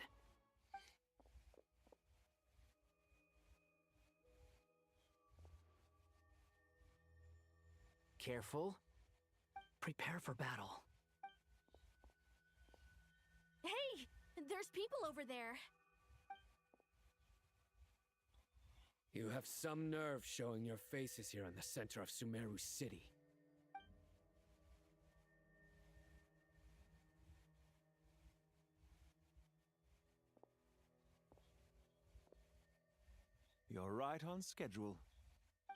Careful. Prepare for battle. Hey! There's people over there. You have some nerve showing your faces here in the center of Sumeru City. You're right on schedule.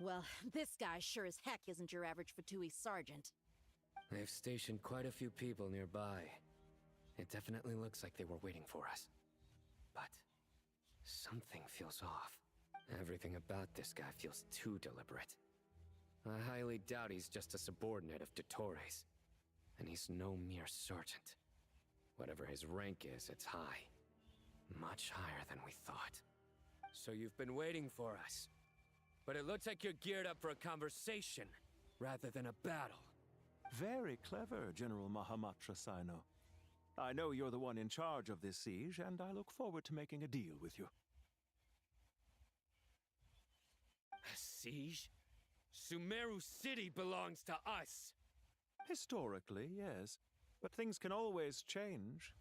Well, this guy sure as heck isn't your average Fatui sergeant. They've stationed quite a few people nearby. It definitely looks like they were waiting for us. But something feels off. Everything about this guy feels too deliberate. I highly doubt he's just a subordinate of Dottores. And he's no mere sergeant. Whatever his rank is, it's high. Much higher than we thought. So you've been waiting for us. But it looks like you're geared up for a conversation, rather than a battle. Very clever, General Mahamatra Sino. I know you're the one in charge of this siege, and I look forward to making a deal with you. A siege? Sumeru City belongs to us! Historically, yes. But things can always change.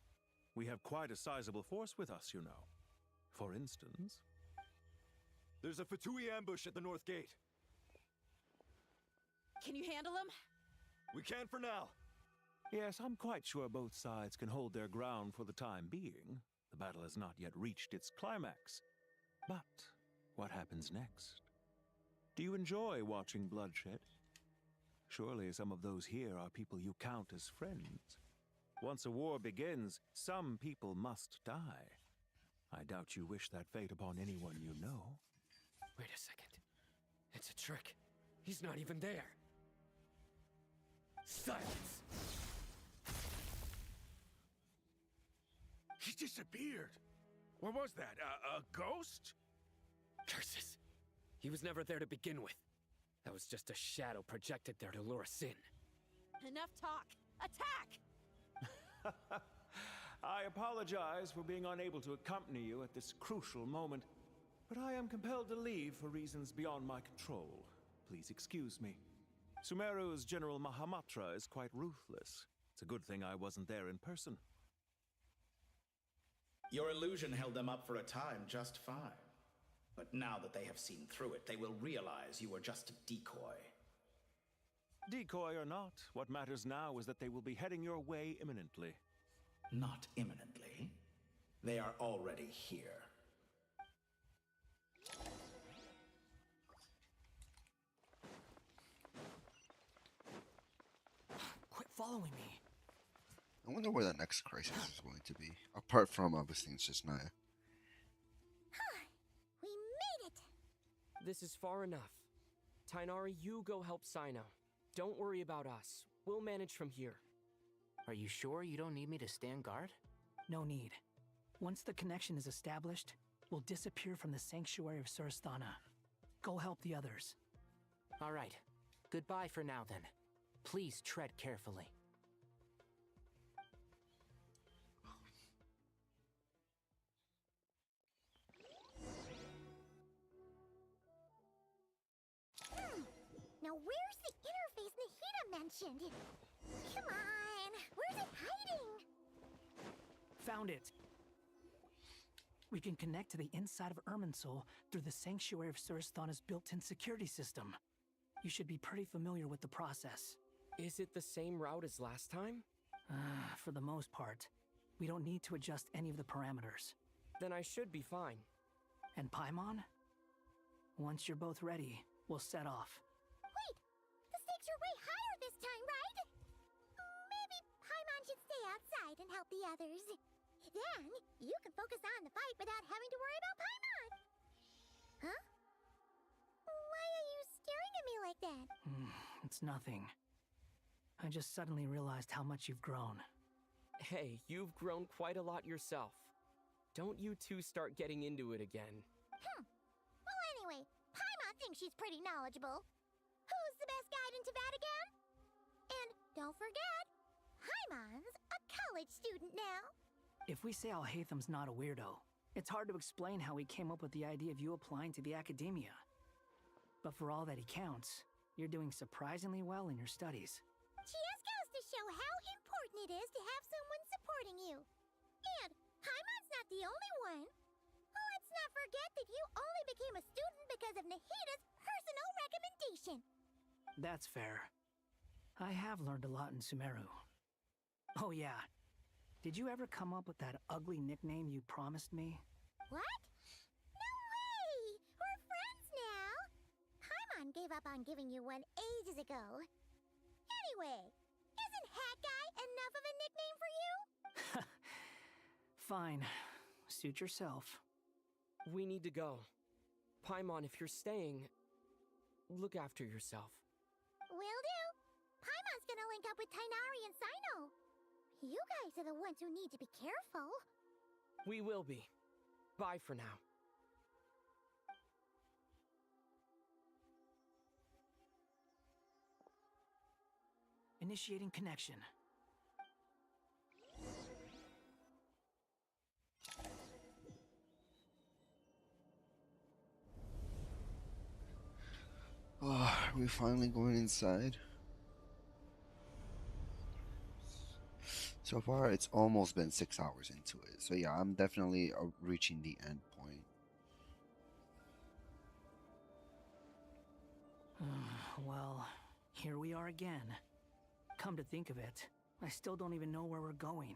We have quite a sizable force with us, you know. For instance... There's a Fatui ambush at the north gate. Can you handle him? We can for now. Yes, I'm quite sure both sides can hold their ground for the time being. The battle has not yet reached its climax. But what happens next? Do you enjoy watching bloodshed? Surely some of those here are people you count as friends. Once a war begins, some people must die. I doubt you wish that fate upon anyone you know. Wait a second. It's a trick. He's not even there. Silence! He disappeared. What was that? A ghost? Curses. He was never there to begin with. That was just a shadow projected there to lure us in. Enough talk. Attack! I apologize for being unable to accompany you at this crucial moment, but I am compelled to leave for reasons beyond my control. Please excuse me. Sumeru's General Mahamatra is quite ruthless. It's a good thing I wasn't there in person. Your illusion held them up for a time just fine. But now that they have seen through it, they will realize you were just a decoy. Decoy or not, what matters now is that they will be heading your way imminently. Not imminently. They are already here. Quit following me. I wonder where the next crisis is going to be. Apart from obviously it's just Naya. We made it! This is far enough. Tainari, you go help Sino. Don't worry about us. We'll manage from here. Are you sure you don't need me to stand guard? No need. Once the connection is established, we'll disappear from the sanctuary of Surasthana. Go help the others. All right. Goodbye for now, then. Please tread carefully. Now where's the interface Nahida mentioned? Come on, where's it hiding? Found it. We can connect to the inside of Irminsul through the Sanctuary of Surasthana's built-in security system. You should be pretty familiar with the process. Is it the same route as last time? For the most part. We don't need to adjust any of the parameters. Then I should be fine. And Paimon? Once you're both ready, we'll set off. Wait! The stakes are way higher this time, right? Maybe Paimon should stay outside and help the others. Then, you can focus on the fight without having to worry about Paimon. Huh? Why are you staring at me like that? It's nothing. I just suddenly realized how much you've grown. Hey, you've grown quite a lot yourself. Don't you two start getting into it again. Well, anyway, Paimon thinks she's pretty knowledgeable. Who's the best guide in Tavatigan? And don't forget, Paimon's a college student now. If we say Alhatham's not a weirdo, it's hard to explain how he came up with the idea of you applying to the academia. But for all that he counts, you're doing surprisingly well in your studies. Just goes to show how important it is to have someone supporting you. And Paimon's not the only one. Let's not forget that you only became a student because of Nahida's personal recommendation. That's fair. I have learned a lot in Sumeru. Oh yeah. Did you ever come up with that ugly nickname you promised me? What? No way! We're friends now! Paimon up on giving you one ages ago. Anyway, isn't Hat Guy enough of a nickname for you? Fine. Suit yourself. We need to go. Paimon, if you're staying, look after yourself. Will do. Paimon's gonna link up with Tighnari and Sino. You guys are the ones who need to be careful. We will be. Bye for now. Initiating connection. Oh, are we finally going inside? So far, it's almost been 6 hours into it. So yeah, I'm definitely reaching the end point. Well, here we are again. Come to think of it, I still don't even know where we're going.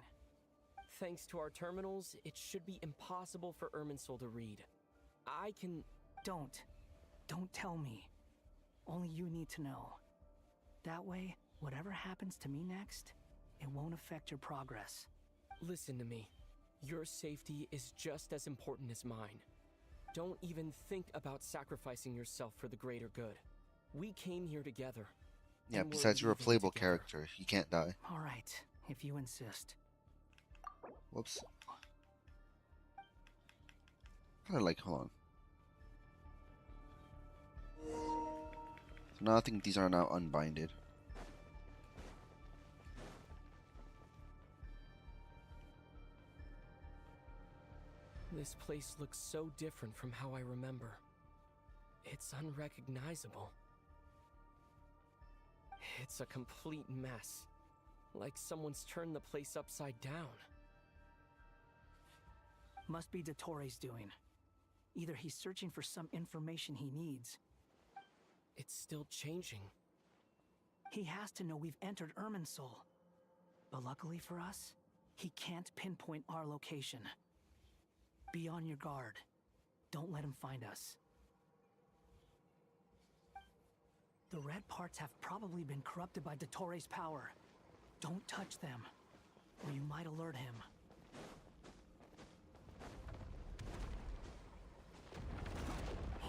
Thanks to our terminals, it should be impossible for Irminsul to read. I can... Don't tell me. Only you need to know. That way, whatever happens to me next, it won't affect your progress. Listen to me. Your safety is just as important as mine. Don't even think about sacrificing yourself for the greater good. We came here together. Yeah, besides you're a playable character, you can't die. Alright, if you insist. Whoops. Kinda like, hold on. So now I think these are now unbinded. This place looks so different from how I remember. It's unrecognizable. It's a complete mess. Like someone's turned the place upside down. Must be Dottoro's doing. Either he's searching for some information he needs. It's still changing. He has to know we've entered Irminsul. But luckily for us, he can't pinpoint our location. Be on your guard. Don't let him find us. The red parts have probably been corrupted by Dottoro's power. Don't touch them, or you might alert him.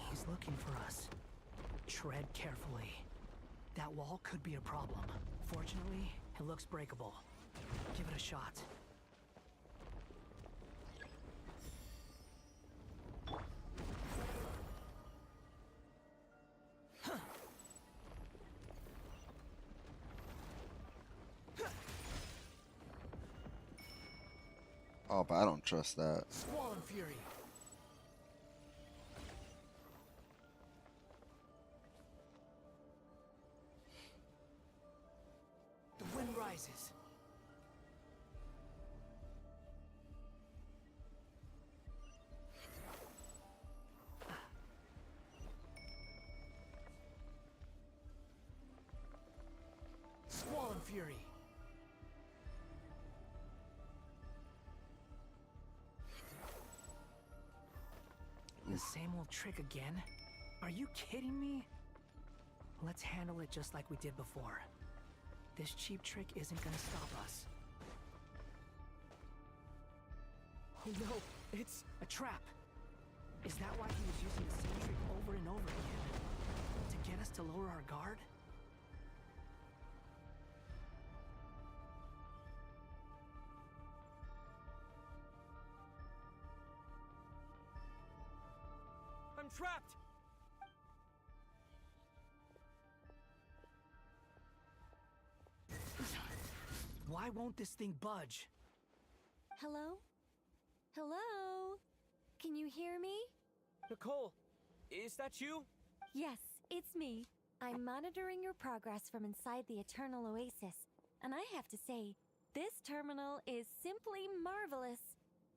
He's looking for us. Tread carefully. That wall could be a problem. Fortunately, it looks breakable. Give it a shot. Oh, but I don't trust that. Squall Fury. The wind rises. Squall Fury. The same old trick again? Are you kidding me? Let's handle it just like we did before. This cheap trick isn't gonna stop us. Oh no, it's a trap! Is that why he was using the same trick over and over again? To get us to lower our guard? I'm trapped! Why won't this thing budge? Hello? Hello? Can you hear me? Nicole, is that you? Yes, it's me. I'm monitoring your progress from inside the Eternal Oasis, and I have to say, this terminal is simply marvelous.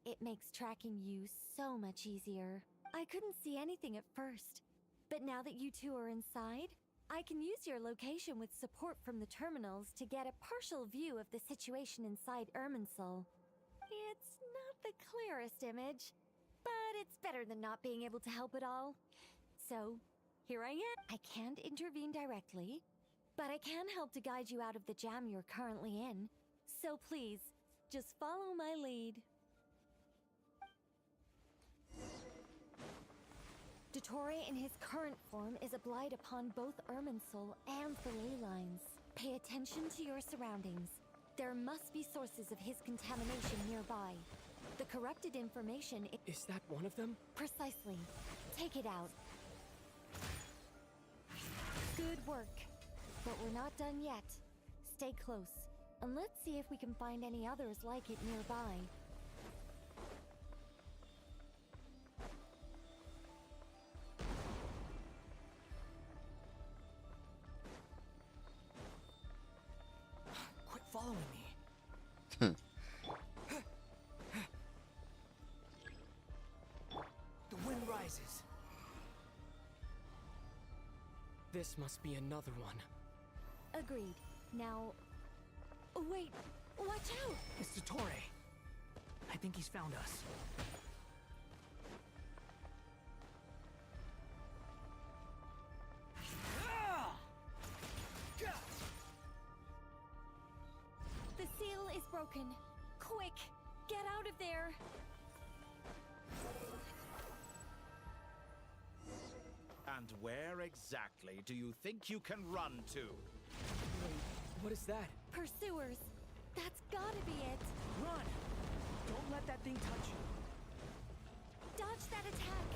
It makes tracking you so much easier. I couldn't see anything at first, but now that you two are inside, I can use your location with support from the terminals to get a partial view of the situation inside Irminsul. It's not the clearest image, but it's better than not being able to help at all. So, Here I am. I can't intervene directly, but I can help to guide you out of the jam you're currently in. So please, just follow my lead. Dottore in his current form is a blight upon both Irminsul and the ley lines. Pay attention to your surroundings. There must be sources of his contamination nearby. The corrupted information Is that one of them? Precisely. Take it out. Good work. But we're not done yet. Stay close, and let's see if we can find any others like it nearby. Quit following me. The wind rises. This must be another one. Agreed. Now... Wait! Watch out! It's Dottore. I think he's found us. The seal is broken. Quick! Get out of there! And where exactly do you think you can run to? Wait, what is that? Pursuers! That's gotta be it! Run! Don't let that thing touch you. Dodge that attack!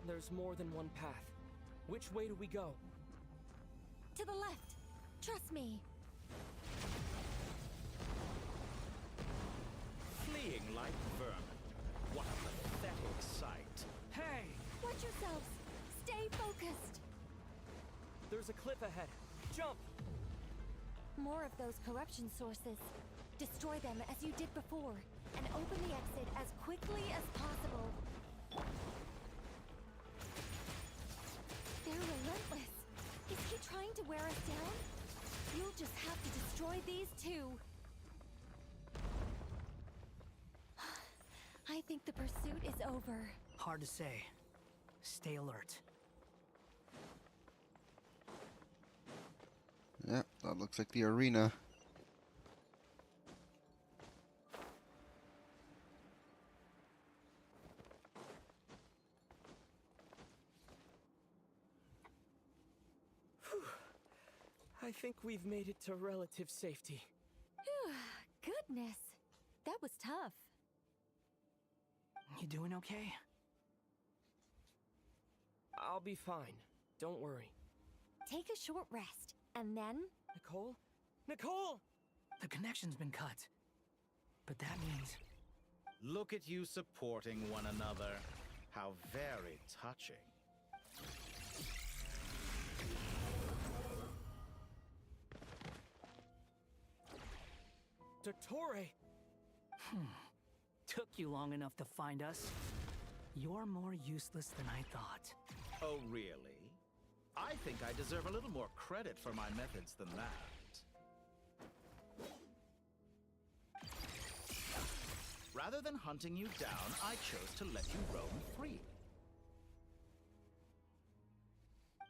There's more than one path. Which way do we go? To the left! Trust me! Fleeing like vermin. What a pathetic sight. Hey! Watch yourselves! Stay focused! There's a cliff ahead. Jump! More of those corruption sources. Destroy them as you did before, and open the exit as quickly as possible. They're relentless. Is he trying to wear us down? You'll just have to destroy these too. I think the pursuit is over. Hard to say. Stay alert. Yep, that looks like the arena. I think we've made it to relative safety. Goodness, that was tough. You doing okay? I'll be fine. Don't worry. Take a short rest, and then... Nicole? Nicole! The connection's been cut. But that means... Look at you supporting one another. How very touching. Dottore! Took you long enough to find us. You're more useless than I thought. Oh, really? I think I deserve a little more credit for my methods than that. Rather than hunting you down, I chose to let you roam free.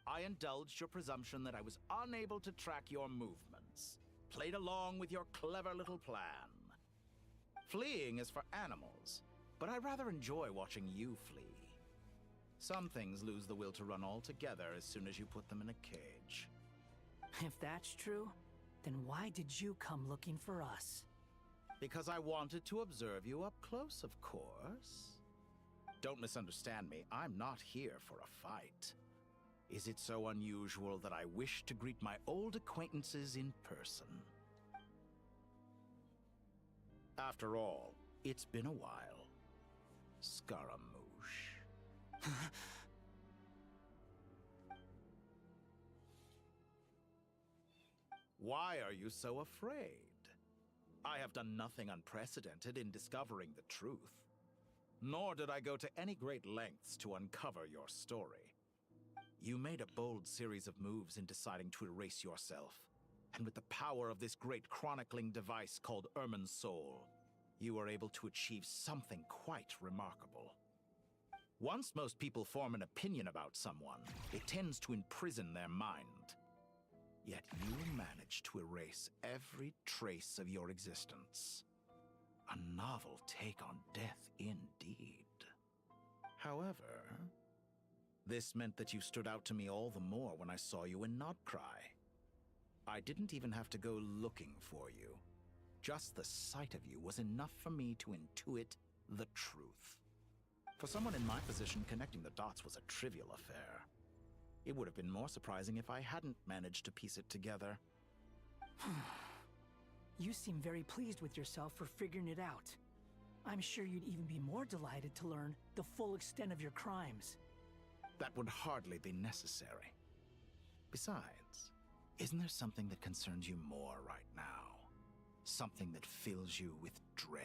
I indulged your presumption that I was unable to track your movements. Played along with your clever little plan. Fleeing is for animals, but I rather enjoy watching you flee. Some things lose the will to run altogether as soon as you put them in a cage. If that's true, then why did you come looking for us? Because I wanted to observe you up close, of course. Don't misunderstand me, I'm not here for a fight. Is it so unusual that I wish to greet my old acquaintances in person? After all, it's been a while. Scaramouche. Why are you so afraid? I have done nothing unprecedented in discovering the truth. Nor did I go to any great lengths to uncover your story. You made a bold series of moves in deciding to erase yourself. And with the power of this great chronicling device called Ermin's Soul, you are able to achieve something quite remarkable. Once most people form an opinion about someone, it tends to imprison their mind. Yet you manage to erase every trace of your existence. A novel take on death indeed. However, this meant that you stood out to me all the more when I saw you in Nodcry. I didn't even have to go looking for you. Just the sight of you was enough for me to intuit the truth. For someone in my position, connecting the dots was a trivial affair. It would have been more surprising if I hadn't managed to piece it together. You seem very pleased with yourself for figuring it out. I'm sure you'd even be more delighted to learn the full extent of your crimes. That would hardly be necessary. Besides, isn't there something that concerns you more right now? Something that fills you with dread?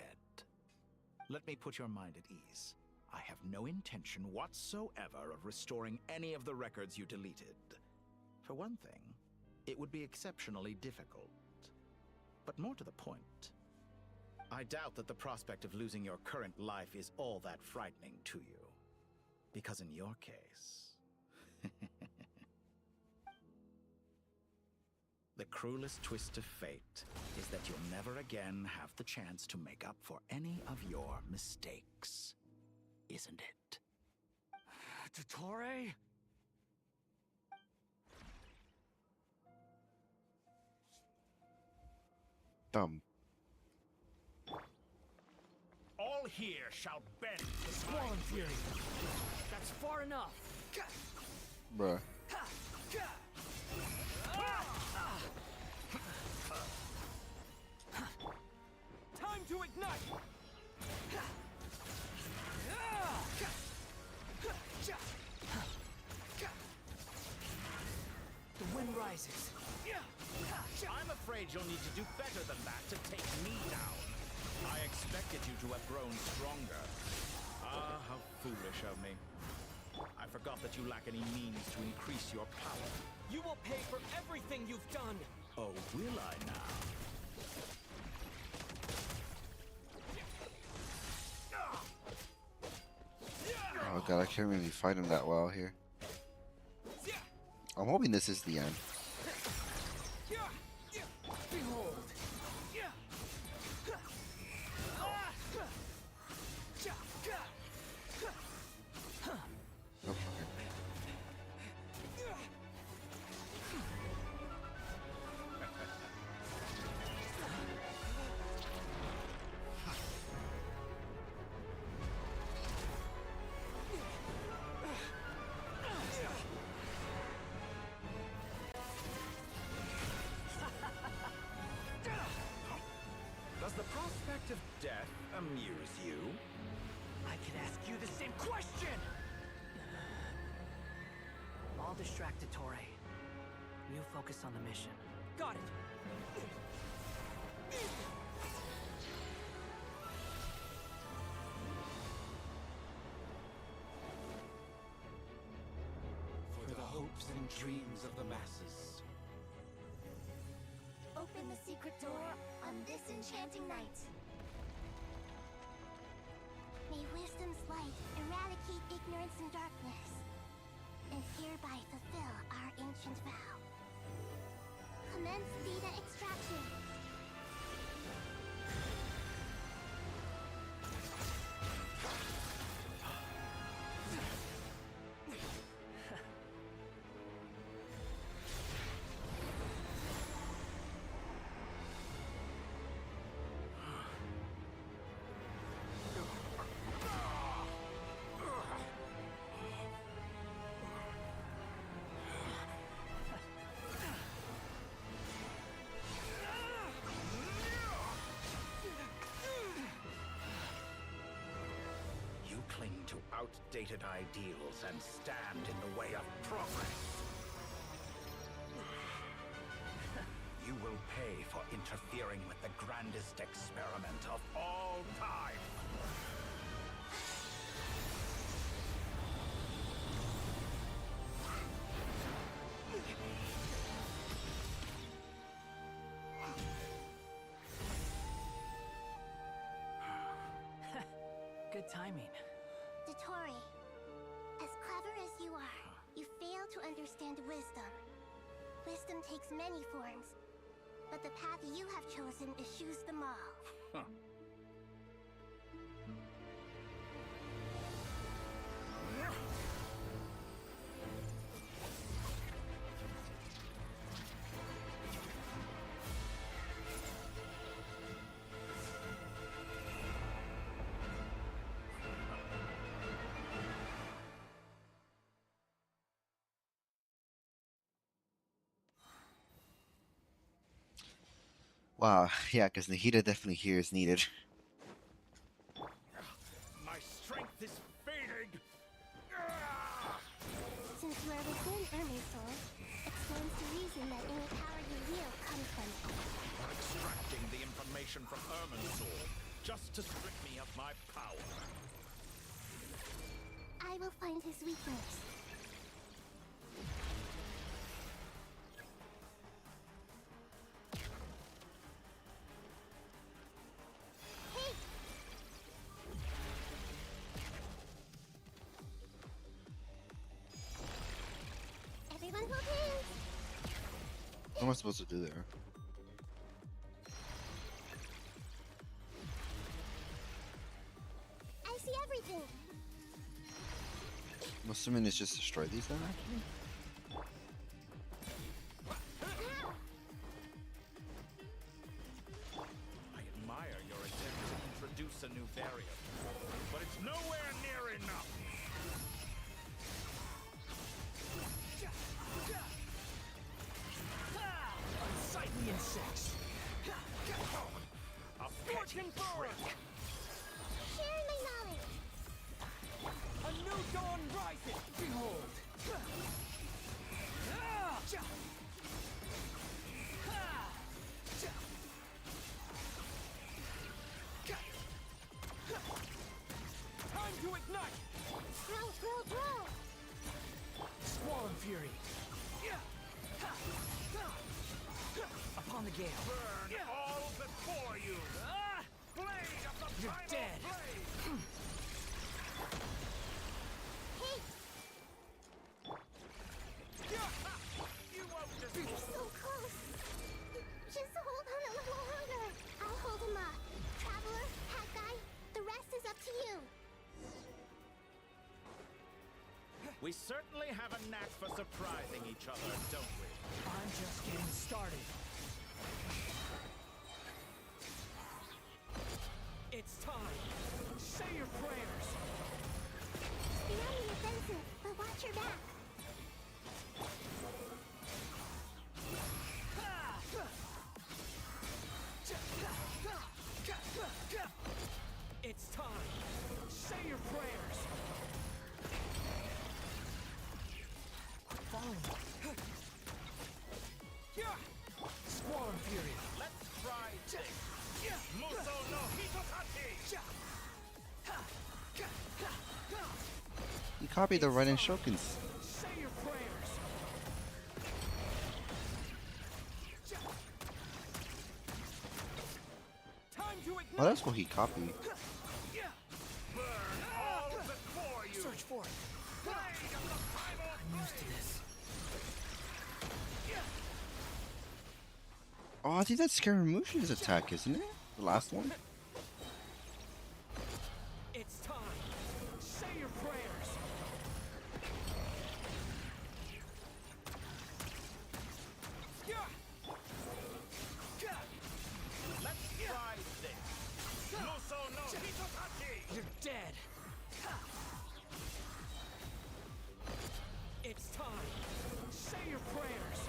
Let me put your mind at ease. I have no intention whatsoever of restoring any of the records you deleted. For one thing, it would be exceptionally difficult. But more to the point, I doubt that the prospect of losing your current life is all that frightening to you. Because in your case, the cruelest twist of fate is that you'll never again have the chance to make up for any of your mistakes. Isn't it? Dottore? Dumb. All here shall bend to Swollen Fury. That's far enough. Bruh. Time to ignite. The wind rises. I'm afraid you'll need to do better than that to take me down. I expected you to have grown stronger. Ah, how foolish of me. I forgot that you lack any means to increase your power. You will pay for everything you've done. Oh, will I now? Oh god, I can't really fight him that well here. I'm hoping this is the end. Behold. Oh, fuck Does the prospect of death amuse you? I could ask you the same question! I'll distract Dottore. You focus on the mission. Got it. For the hopes and dreams of the masses. Open the secret door on this enchanting night. May wisdom's light eradicate ignorance and darkness, and hereby fulfill our ancient vow. Commence data extraction. You cling to outdated ideals and stand in the way of progress. You will pay for interfering with the grandest experiment of all time. good timing. Dottore, as clever as you are, you fail to understand wisdom. Wisdom takes many forms, but the path you have chosen eschews them all. Huh. Wow, yeah, because Nahida definitely here is needed. My strength is fading. Since you are within Ermasoul, it stands to reason that any power you wield comes from it. Extracting the information from Ermasoul just to strip me of my power. I will find his weakness. Everyone hold hands! What am I supposed to do there? I see everything! I'm assuming it's just destroy these then, actually? I admire your attempt to introduce a new barrier, but it's nowhere near enough. Unsightly insects. A petty trick. Share my knowledge! A new dawn rises! Behold! Time to ignite! Grow, grow, grow! Squall and fury. Upon the gale. Burn all before you. Blade of the You're primal dead. blade. Hey! You won't You're defeat. so close! Just hold on a little longer! I'll hold him off. Traveler, Hat Guy, the rest is up to you! We certainly have a knack for surprising each other, don't we? I'm just getting started. It's time! Say your prayers! Stay on the offensive, but watch your back! It's time! Say your prayers! Following. Squall and fury. Let's try this. Muso no Hitotaki. You copied the writing Shokins. Say your prayers! Time to ignite! Oh, that's what he copied. Burn all before you. Search for it. Blade of the primal I'm used to blade. this. Oh, I think that's Scaramucci's attack, isn't it? The last one? It's time! Say your prayers! Let's try this. Muso no Hitotaki. You're dead! It's time! Say your prayers!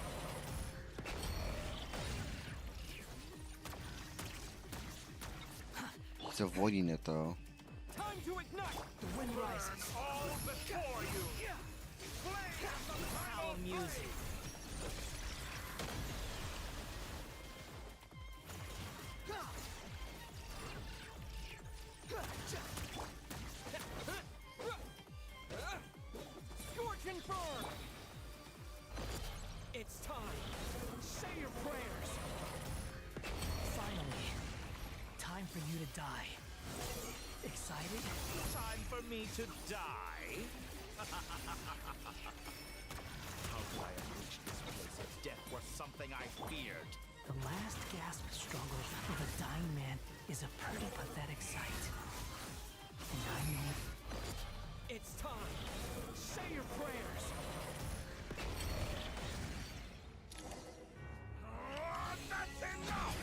He's avoiding it though. Time to ignite! The wind rises. All before you. Blade of the primal Foul music. Scorch and burn! It's time! Say your prayers! Finally. Time for you to die. Excited? Time for me to die? How could I have reached this place if death were something I feared? The last gasp struggle of a dying man is a pretty pathetic sight. And I know... It's time! Say your prayers! That's enough!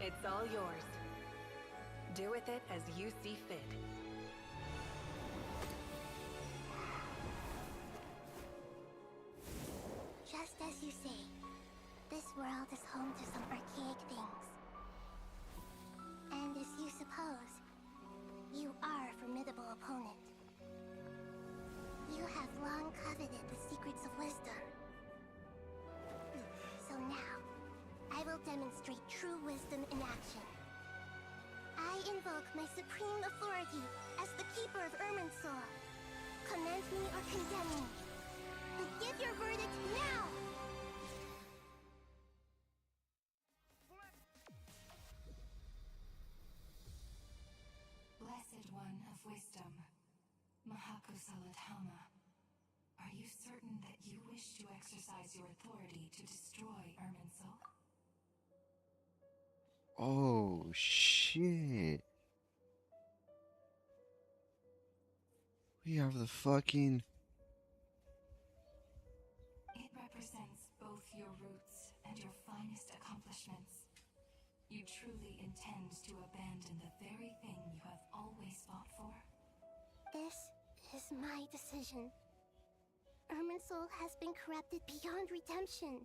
It's all yours. Do with it as you see fit. Just as you say, this world is home to some archaic things. And as you suppose, you are a formidable opponent. You have long coveted the secrets of wisdom. So now, I will demonstrate true wisdom in action. I invoke my supreme authority as the keeper of Irminsul. Commend me or condemn me. But give your verdict now! Blessed One of Wisdom, Mahakosaladhama, are you certain that you wish to exercise your authority to destroy Irminsul? Oh, shit. We have the fucking... It represents both your roots and your finest accomplishments. You truly intend to abandon the very thing you have always fought for? This is my decision. Irminsul has been corrupted beyond redemption.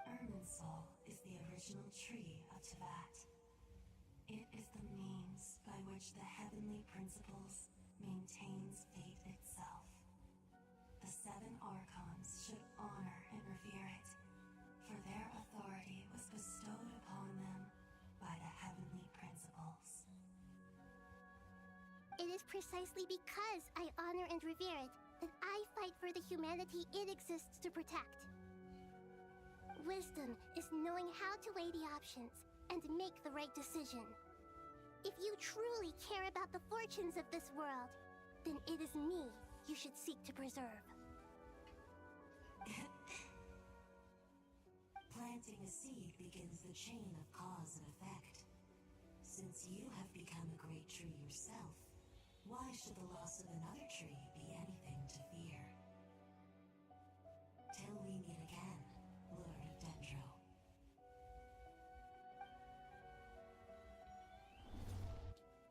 Irminsul is the original tree of Teyvat. It is the means by which the heavenly principles maintains fate itself. The 7 archons should honor and revere it, for their authority was bestowed upon them by the heavenly principles. It is precisely because I honor and revere it that I fight for the humanity it exists to protect. Wisdom is knowing how to weigh the options and make the right decision. If you truly care about the fortunes of this world, then it is me you should seek to preserve. Planting a seed begins the chain of cause and effect. Since you have become a great tree yourself, why should the loss of another tree be anything to fear? Till we meet again, Lord of Dendro.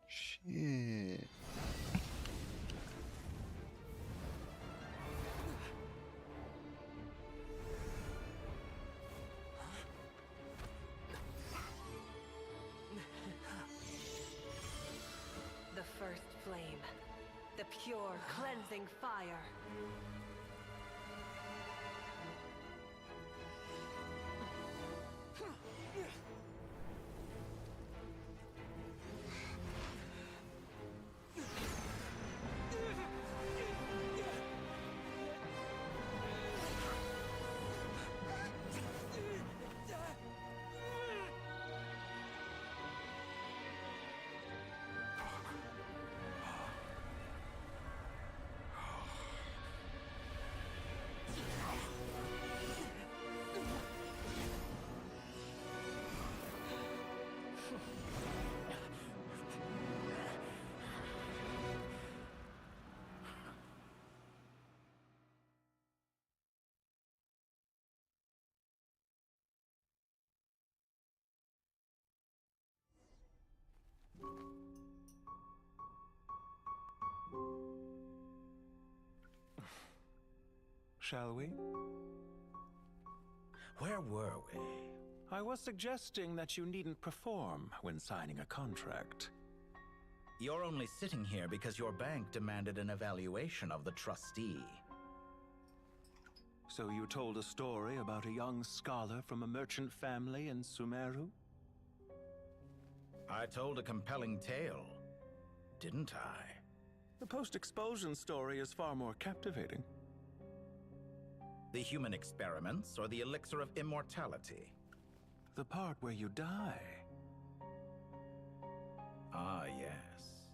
Shit. The first flame. The pure, cleansing fire. Shall we? Where were we? I was suggesting that you needn't perform when signing a contract. You're only sitting here because your bank demanded an evaluation of the trustee. So you told a story about a young scholar from a merchant family in Sumeru? I told a compelling tale, didn't I? The post-expulsion story is far more captivating. The human experiments or the elixir of immortality? The part where you die. Ah, yes.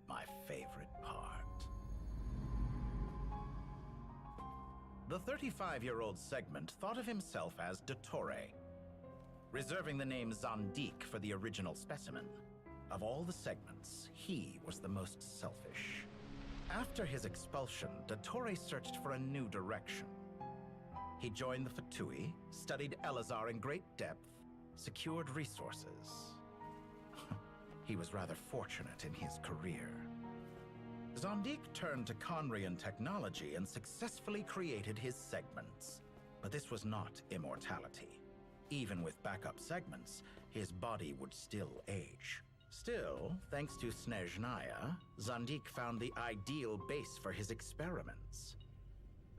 My favorite part. The 35-year-old Segment thought of himself as Dottore, reserving the name Zandik for the original specimen. Of all the Segments, he was the most selfish. After his expulsion, Dottore searched for a new direction. He joined the Fatui, studied Elazar in great depth, secured resources. He was rather fortunate in his career. Zandik turned to Conrian technology and successfully created his segments. But this was not immortality. Even with backup segments, his body would still age. Still, thanks to Snezhnaya, Zandik found the ideal base for his experiments.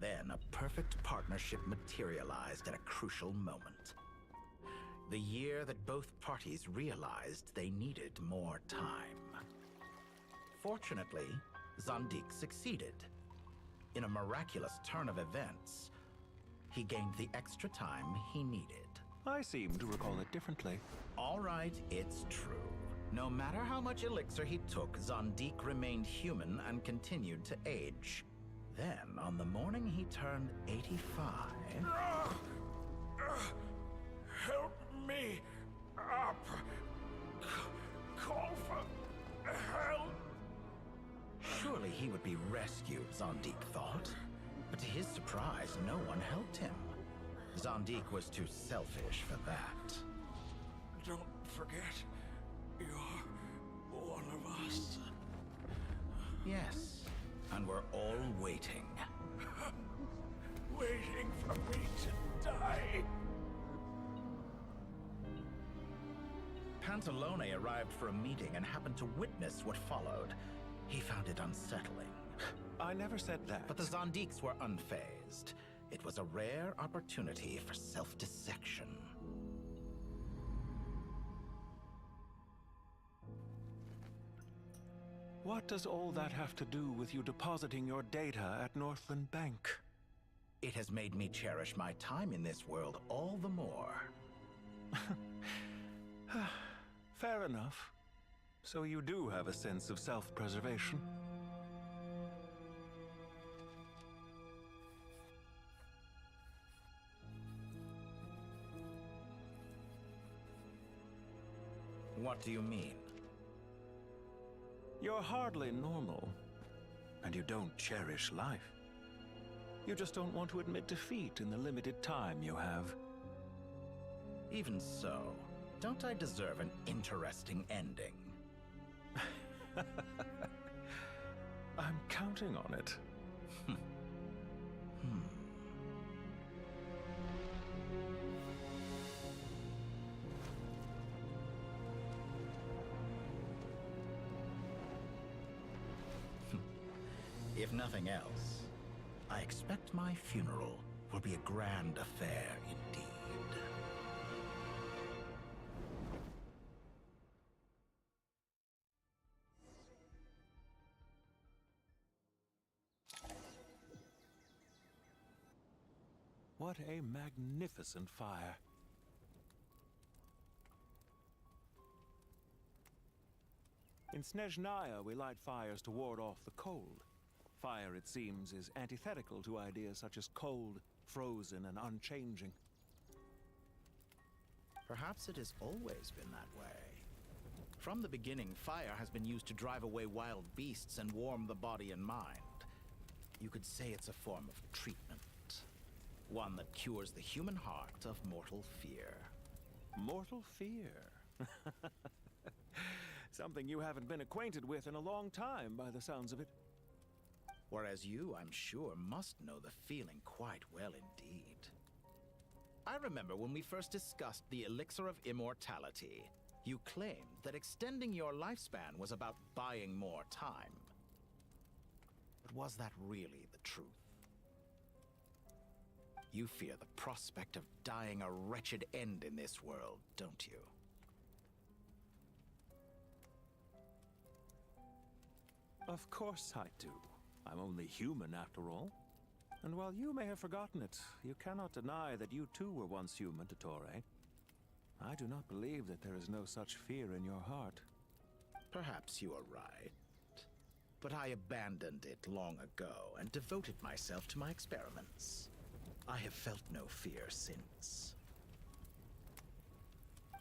Then a perfect partnership materialized at a crucial moment. The year that both parties realized they needed more time. Fortunately, Zandik succeeded. In a miraculous turn of events, he gained the extra time he needed. I seem to recall it differently. All right, it's true. No matter how much elixir he took, Zandik remained human and continued to age. Then, on the morning he turned 85... Help me up! Call for help! Surely he would be rescued, Zandik thought. But to his surprise, no one helped him. Zandik was too selfish for that. Don't forget, you're one of us. Yes, and we're all waiting. Waiting for me to die. Pantalone arrived for a meeting and happened to witness what followed. He found it unsettling. I never said that. But the Zandiks were unfazed. It was a rare opportunity for self-dissection. What does all that have to do with you depositing your data at Northland Bank? It has made me cherish my time in this world all the more. Fair enough. So you do have a sense of self-preservation. What do you mean? You're hardly normal, and you don't cherish life. You just don't want to admit defeat in the limited time you have. Even so, don't I deserve an interesting ending? I'm counting on it. If nothing else, I expect my funeral will be a grand affair indeed. What a magnificent fire. In Snezhnaya, we light fires to ward off the cold. Fire, it seems, is antithetical to ideas such as cold, frozen, and unchanging. Perhaps it has always been that way. From the beginning, fire has been used to drive away wild beasts and warm the body and mind. You could say it's a form of treatment. One that cures the human heart of mortal fear. Mortal fear? Something you haven't been acquainted with in a long time, by the sounds of it. Whereas you, I'm sure, must know the feeling quite well indeed. I remember when we first discussed the elixir of immortality, you claimed that extending your lifespan was about buying more time. But was that really the truth? You fear the prospect of dying a wretched end in this world, don't you? Of course I do. I'm only human after all. And while you may have forgotten it, you cannot deny that you too were once human, Dottore. I do not believe that there is no such fear in your heart. Perhaps you are right. But I abandoned it long ago and devoted myself to my experiments. I have felt no fear since.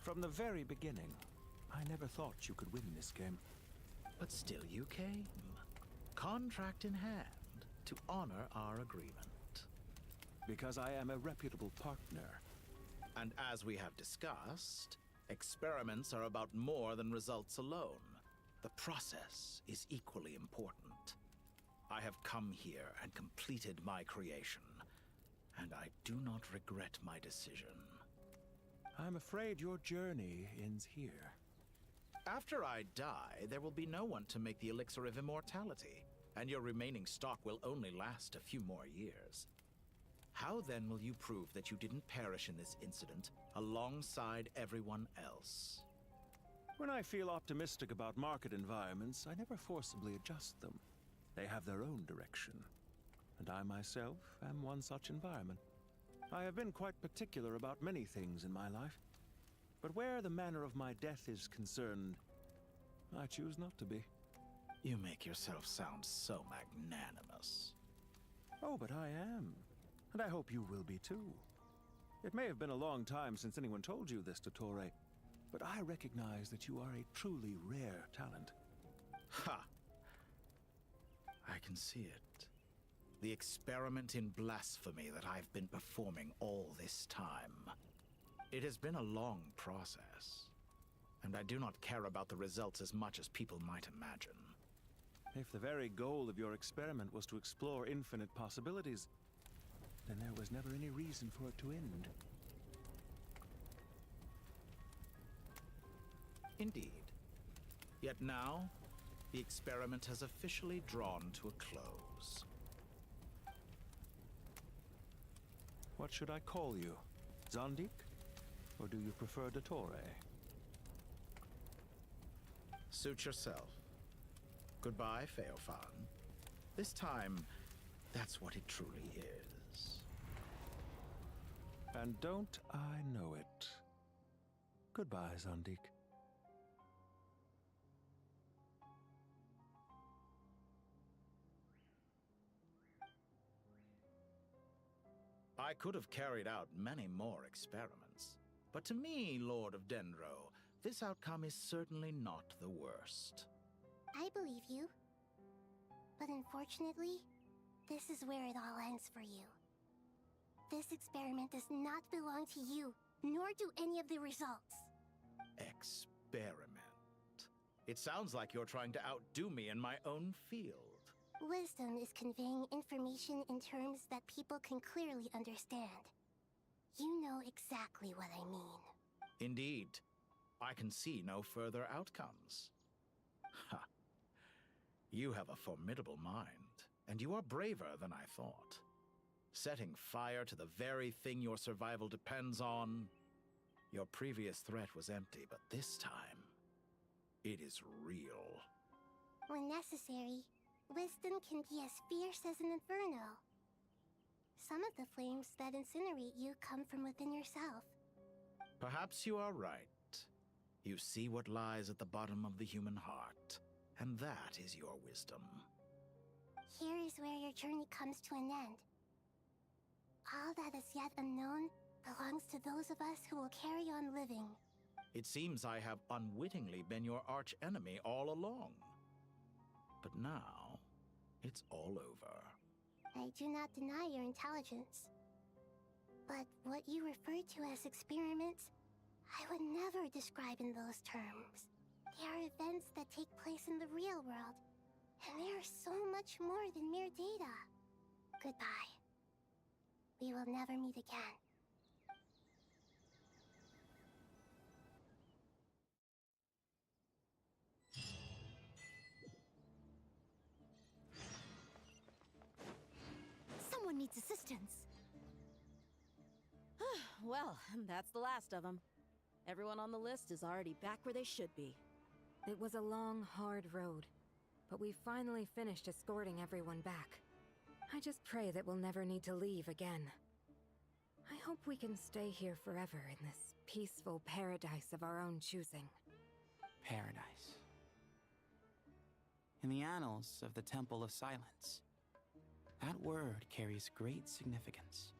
From the very beginning, I never thought you could win this game. But still you came, contract in hand, to honor our agreement. Because I am a reputable partner. And as we have discussed, experiments are about more than results alone. The process is equally important. I have come here and completed my creation, and I do not regret my decision. I'm afraid your journey ends here. After I die, there will be no one to make the elixir of immortality, and your remaining stock will only last a few more years. How then will you prove that you didn't perish in this incident alongside everyone else? When I feel optimistic about market environments, I never forcibly adjust them. They have their own direction. And I myself am one such environment. I have been quite particular about many things in my life. But where the manner of my death is concerned, I choose not to be. You make yourself sound so magnanimous. Oh, but I am. And I hope you will be too. It may have been a long time since anyone told you this, Dottore, but I recognize that you are a truly rare talent. Ha! I can see it. The experiment in blasphemy that I've been performing all this time. It has been a long process, and I do not care about the results as much as people might imagine. If the very goal of your experiment was to explore infinite possibilities, then there was never any reason for it to end. Indeed. Yet now, the experiment has officially drawn to a close. What should I call you? Zandik? Or do you prefer Dottore? Suit yourself. Goodbye, Feofan. This time, that's what it truly is. And don't I know it? Goodbye, Zandik. I could have carried out many more experiments, but to me, Lord of Dendro, this outcome is certainly not the worst. I believe you. But unfortunately, this is where it all ends for you. This experiment does not belong to you, nor do any of the results. Experiment. It sounds like you're trying to outdo me in my own field. Wisdom is conveying information in terms that people can clearly understand. You know exactly what I mean. Indeed. I can see no further outcomes. Ha. You have a formidable mind, and you are braver than I thought. Setting fire to the very thing your survival depends on. Your previous threat was empty, but this time, it is real. When necessary, wisdom can be as fierce as an inferno. Some of the flames that incinerate you come from within yourself. Perhaps you are right. You see what lies at the bottom of the human heart, and that is your wisdom. Here is where your journey comes to an end. All that is yet unknown belongs to those of us who will carry on living. It seems I have unwittingly been your arch-enemy all along. But now, it's all over. I do not deny your intelligence. But what you refer to as experiments, I would never describe in those terms. They are events that take place in the real world, and they are so much more than mere data. Goodbye. We will never meet again. Someone needs assistance. Well, that's the last of them. Everyone on the list is already back where they should be. It was a long, hard road, but we finally finished escorting everyone back. I just pray that we'll never need to leave again. I hope we can stay here forever in this peaceful paradise of our own choosing. Paradise. In the annals of the Temple of Silence, that word carries great significance.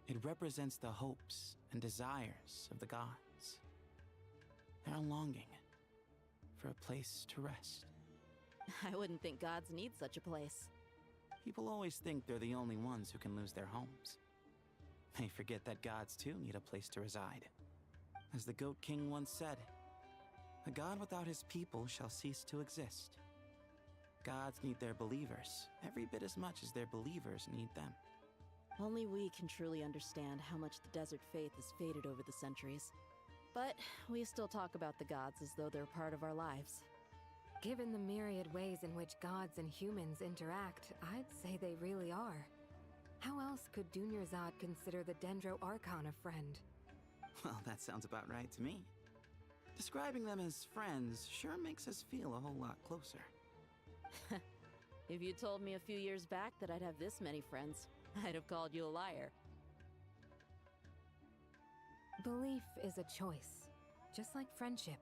It represents the hopes and desires of the gods. Their longing for a place to rest. I wouldn't think gods need such a place. People always think they're the only ones who can lose their homes. They forget that gods too need a place to reside. As the Goat King once said, "A god without his people shall cease to exist." Gods need their believers every bit as much as their believers need them. Only we can truly understand how much the desert faith has faded over the centuries. But we still talk about the gods as though they're part of our lives. Given the myriad ways in which gods and humans interact, I'd say they really are. How else could Dunyarzad consider the Dendro Archon a friend? Well, that sounds about right to me. Describing them as friends sure makes us feel a whole lot closer. If you told me a few years back that I'd have this many friends, I'd have called you a liar. Belief is a choice, just like friendship.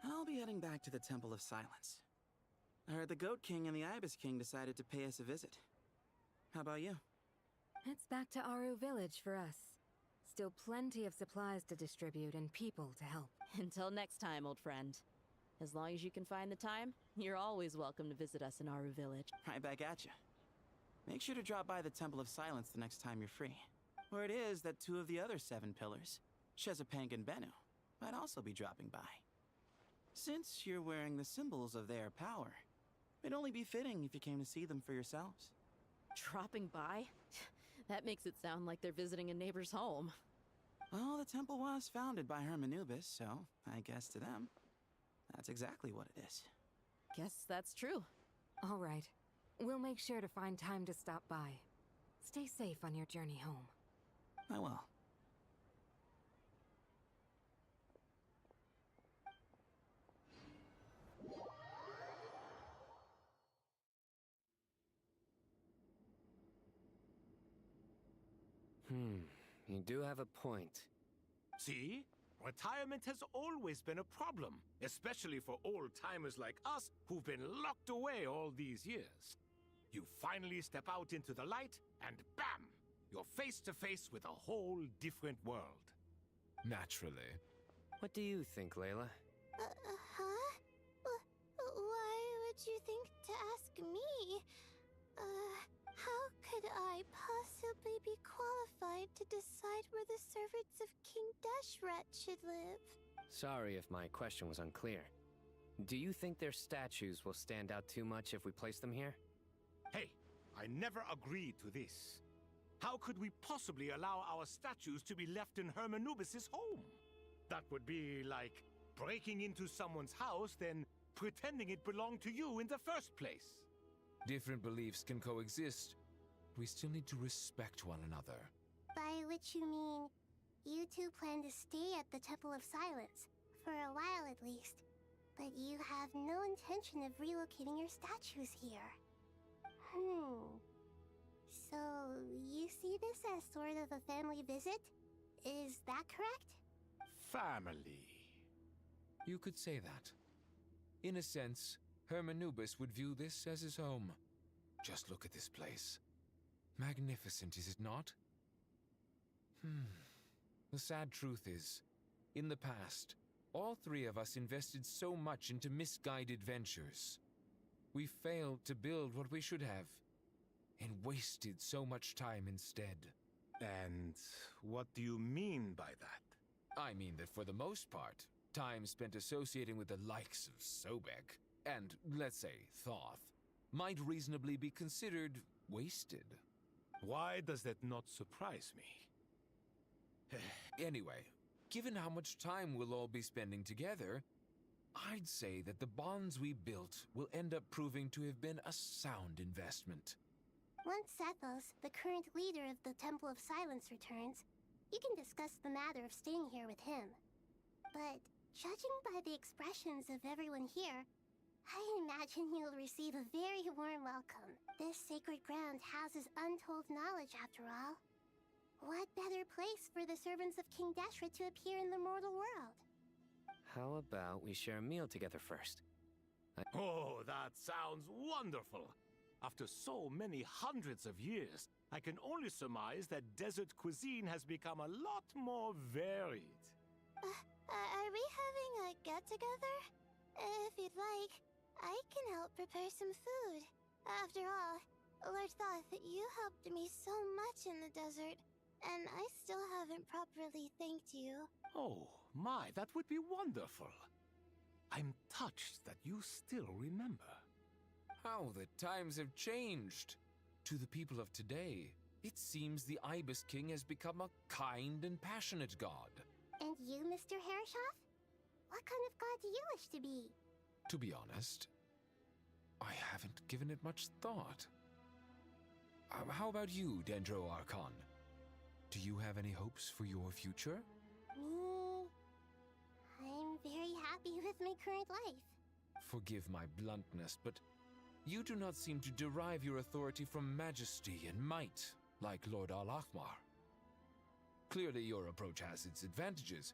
I'll be heading back to the Temple of Silence. I heard the Goat King and the Ibis King decided to pay us a visit. How about you? It's back to Aru Village for us. Still plenty of supplies to distribute and people to help. Until next time, old friend. As long as you can find the time, you're always welcome to visit us in Aru Village. Right back at you. Make sure to drop by the Temple of Silence the next time you're free. Where it is that 2 of the other 7 pillars, Shezapang and Bennu, might also be dropping by. Since you're wearing the symbols of their power, it'd only be fitting if you came to see them for yourselves. Dropping by? That makes it sound like they're visiting a neighbor's home. Well, the temple was founded by Hermanubis, so I guess to them, that's exactly what it is. Guess that's true. All right. We'll make sure to find time to stop by. Stay safe on your journey home. I will. You do have a point. See? Retirement has always been a problem, especially for old-timers like us who've been locked away all these years. You finally step out into the light, and bam! You're face to face with a whole different world. Naturally. What do you think, Layla? Huh? Why would you think to ask me? How could I possibly be qualified to decide where the servants of King Deshret should live? Sorry if my question was unclear. Do you think their statues will stand out too much if we place them here? Hey, I never agreed to this. How could we possibly allow our statues to be left in Hermanubis' home? That would be like breaking into someone's house, then pretending it belonged to you in the first place. Different beliefs can coexist. We still need to respect one another. By which you mean, you two plan to stay at the Temple of Silence, for a while at least, but you have no intention of relocating your statues here. So, you see this as sort of a family visit? Is that correct? Family. You could say that. In a sense, Hermanubis would view this as his home. Just look at this place. Magnificent, is it not? The sad truth is, in the past, all 3 of us invested so much into misguided ventures. We failed to build what we should have, and wasted so much time instead. And what do you mean by that? I mean that for the most part, time spent associating with the likes of Sobek, and, let's say, Thoth, might reasonably be considered wasted. Why does that not surprise me? Anyway, given how much time we'll all be spending together, I'd say that the bonds we built will end up proving to have been a sound investment. Once Sethos, the current leader of the Temple of Silence, returns, you can discuss the matter of staying here with him. But judging by the expressions of everyone here, I imagine you'll receive a very warm welcome. This sacred ground houses untold knowledge, after all. What better place for the servants of King Deshret to appear in the mortal world? How about we share a meal together first? Oh, that sounds wonderful! After so many hundreds of years, I can only surmise that desert cuisine has become a lot more varied. Are we having a get-together? If you'd like, I can help prepare some food. After all, Lord Thoth, you helped me so much in the desert, and I still haven't properly thanked you. Oh, my, that would be wonderful. I'm touched that you still remember. How the times have changed. To the people of today, it seems the Ibis King has become a kind and passionate god. And you, Mr. Herreshoff? What kind of god do you wish to be? To be honest, I haven't given it much thought. How about you, Dendro Archon? Do you have any hopes for your future? Me? I'm very happy with my current life. Forgive my bluntness, but you do not seem to derive your authority from majesty and might, like Lord Al-Ahmar. Clearly your approach has its advantages,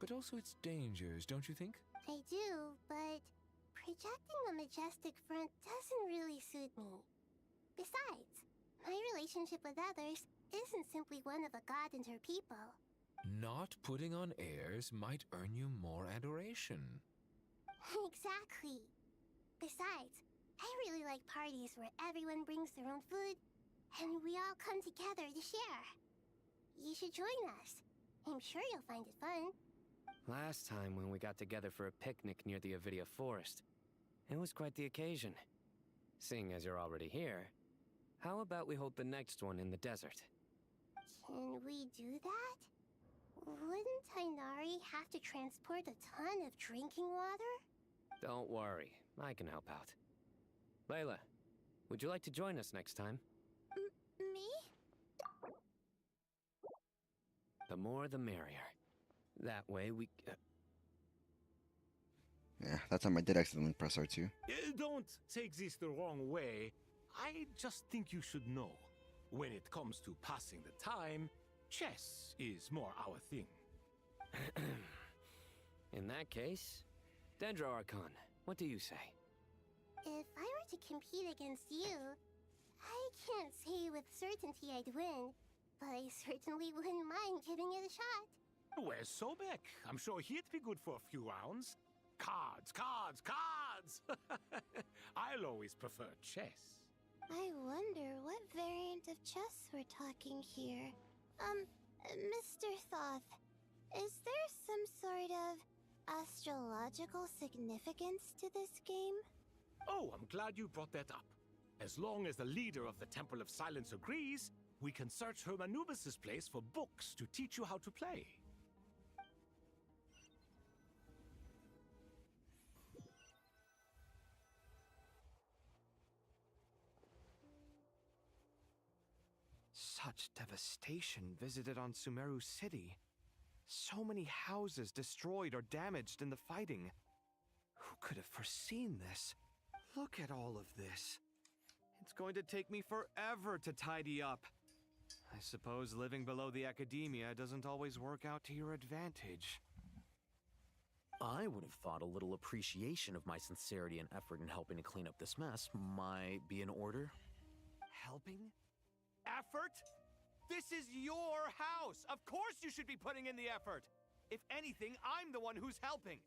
but also its dangers, don't you think? I do, but projecting a majestic front doesn't really suit me. Besides, my relationship with others isn't simply one of a god and her people. Not putting on airs might earn you more adoration. Exactly. Besides, I really like parties where everyone brings their own food, and we all come together to share. You should join us. I'm sure you'll find it fun. Last time when we got together for a picnic near the Avidia Forest, it was quite the occasion. Seeing as you're already here, how about we hold the next one in the desert? Can we do that? Wouldn't Tainari have to transport a ton of drinking water? Don't worry, I can help out. Layla, would you like to join us next time? Me? The more the merrier. That way we... Yeah, that time I did accidentally press R2. Don't take this the wrong way. I just think you should know. When it comes to passing the time, chess is more our thing. In that case, Dendro Archon, what do you say? If I were to compete against you, I can't say with certainty I'd win, but I certainly wouldn't mind giving it a shot. Where's Sobek? I'm sure he'd be good for a few rounds. Cards, cards, cards! I'll always prefer chess. I wonder what variant of chess we're talking here. Mr. Thoth, is there some sort of astrological significance to this game? Oh, I'm glad you brought that up. As long as the leader of the Temple of Silence agrees, we can search Hermanubis' place for books to teach you how to play. Such devastation visited on Sumeru City. So many houses destroyed or damaged in the fighting. Who could have foreseen this? Look at all of this. It's going to take me forever to tidy up. I suppose living below the academia doesn't always work out to your advantage. I would have thought a little appreciation of my sincerity and effort in helping to clean up this mess might be in order. Helping? Effort? This is your house! Of course you should be putting in the effort! If anything, I'm the one who's helping!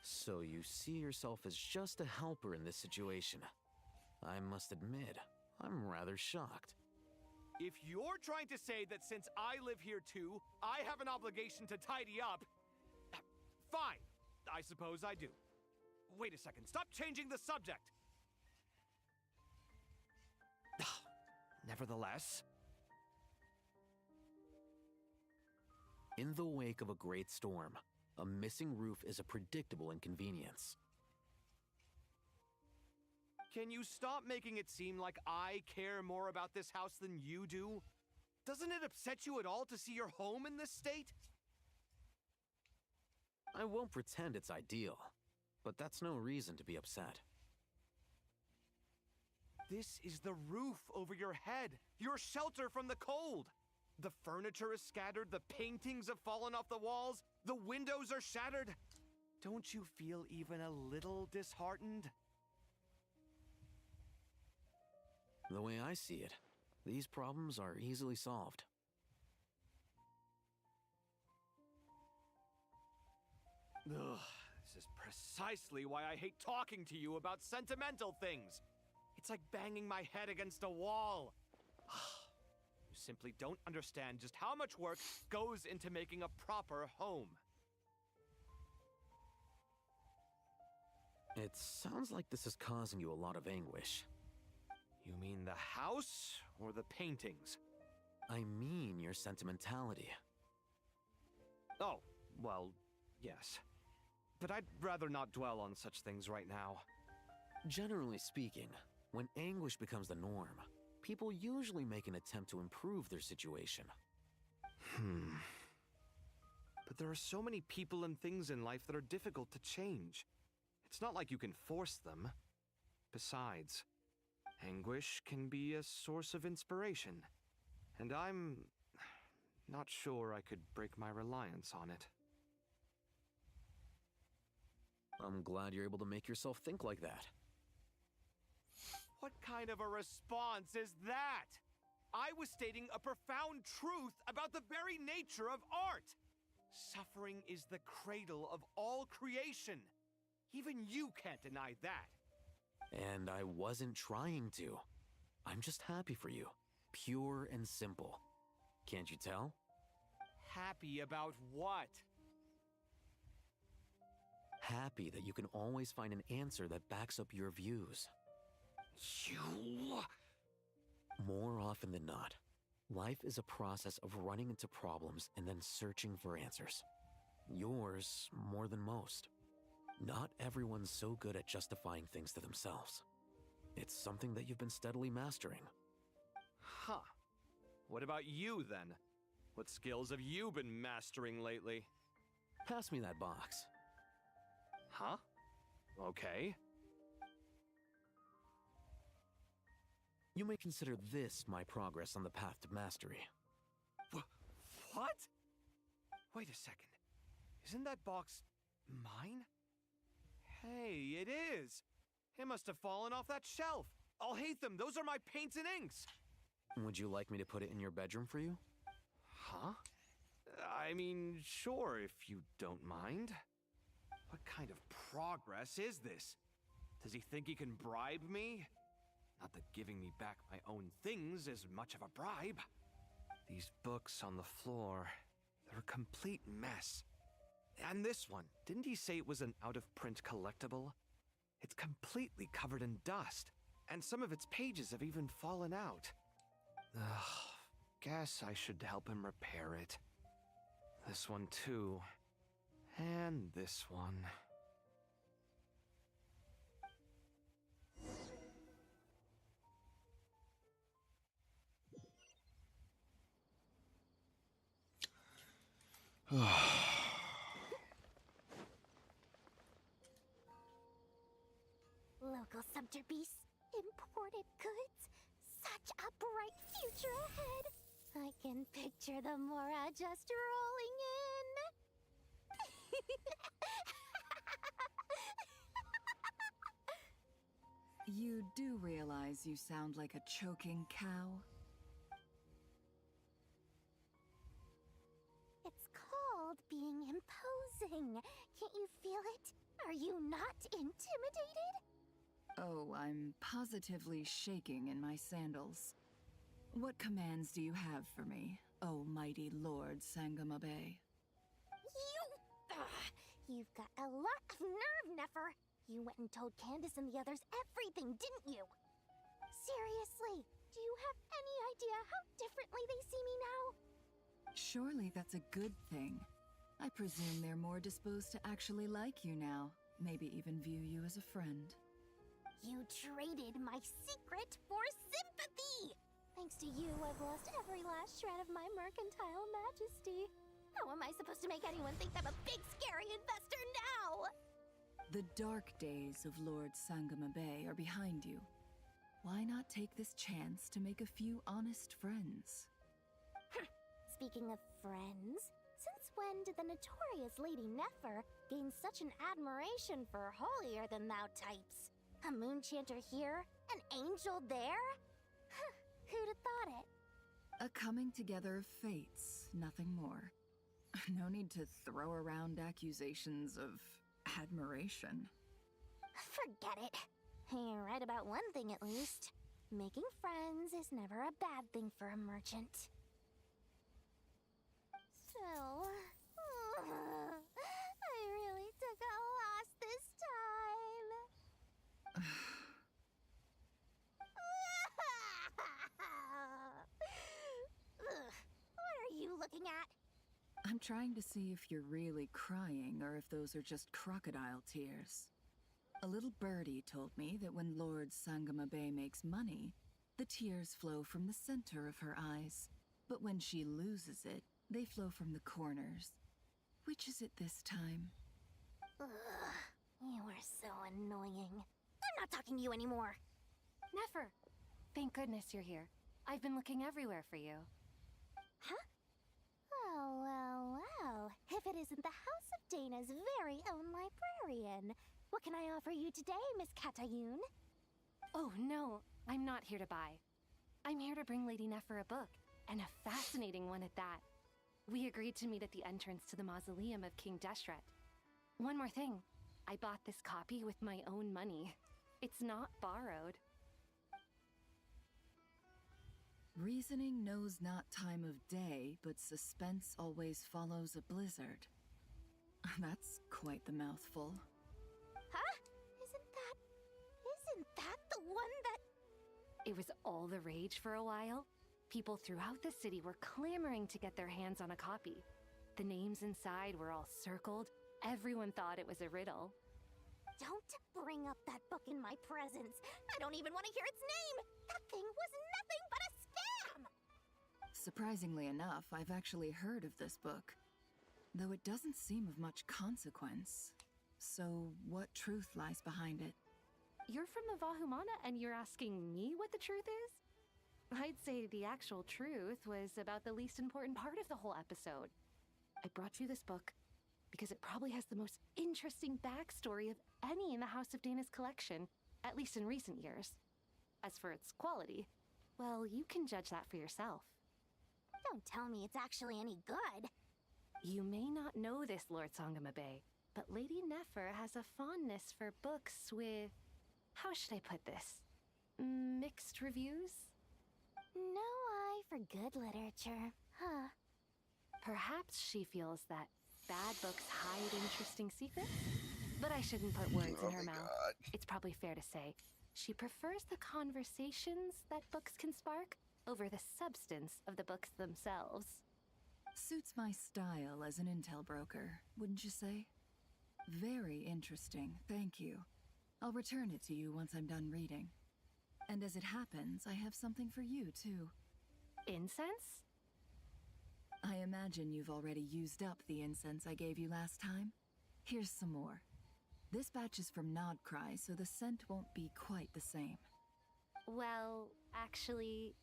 So you see yourself as just a helper in this situation. I must admit, I'm rather shocked. If you're trying to say that since I live here too, I have an obligation to tidy up, fine, I suppose I do. Wait a second, stop changing the subject! Nevertheless... In the wake of a great storm, a missing roof is a predictable inconvenience. Can you stop making it seem like I care more about this house than you do? Doesn't it upset you at all to see your home in this state? I won't pretend it's ideal, but that's no reason to be upset. This is the roof over your head, your shelter from the cold. The furniture is scattered, the paintings have fallen off the walls, the windows are shattered. Don't you feel even a little disheartened? The way I see it, these problems are easily solved. Ugh, this is precisely why I hate talking to you about sentimental things. It's like banging my head against a wall. You simply don't understand just how much work goes into making a proper home. It sounds like this is causing you a lot of anguish. You mean the house or the paintings? I mean your sentimentality. Oh, well, yes. But I'd rather not dwell on such things right now. Generally speaking, when anguish becomes the norm, people usually make an attempt to improve their situation. But there are so many people and things in life that are difficult to change. It's not like you can force them. Besides, anguish can be a source of inspiration, and I'm not sure I could break my reliance on it. I'm glad you're able to make yourself think like that. What kind of a response is that? I was stating a profound truth about the very nature of art. Suffering is the cradle of all creation. Even you can't deny that. And I wasn't trying to. I'm just happy for you. Pure and simple. Can't you tell? Happy about what? Happy that you can always find an answer that backs up your views. You... More often than not, life is a process of running into problems and then searching for answers. Yours more than most. Not everyone's so good at justifying things to themselves. It's something that you've been steadily mastering. Huh. What about you, then? What skills have you been mastering lately? Pass me that box. Huh? Okay. You may consider this my progress on the path to mastery. What? Wait a second. Isn't that box mine? Hey, it is! It must have fallen off that shelf! I'll hate them! Those are my paints and inks! Would you like me to put it in your bedroom for you? Huh? I mean, sure, if you don't mind. What kind of progress is this? Does he think he can bribe me? Not that giving me back my own things is much of a bribe. These books on the floor, they're a complete mess. And this one, didn't he say it was an out-of-print collectible? It's completely covered in dust, and some of its pages have even fallen out. Ugh, guess I should help him repair it. This one too. And this one. Local subter beasts, imported goods, such a bright future ahead. I can picture the Mora just rolling in. You do realize you sound like a choking cow? It's called being imposing. Can't you feel it? Are you not intimidated? Oh, I'm positively shaking in my sandals. What commands do you have for me, oh mighty Lord Sangamabe? You've got a lot of nerve, Nefer. You went and told Candace and the others everything, didn't you? Seriously, do you have any idea how differently they see me now? Surely that's a good thing. I presume they're more disposed to actually like you now, maybe even view you as a friend. You traded my secret for sympathy! Thanks to you, I've lost every last shred of my mercantile majesty. How am I supposed to make anyone think I'm a big, scary investor now? The dark days of Lord Sangamabe are behind you. Why not take this chance to make a few honest friends? Speaking of friends, since when did the notorious Lady Nefer gain such an admiration for holier-than-thou types? A moon chanter here, an angel there? Who'd have thought it? A coming together of fates, nothing more. No need to throw around accusations of admiration. Forget it. You're right about one thing at least. Making friends is never a bad thing for a merchant. So, I really took a loss this time. What are you looking at? I'm trying to see if you're really crying or if those are just crocodile tears. A little birdie told me that when Lord Sangamabe makes money, the tears flow from the center of her eyes. But when she loses it, they flow from the corners. Which is it this time? You are so annoying. I'm not talking to you anymore. Nefer! Thank goodness you're here. I've been looking everywhere for you. Huh? Well. If it isn't the House of Dana's very own librarian. What can I offer you today, Miss Katayun? Oh, no. I'm not here to buy. I'm here to bring Lady Nefer a book, and a fascinating one at that. We agreed to meet at the entrance to the mausoleum of King Deshret. One more thing. I bought this copy with my own money. It's not borrowed. Reasoning knows not time of day, but suspense always follows a blizzard. That's quite the mouthful. Huh? Isn't that the one that... It was all the rage for a while. People throughout the city were clamoring to get their hands on a copy. The names inside were all circled. Everyone thought it was a riddle. Don't bring up that book in my presence. I don't even want to hear its name. That thing was nothing but a scam! Surprisingly enough, I've actually heard of this book. Though it doesn't seem of much consequence. So, what truth lies behind it? You're from the Vahumana and you're asking me what the truth is? I'd say the actual truth was about the least important part of the whole episode. I brought you this book because it probably has the most interesting backstory of any in the House of Dana's collection, at least in recent years. As for its quality, well, you can judge that for yourself. Don't tell me it's actually any good. You may not know this, Lord Sangamabe, but Lady Nefer has a fondness for books with... how should I put this? Mixed reviews? No eye for good literature, huh? Perhaps she feels that bad books hide interesting secrets? But I shouldn't put words in her mouth. God. It's probably fair to say she prefers the conversations that books can spark over the substance of the books themselves. Suits my style as an intel broker, wouldn't you say? Very interesting, thank you. I'll return it to you once I'm done reading. And as it happens, I have something for you, too. Incense? I imagine you've already used up the incense I gave you last time. Here's some more. This batch is from Nodcry, so the scent won't be quite the same. Well, actually,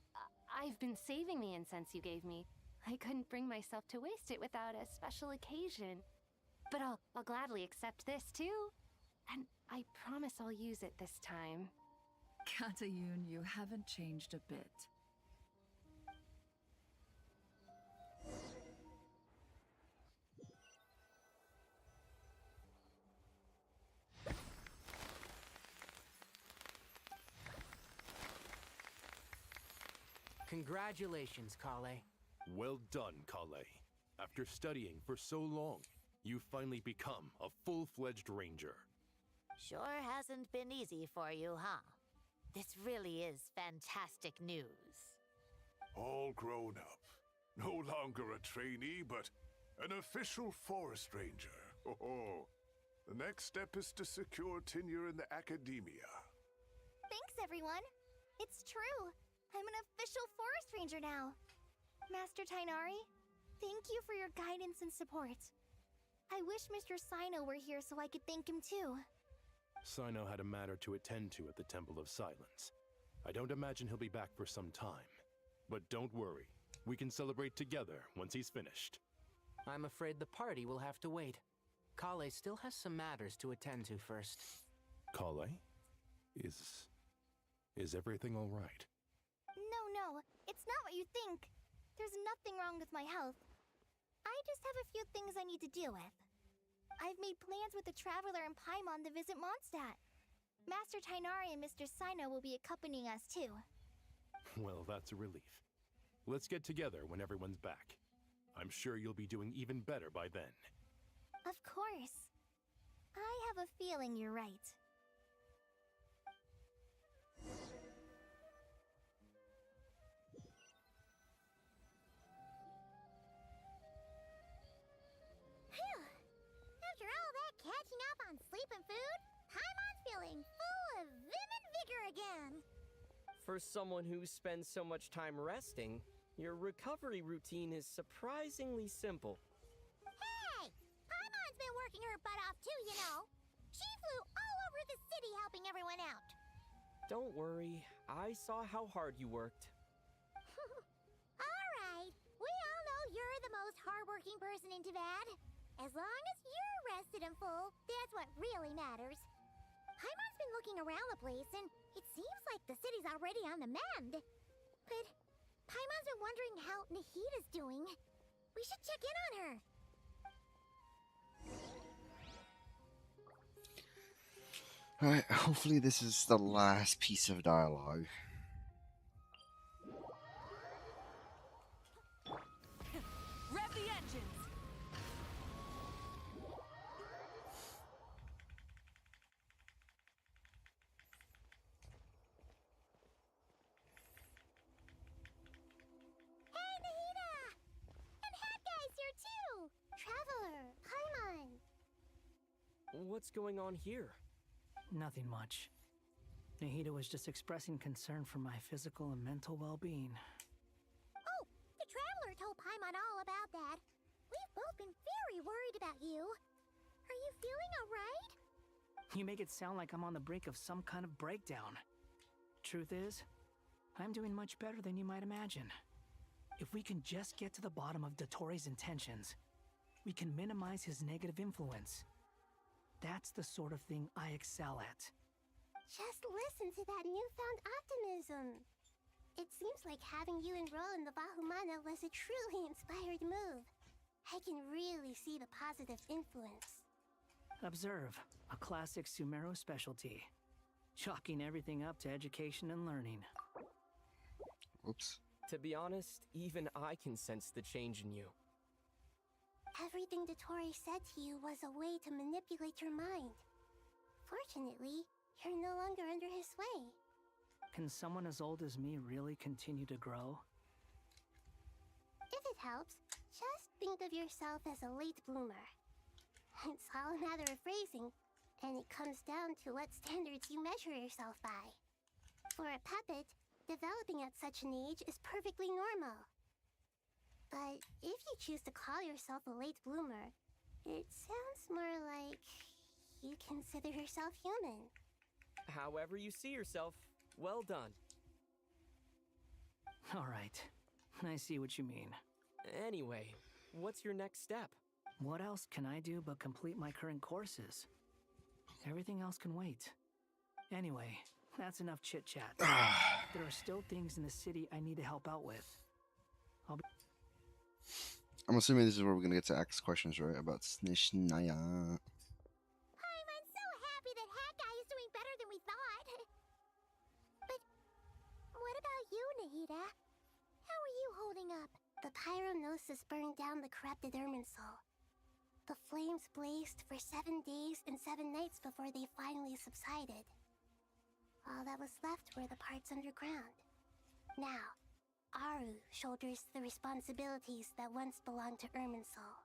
I've been saving the incense you gave me. I couldn't bring myself to waste it without a special occasion. But I'll gladly accept this, too. And I promise I'll use it this time. Katayun, you haven't changed a bit. Congratulations, Kale. Well done, Kale. After studying for so long, you finally become a full-fledged ranger. Sure hasn't been easy for you, huh? This really is fantastic news. All grown up. No longer a trainee, but an official forest ranger. Oh, the next step is to secure tenure in the academia. Thanks, everyone. It's true. I'm an official forest ranger now. Master Tainari, thank you for your guidance and support. I wish Mr. Sino were here so I could thank him too. Sino had a matter to attend to at the Temple of Silence. I don't imagine he'll be back for some time. But don't worry, we can celebrate together once he's finished. I'm afraid the party will have to wait. Kale still has some matters to attend to first. Kale? Is everything all right? No, it's not what you think. There's nothing wrong with my health. I just have a few things I need to deal with. I've made plans with the Traveler and Paimon to visit Mondstadt. Master Tainari and Mr. Sino will be accompanying us too. Well, that's a relief. Let's get together when everyone's back. I'm sure you'll be doing even better by then. Of course. I have a feeling you're right. Phew! After all that catching up on sleep and food, Paimon's feeling full of vim and vigor again. For someone who spends so much time resting, your recovery routine is surprisingly simple. Hey! Paimon's been working her butt off too, you know. She flew all over the city helping everyone out. Don't worry, I saw how hard you worked. Alright, we all know you're the most hardworking person in Tavad. As long as you're rested and full, that's what really matters. Paimon's been looking around the place, and it seems like the city's already on the mend. But Paimon's been wondering how Nahida's doing. We should check in on her. Alright, hopefully this is the last piece of dialogue. Rev the engines! Hey, Nahida! And Hat Guy's here too! Traveler, Paimon. What's going on here? Nothing much. Nahida was just expressing concern for my physical and mental well-being. Oh, the Traveler told Paimon all about that. We've both been very worried about you. Are you feeling alright? You make it sound like I'm on the brink of some kind of breakdown. Truth is, I'm doing much better than you might imagine. If we can just get to the bottom of Dottoro's intentions, we can minimize his negative influence. That's the sort of thing I excel at. Just listen to that newfound optimism. It seems like having you enroll in the Vahumana was a truly inspired move. I can really see the positive influence. Observe, a classic Sumeru specialty. Chalking everything up to education and learning. Oops. To be honest, even I can sense the change in you. Everything Dottori said to you was a way to manipulate your mind. Fortunately, you're no longer under his sway. Can someone as old as me really continue to grow? If it helps, just think of yourself as a late bloomer. It's all a matter of phrasing, and it comes down to what standards you measure yourself by. For a puppet, developing at such an age is perfectly normal. But if you choose to call yourself a late bloomer, it sounds more like you consider yourself human. However you see yourself, well done. All right, I see what you mean. Anyway, what's your next step? What else can I do but complete my current courses? Everything else can wait. Anyway, that's enough chit-chat. There are still things in the city I need to help out with. I'm assuming this is where we're gonna get to ask questions, right? About Snishnaya. I'm so happy that Hat Guy is doing better than we thought. But what about you, Nahida? How are you holding up? The pyronosis burned down the corrupted Irminsul. The flames blazed for 7 days and 7 nights before they finally subsided. All that was left were the parts underground. Now, Aru shoulders the responsibilities that once belonged to Irminsul.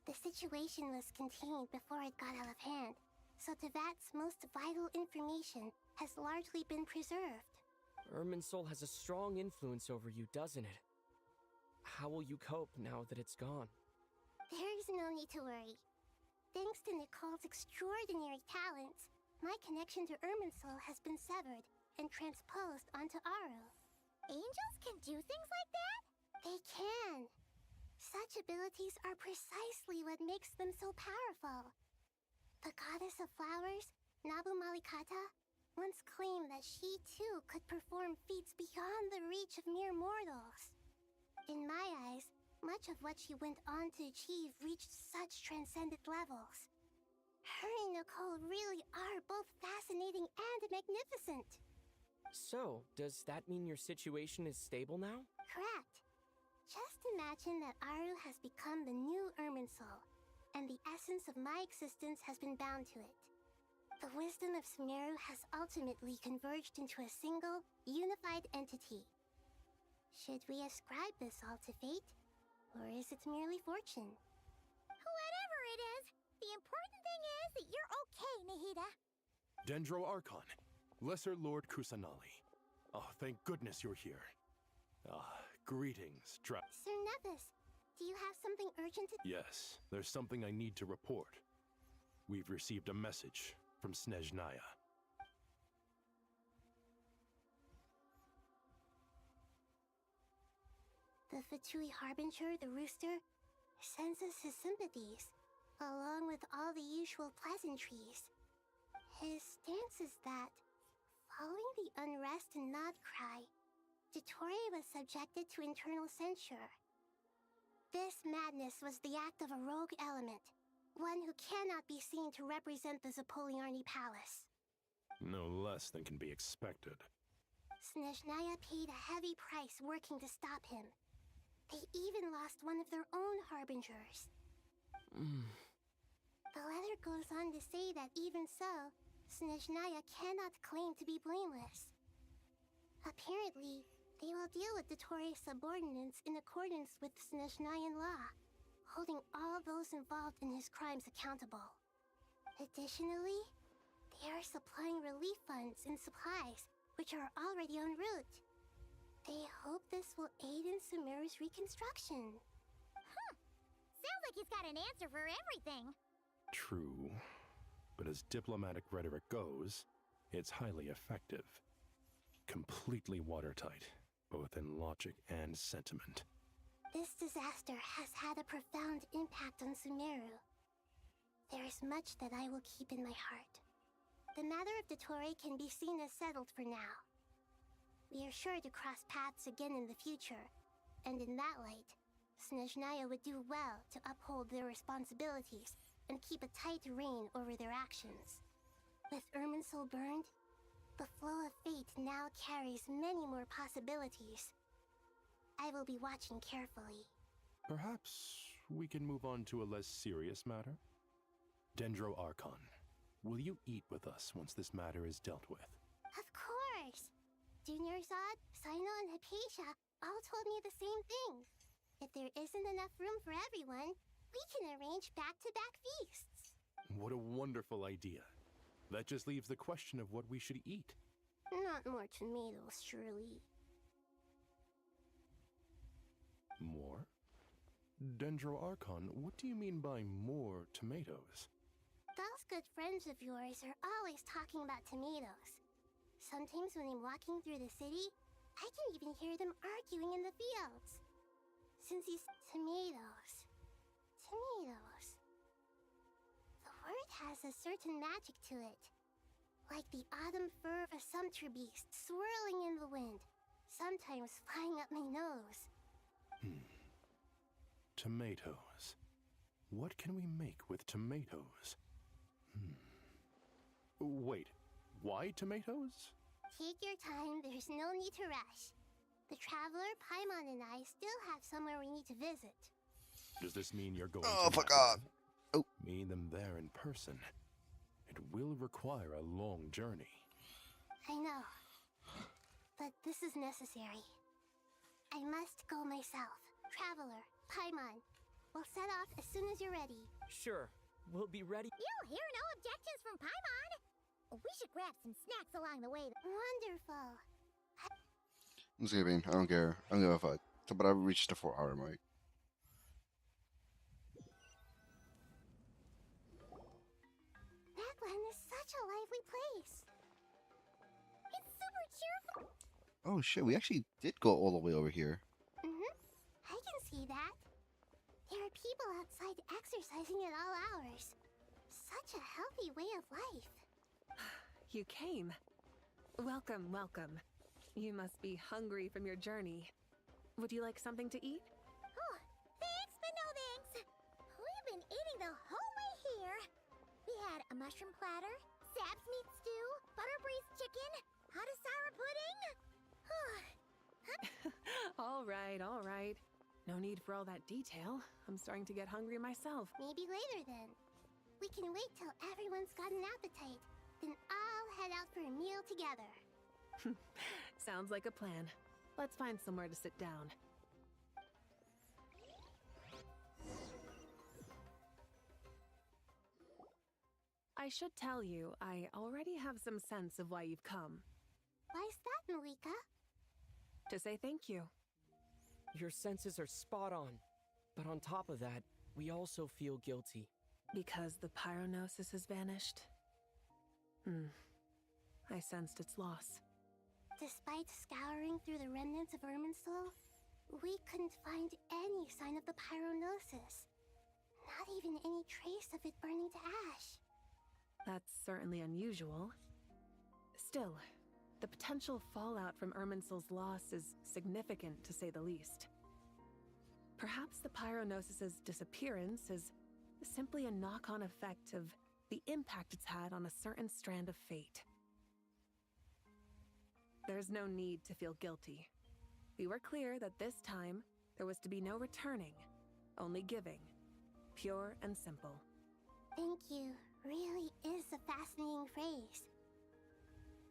The situation was contained before it got out of hand, so Tevat's most vital information has largely been preserved. Irminsul has a strong influence over you, doesn't it? How will you cope now that it's gone? There is no need to worry. Thanks to Nicole's extraordinary talents, my connection to Irminsul has been severed and transposed onto Aru. Angels can do things like that? They can. Such abilities are precisely what makes them so powerful. The goddess of flowers, Nabu Malikata, once claimed that she too could perform feats beyond the reach of mere mortals. In my eyes, much of what she went on to achieve reached such transcendent levels. Her and Nicole really are both fascinating and magnificent. So, does that mean your situation is stable now? Correct. Just imagine that Aru has become the new Irminsul, and the essence of my existence has been bound to it. The wisdom of Sumeru has ultimately converged into a single, unified entity. Should we ascribe this all to fate, or is it merely fortune? Whatever it is, the important thing is that you're okay, Nahida. Dendro Archon, Lesser Lord Kusanali. Oh, thank goodness you're here. Greetings, Sir Nepis, do you have something urgent to— Yes, there's something I need to report. We've received a message from Snezhnaya. The Fatui Harbinger, the rooster, sends us his sympathies, along with all the usual pleasantries. His stance is that, following the unrest and Nod Cry, Dottore was subjected to internal censure. This madness was the act of a rogue element, one who cannot be seen to represent the Zapoliarni Palace. No less than can be expected. Snezhnaya paid a heavy price working to stop him. They even lost one of their own harbingers. The letter goes on to say that even so, Snezhnaya cannot claim to be blameless. Apparently, they will deal with Dottore's subordinates in accordance with Snezhnayan law, holding all those involved in his crimes accountable. Additionally, they are supplying relief funds and supplies, which are already en route. They hope this will aid in Sumeru's reconstruction. Sounds like he's got an answer for everything. True, but as diplomatic rhetoric goes, it's highly effective. Completely watertight, both in logic and sentiment. This disaster has had a profound impact on Sumeru. There is much that I will keep in my heart. The matter of Dottore can be seen as settled for now. We are sure to cross paths again in the future, and in that light, Snezhnaya would do well to uphold their responsibilities and keep a tight rein over their actions. With Irminsul burned, the flow of fate now carries many more possibilities. I will be watching carefully. Perhaps we can move on to a less serious matter? Dendro Archon, will you eat with us once this matter is dealt with? Of course! Junior Zod, Sino, and Hypatia all told me the same thing. If there isn't enough room for everyone, we can arrange back-to-back feasts. What a wonderful idea. That just leaves the question of what we should eat. Not more tomatoes, surely. More? Dendro Archon, what do you mean by more tomatoes? Those good friends of yours are always talking about tomatoes. Sometimes when I'm walking through the city, I can even hear them arguing in the fields. Since these tomatoes... The word has a certain magic to it. Like the autumn fur of a sumpter beast swirling in the wind, sometimes flying up my nose. Tomatoes. What can we make with tomatoes? Wait, why tomatoes? Take your time, there's no need to rush. The Traveler, Paimon, and I still have somewhere we need to visit. Does this mean you're going Oh, to fuck off. Oh. meet them there in person? It will require a long journey. I know. But this is necessary. I must go myself. Traveler, Paimon, we'll set off as soon as you're ready. Sure, we'll be ready. You'll hear no objections from Paimon. We should grab some snacks along the way. Wonderful. I'm skipping. I don't care. I don't give a fuck. But I've reached the 4-hour mark. Backland is such a lively place. It's super cheerful. Oh shit, we actually did go all the way over here. I can see that. There are people outside exercising at all hours. Such a healthy way of life. You came. Welcome, welcome. You must be hungry from your journey. Would you like something to eat? Oh, thanks, but no thanks. We've been eating the whole way here. We had a mushroom platter, Sab's meat stew, butter braised chicken, hot sour pudding. All right, all right. No need for all that detail. I'm starting to get hungry myself. Maybe later then. We can wait till everyone's got an appetite. Then I'll head out for a meal together. Sounds like a plan. Let's find somewhere to sit down. I should tell you, I already have some sense of why you've come. Why's that, Malika? To say thank you. Your senses are spot on. But on top of that, we also feel guilty. Because the pyronosis has vanished? I sensed its loss. Despite scouring through the remnants of Irminsul, we couldn't find any sign of the pyronosis. Not even any trace of it burning to ash. That's certainly unusual. Still, the potential fallout from Irminsul's loss is significant, to say the least. Perhaps the pyronosis's disappearance is simply a knock-on effect of the impact it's had on a certain strand of fate. There's no need to feel guilty. We were clear that this time, there was to be no returning, only giving. Pure and simple. Thank you really is a fascinating phrase.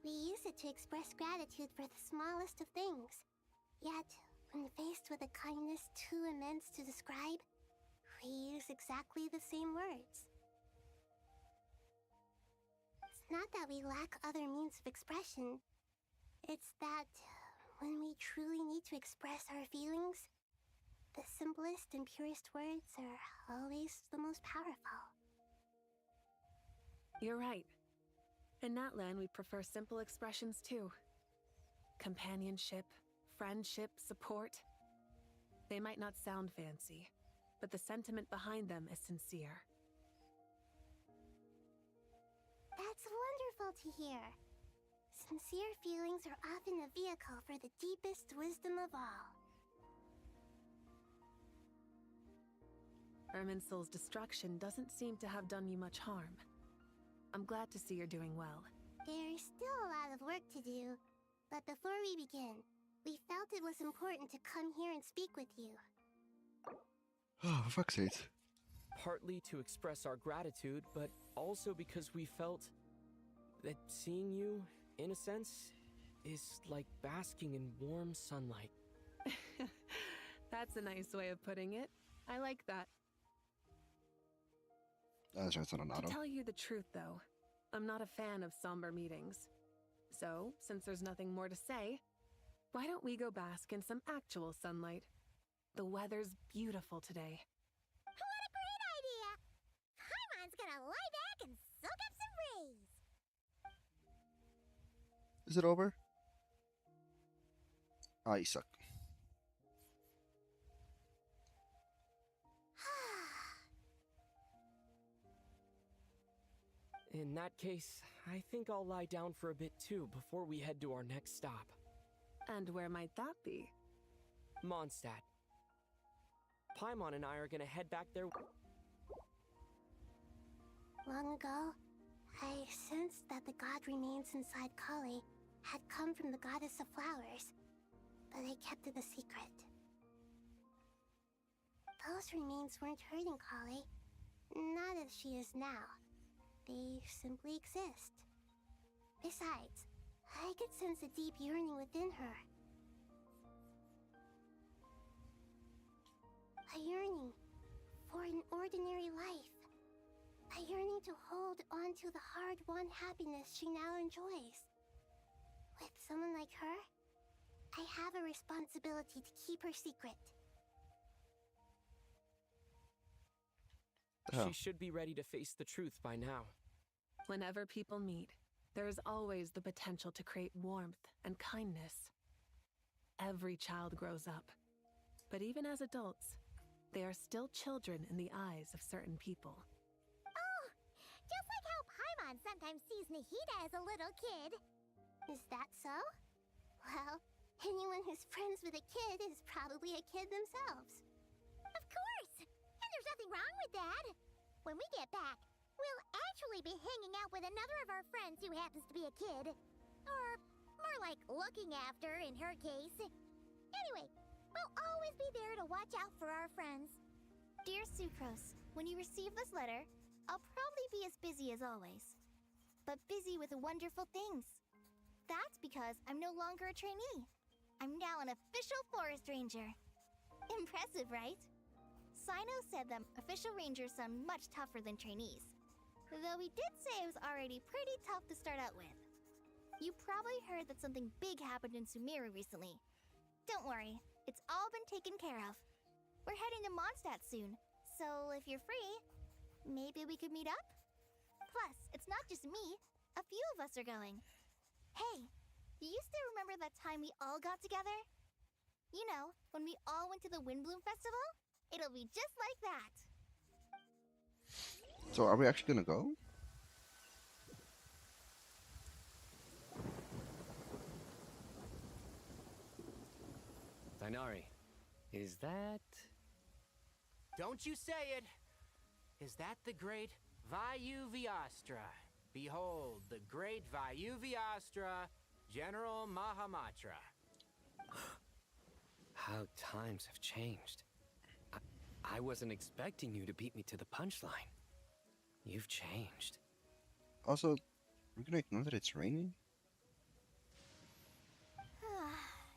We use it to express gratitude for the smallest of things. Yet, when faced with a kindness too immense to describe, we use exactly the same words. It's not that we lack other means of expression. It's that when we truly need to express our feelings, the simplest and purest words are always the most powerful. You're right. In that land, we prefer simple expressions too. Companionship, friendship, support. They might not sound fancy, but the sentiment behind them is sincere. That's wonderful to hear. Sincere feelings are often a vehicle for the deepest wisdom of all. Irminsul's destruction doesn't seem to have done you much harm. I'm glad to see you're doing well. There's still a lot of work to do, but before we begin, we felt it was important to come here and speak with you. Oh, for fuck's sake. Partly to express our gratitude, but also because we felt that seeing you, in a sense, is like basking in warm sunlight. That's a nice way of putting it. I like that. That's right, on auto. To tell you the truth, though, I'm not a fan of somber meetings. So, since there's nothing more to say, why don't we go bask in some actual sunlight? The weather's beautiful today. What a great idea! Paimon's gonna lie back and soak up some rays. Is it over? Ah, you suck. In that case, I think I'll lie down for a bit too before we head to our next stop. And where might that be? Mondstadt. Paimon and I are gonna head back there. Long ago, I sensed that the god remains inside Kali had come from the goddess of flowers, but I kept it a secret. Those remains weren't hurting Kali, not as she is now. They simply exist. Besides, I could sense a deep yearning within her. A yearning for an ordinary life. a yearning to hold on to the hard-won happiness she now enjoys. With someone like her, I have a responsibility to keep her secret. She should be ready to face the truth by now. Whenever people meet, there is always the potential to create warmth and kindness. Every child grows up, but even as adults, they are still children in the eyes of certain people. Oh, just like how Paimon sometimes sees Nahida as a little kid. Is that so? Well, anyone who's friends with a kid is probably a kid themselves. Of course! And there's nothing wrong with that. When we get back, we'll actually be hanging out with another of our friends who happens to be a kid. Or more like looking after, in her case. Anyway, we'll always be there to watch out for our friends. Dear Sucrose, when you receive this letter, I'll probably be as busy as always. But busy with wonderful things. That's because I'm no longer a trainee. I'm now an official forest ranger. Impressive, right? Sino said that official rangers sound much tougher than trainees. Though he did say it was already pretty tough to start out with. You probably heard that something big happened in Sumeru recently. Don't worry, it's all been taken care of. We're heading to Mondstadt soon, so if you're free, maybe we could meet up? Plus, it's not just me, a few of us are going. Hey, do you still remember that time we all got together? You know, when we all went to the Windbloom Festival? It'll be just like that. So are we actually gonna go? Tighnari, is that... Don't you say it! Is that the great Vayu Vyastra? Behold, the great Vayu Vyastra, General Mahamatra. How times have changed. I wasn't expecting you to beat me to the punchline. You've changed. Also, we're gonna ignore that it's raining?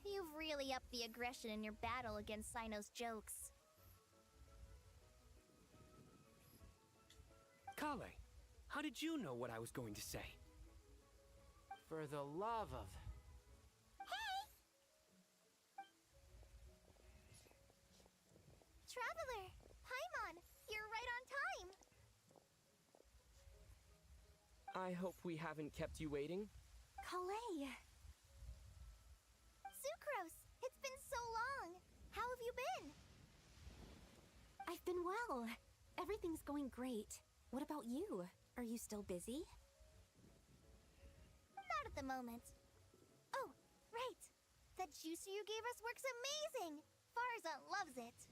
You've really upped the aggression in your battle against Sino's jokes. Kale, how did you know what I was going to say? For the love of... Traveler! Paimon! You're right on time! I hope we haven't kept you waiting. Kalei! Sucrose! It's been so long! How have you been? I've been well. Everything's going great. What about you? Are you still busy? Not at the moment. Oh, right! That juicer you gave us works amazing! Farzan loves it!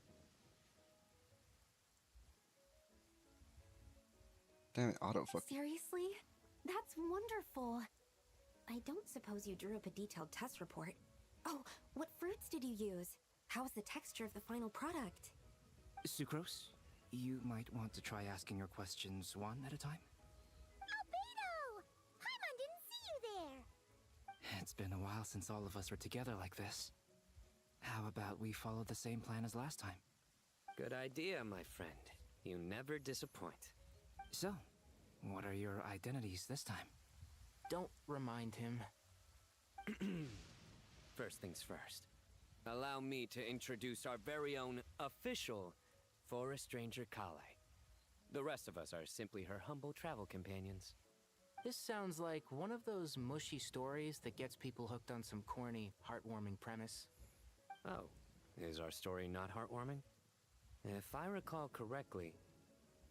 Damn it, autofuck. Seriously? That's wonderful. I don't suppose you drew up a detailed test report. Oh, what fruits did you use? How's the texture of the final product? Sucrose, you might want to try asking your questions one at a time. Albedo! Paimon didn't see you there! It's been a while since all of us were together like this. How about we follow the same plan as last time? Good idea, my friend. You never disappoint. So, what are your identities this time? Don't remind him. First things first. Allow me to introduce our very own official Forest Ranger Kale. The rest of us are simply her humble travel companions. This sounds like one of those mushy stories that gets people hooked on some corny, heartwarming premise. Oh, is our story not heartwarming? If I recall correctly,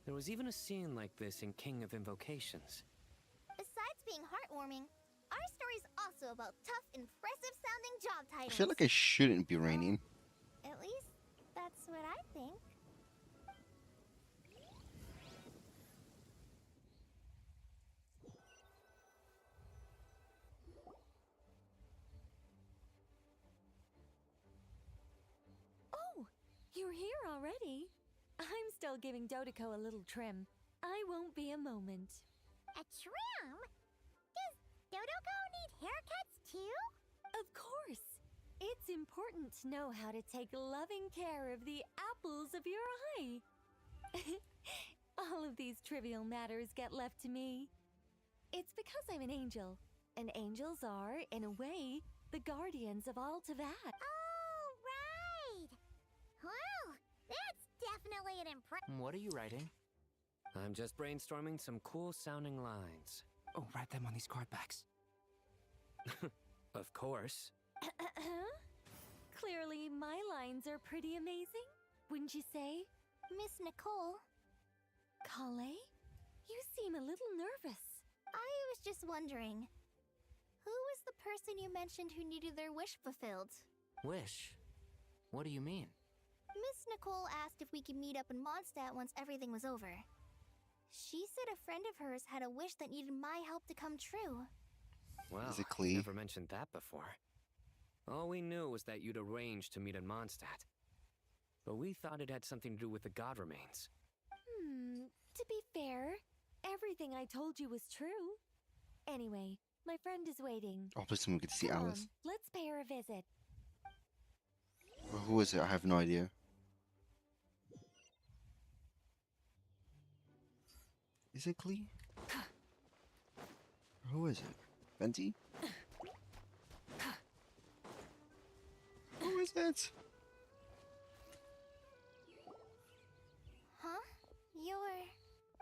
there was even a scene like this in King of Invocations. Besides being heartwarming, our story's also about tough, impressive-sounding job I titles. feel like it shouldn't be raining. At least, that's what I think. Oh, you're here already. I'm still giving Dodeko a little trim. I won't be a moment. A trim? Does Dodoko need haircuts too? Of course. It's important to know how to take loving care of the apples of your eye. All of these trivial matters get left to me. It's because I'm an angel, and angels are, in a way, the guardians of all Teyvat. Oh, right! Well, that's definitely an impression. What are you writing? I'm just brainstorming some cool-sounding lines. Oh, write them on these card backs. Of course. Clearly, my lines are pretty amazing, wouldn't you say? Miss Nicole? Kale? You seem a little nervous. I was just wondering, who was the person you mentioned who needed their wish fulfilled? Wish? What do you mean? Miss Nicole asked if we could meet up in Mondstadt once everything was over. She said a friend of hers had a wish that needed my help to come true. Well, Is it Klee? never mentioned that before. All we knew was that you'd arranged to meet in Mondstadt. But we thought it had something to do with the god remains. To be fair, everything I told you was true. Anyway, my friend is waiting. Oh, please we get to see Come Alice. on, let's pay her a visit. Well, who is it? I have no idea. Is it Klee? Who is it? Venti? Who is it? Huh? You're...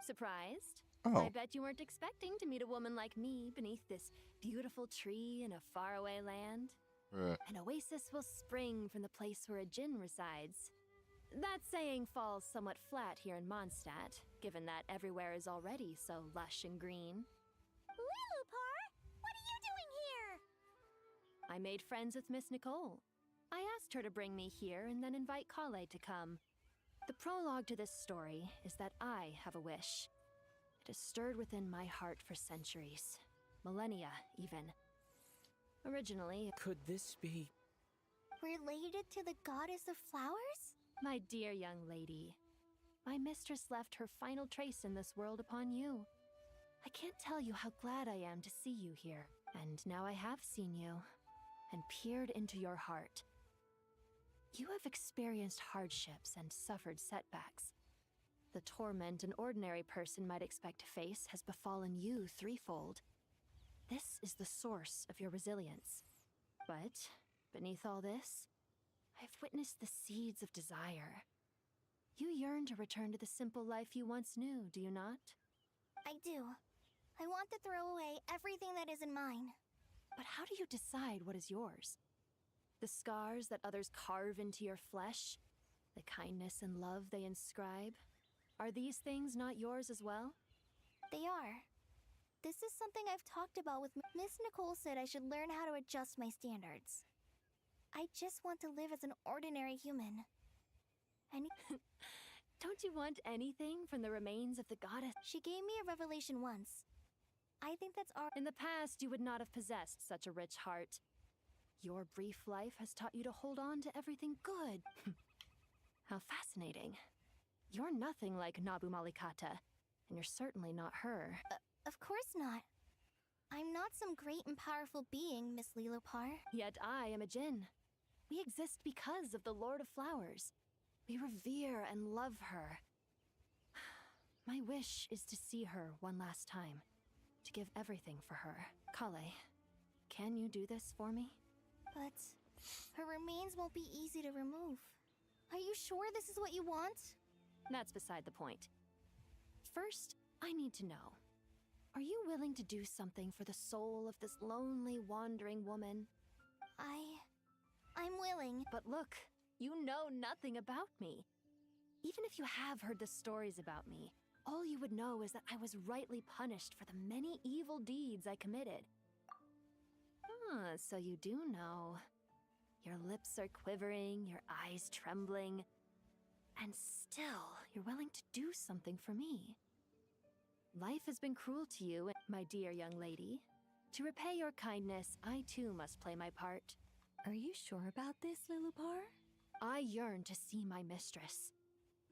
Surprised? Oh. I bet you weren't expecting to meet a woman like me beneath this beautiful tree in a faraway land. An oasis will spring from the place where a djinn resides. That saying falls somewhat flat here in Mondstadt, given that everywhere is already so lush and green. Lilupar, what are you doing here? I made friends with Miss Nicole. I asked her to bring me here and then invite Kale to come. The prologue to this story is that I have a wish. It has stirred within my heart for centuries. Millennia, even. Originally, Could this be... Related to the goddess of flowers? my dear young lady, my mistress left her final trace in this world upon you. I can't tell you how glad I am to see you here. And now I have seen you, and peered into your heart. You have experienced hardships and suffered setbacks. The torment an ordinary person might expect to face has befallen you threefold. This is the source of your resilience. But, beneath all this, I've witnessed the seeds of desire. You yearn to return to the simple life you once knew, do you not? I do. I want to throw away everything that isn't mine. But how do you decide what is yours? The scars that others carve into your flesh? The kindness and love they inscribe? Are these things not yours as well? They are. This is something I've talked about with Miss Nicole said I should learn how to adjust my standards. I just want to live as an ordinary human. Don't you want anything from the remains of the goddess? She gave me a revelation once. I think that's our— In the past, you would not have possessed such a rich heart. Your brief life has taught you to hold on to everything good. How fascinating. You're nothing like Nabu Malikata, and you're certainly not her. Of course not. I'm not some great and powerful being, Miss Lilopar. Yet I am a djinn. We exist because of the Lord of Flowers. We revere and love her. My wish is to see her one last time. To give everything for her. Kale, can you do this for me? But her remains won't be easy to remove. Are you sure this is what you want? That's beside the point. First, I need to know. Are you willing to do something for the soul of this lonely, wandering woman? I'm willing. But look, you know nothing about me. Even if you have heard the stories about me, all you would know is that I was rightly punished for the many evil deeds I committed. Ah, so you do know. Your lips are quivering, your eyes trembling, and still you're willing to do something for me. Life has been cruel to you, my dear young lady. To repay your kindness, I too must play my part. Are you sure about this, Lilupar? I yearn to see my mistress.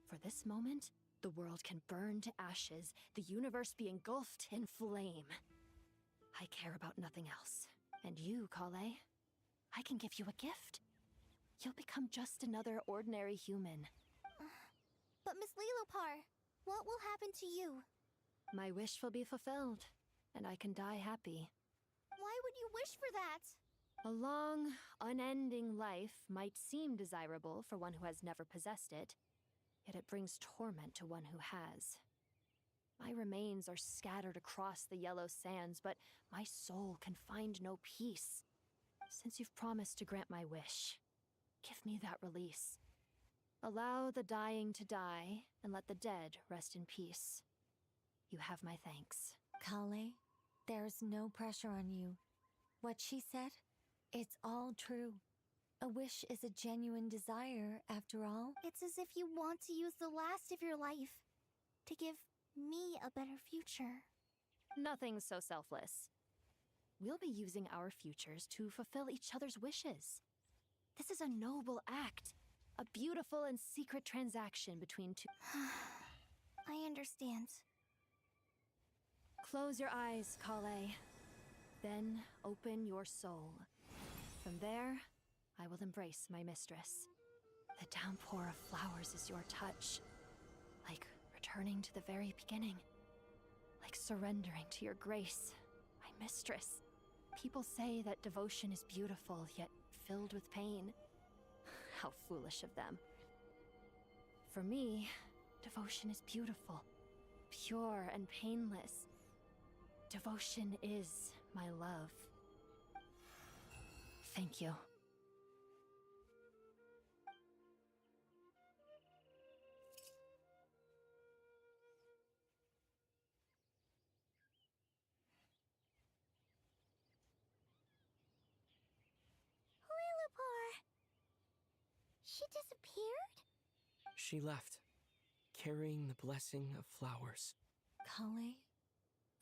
For this moment, the world can burn to ashes, the universe be engulfed in flame. I care about nothing else. And you, Kale, I can give you a gift. You'll become just another ordinary human. But Miss Lilopar, what will happen to you? My wish will be fulfilled, and I can die happy. Why would you wish for that? A long, unending life might seem desirable for one who has never possessed it, yet it brings torment to one who has. My remains are scattered across the yellow sands, but my soul can find no peace. Since you've promised to grant my wish, give me that release. Allow the dying to die, and let the dead rest in peace. You have my thanks. Kale, there's no pressure on you. What she said, it's all true. A wish is a genuine desire, after all. It's as if you want to use the last of your life to give me a better future. Nothing so selfless. We'll be using our futures to fulfill each other's wishes. This is a noble act, a beautiful and secret transaction between two. I understand. Close your eyes, Kale. Then open your soul. From there, I will embrace my mistress. The downpour of flowers is your touch. Like returning to the very beginning. Like surrendering to your grace, my mistress. People say that devotion is beautiful, yet filled with pain. How foolish of them. For me, devotion is beautiful, pure and painless. Devotion is my love. Thank you. Lillipore! She disappeared? She left, carrying the blessing of flowers. Kale,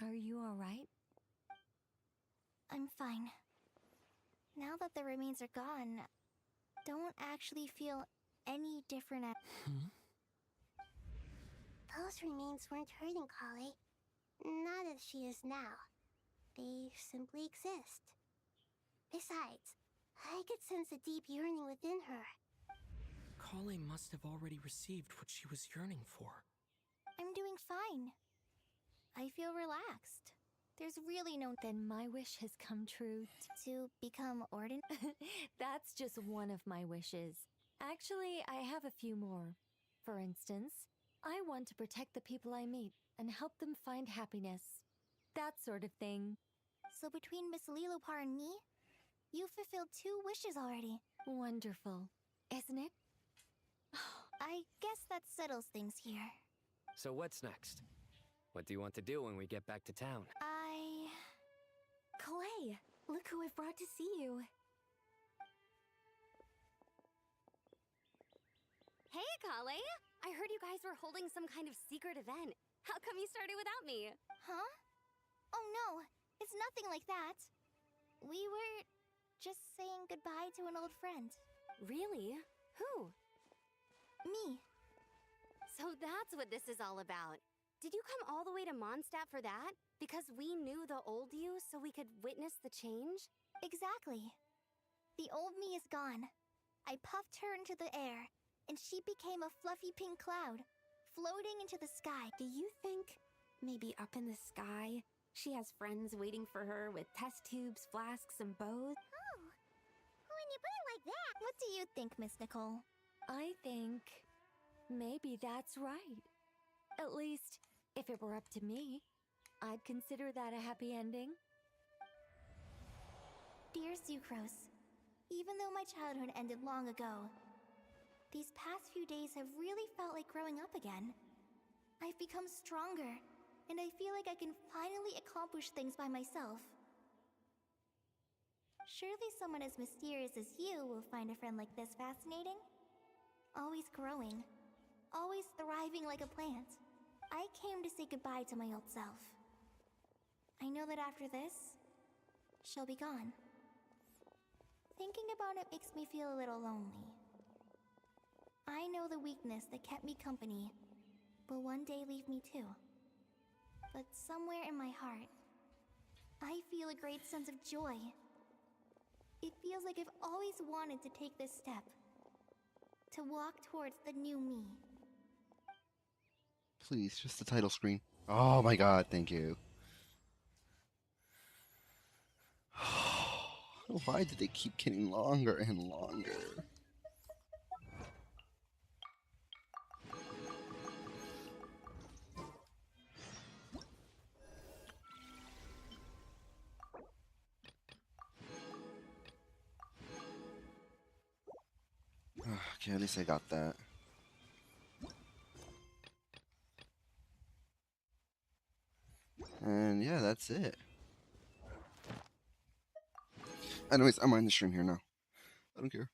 are you alright? I'm fine. Now that the remains are gone, don't actually feel any different at— Those remains weren't hurting Kale. Not as she is now. They simply exist. Besides, I could sense a deep yearning within her. Kale must have already received what she was yearning for. I'm doing fine. I feel relaxed. There's really no— Then my wish has come true. To become ordinary? That's just one of my wishes. Actually, I have a few more. For instance, I want to protect the people I meet and help them find happiness. That sort of thing. So between Miss Lillipore and me, you've fulfilled 2 wishes already. Wonderful, isn't it? I guess that settles things here. So what's next? What do you want to do when we get back to town? Kale, look who I've brought to see you. Hey, Kale! I heard you guys were holding some kind of secret event. How come you started without me? Huh? Oh no, it's nothing like that. We were just saying goodbye to an old friend. Really? Who? Me. So that's what this is all about. Did you come all the way to Mondstadt for that? Because we knew the old you so we could witness the change? Exactly. The old me is gone. I puffed her into the air, and she became a fluffy pink cloud, floating into the sky. Do you think maybe up in the sky she has friends waiting for her with test tubes, flasks, and bows? Oh, when you put it like that. What do you think, Miss Nicole? I think maybe that's right. At least, if it were up to me, I'd consider that a happy ending. Dear Sucrose, even though my childhood ended long ago, these past few days have really felt like growing up again. I've become stronger, and I feel like I can finally accomplish things by myself. Surely someone as mysterious as you will find a friend like this fascinating? Always growing, always thriving like a plant. I came to say goodbye to my old self. I know that after this, she'll be gone. Thinking about it makes me feel a little lonely. I know the weakness that kept me company will one day leave me too. But somewhere in my heart, I feel a great sense of joy. It feels like I've always wanted to take this step. To walk towards the new me. Please, just the title screen. Oh my god, thank you. Why do they keep getting longer and longer? Okay, at least I got that. And yeah, that's it. Anyways, I'm on the stream here now. I don't care.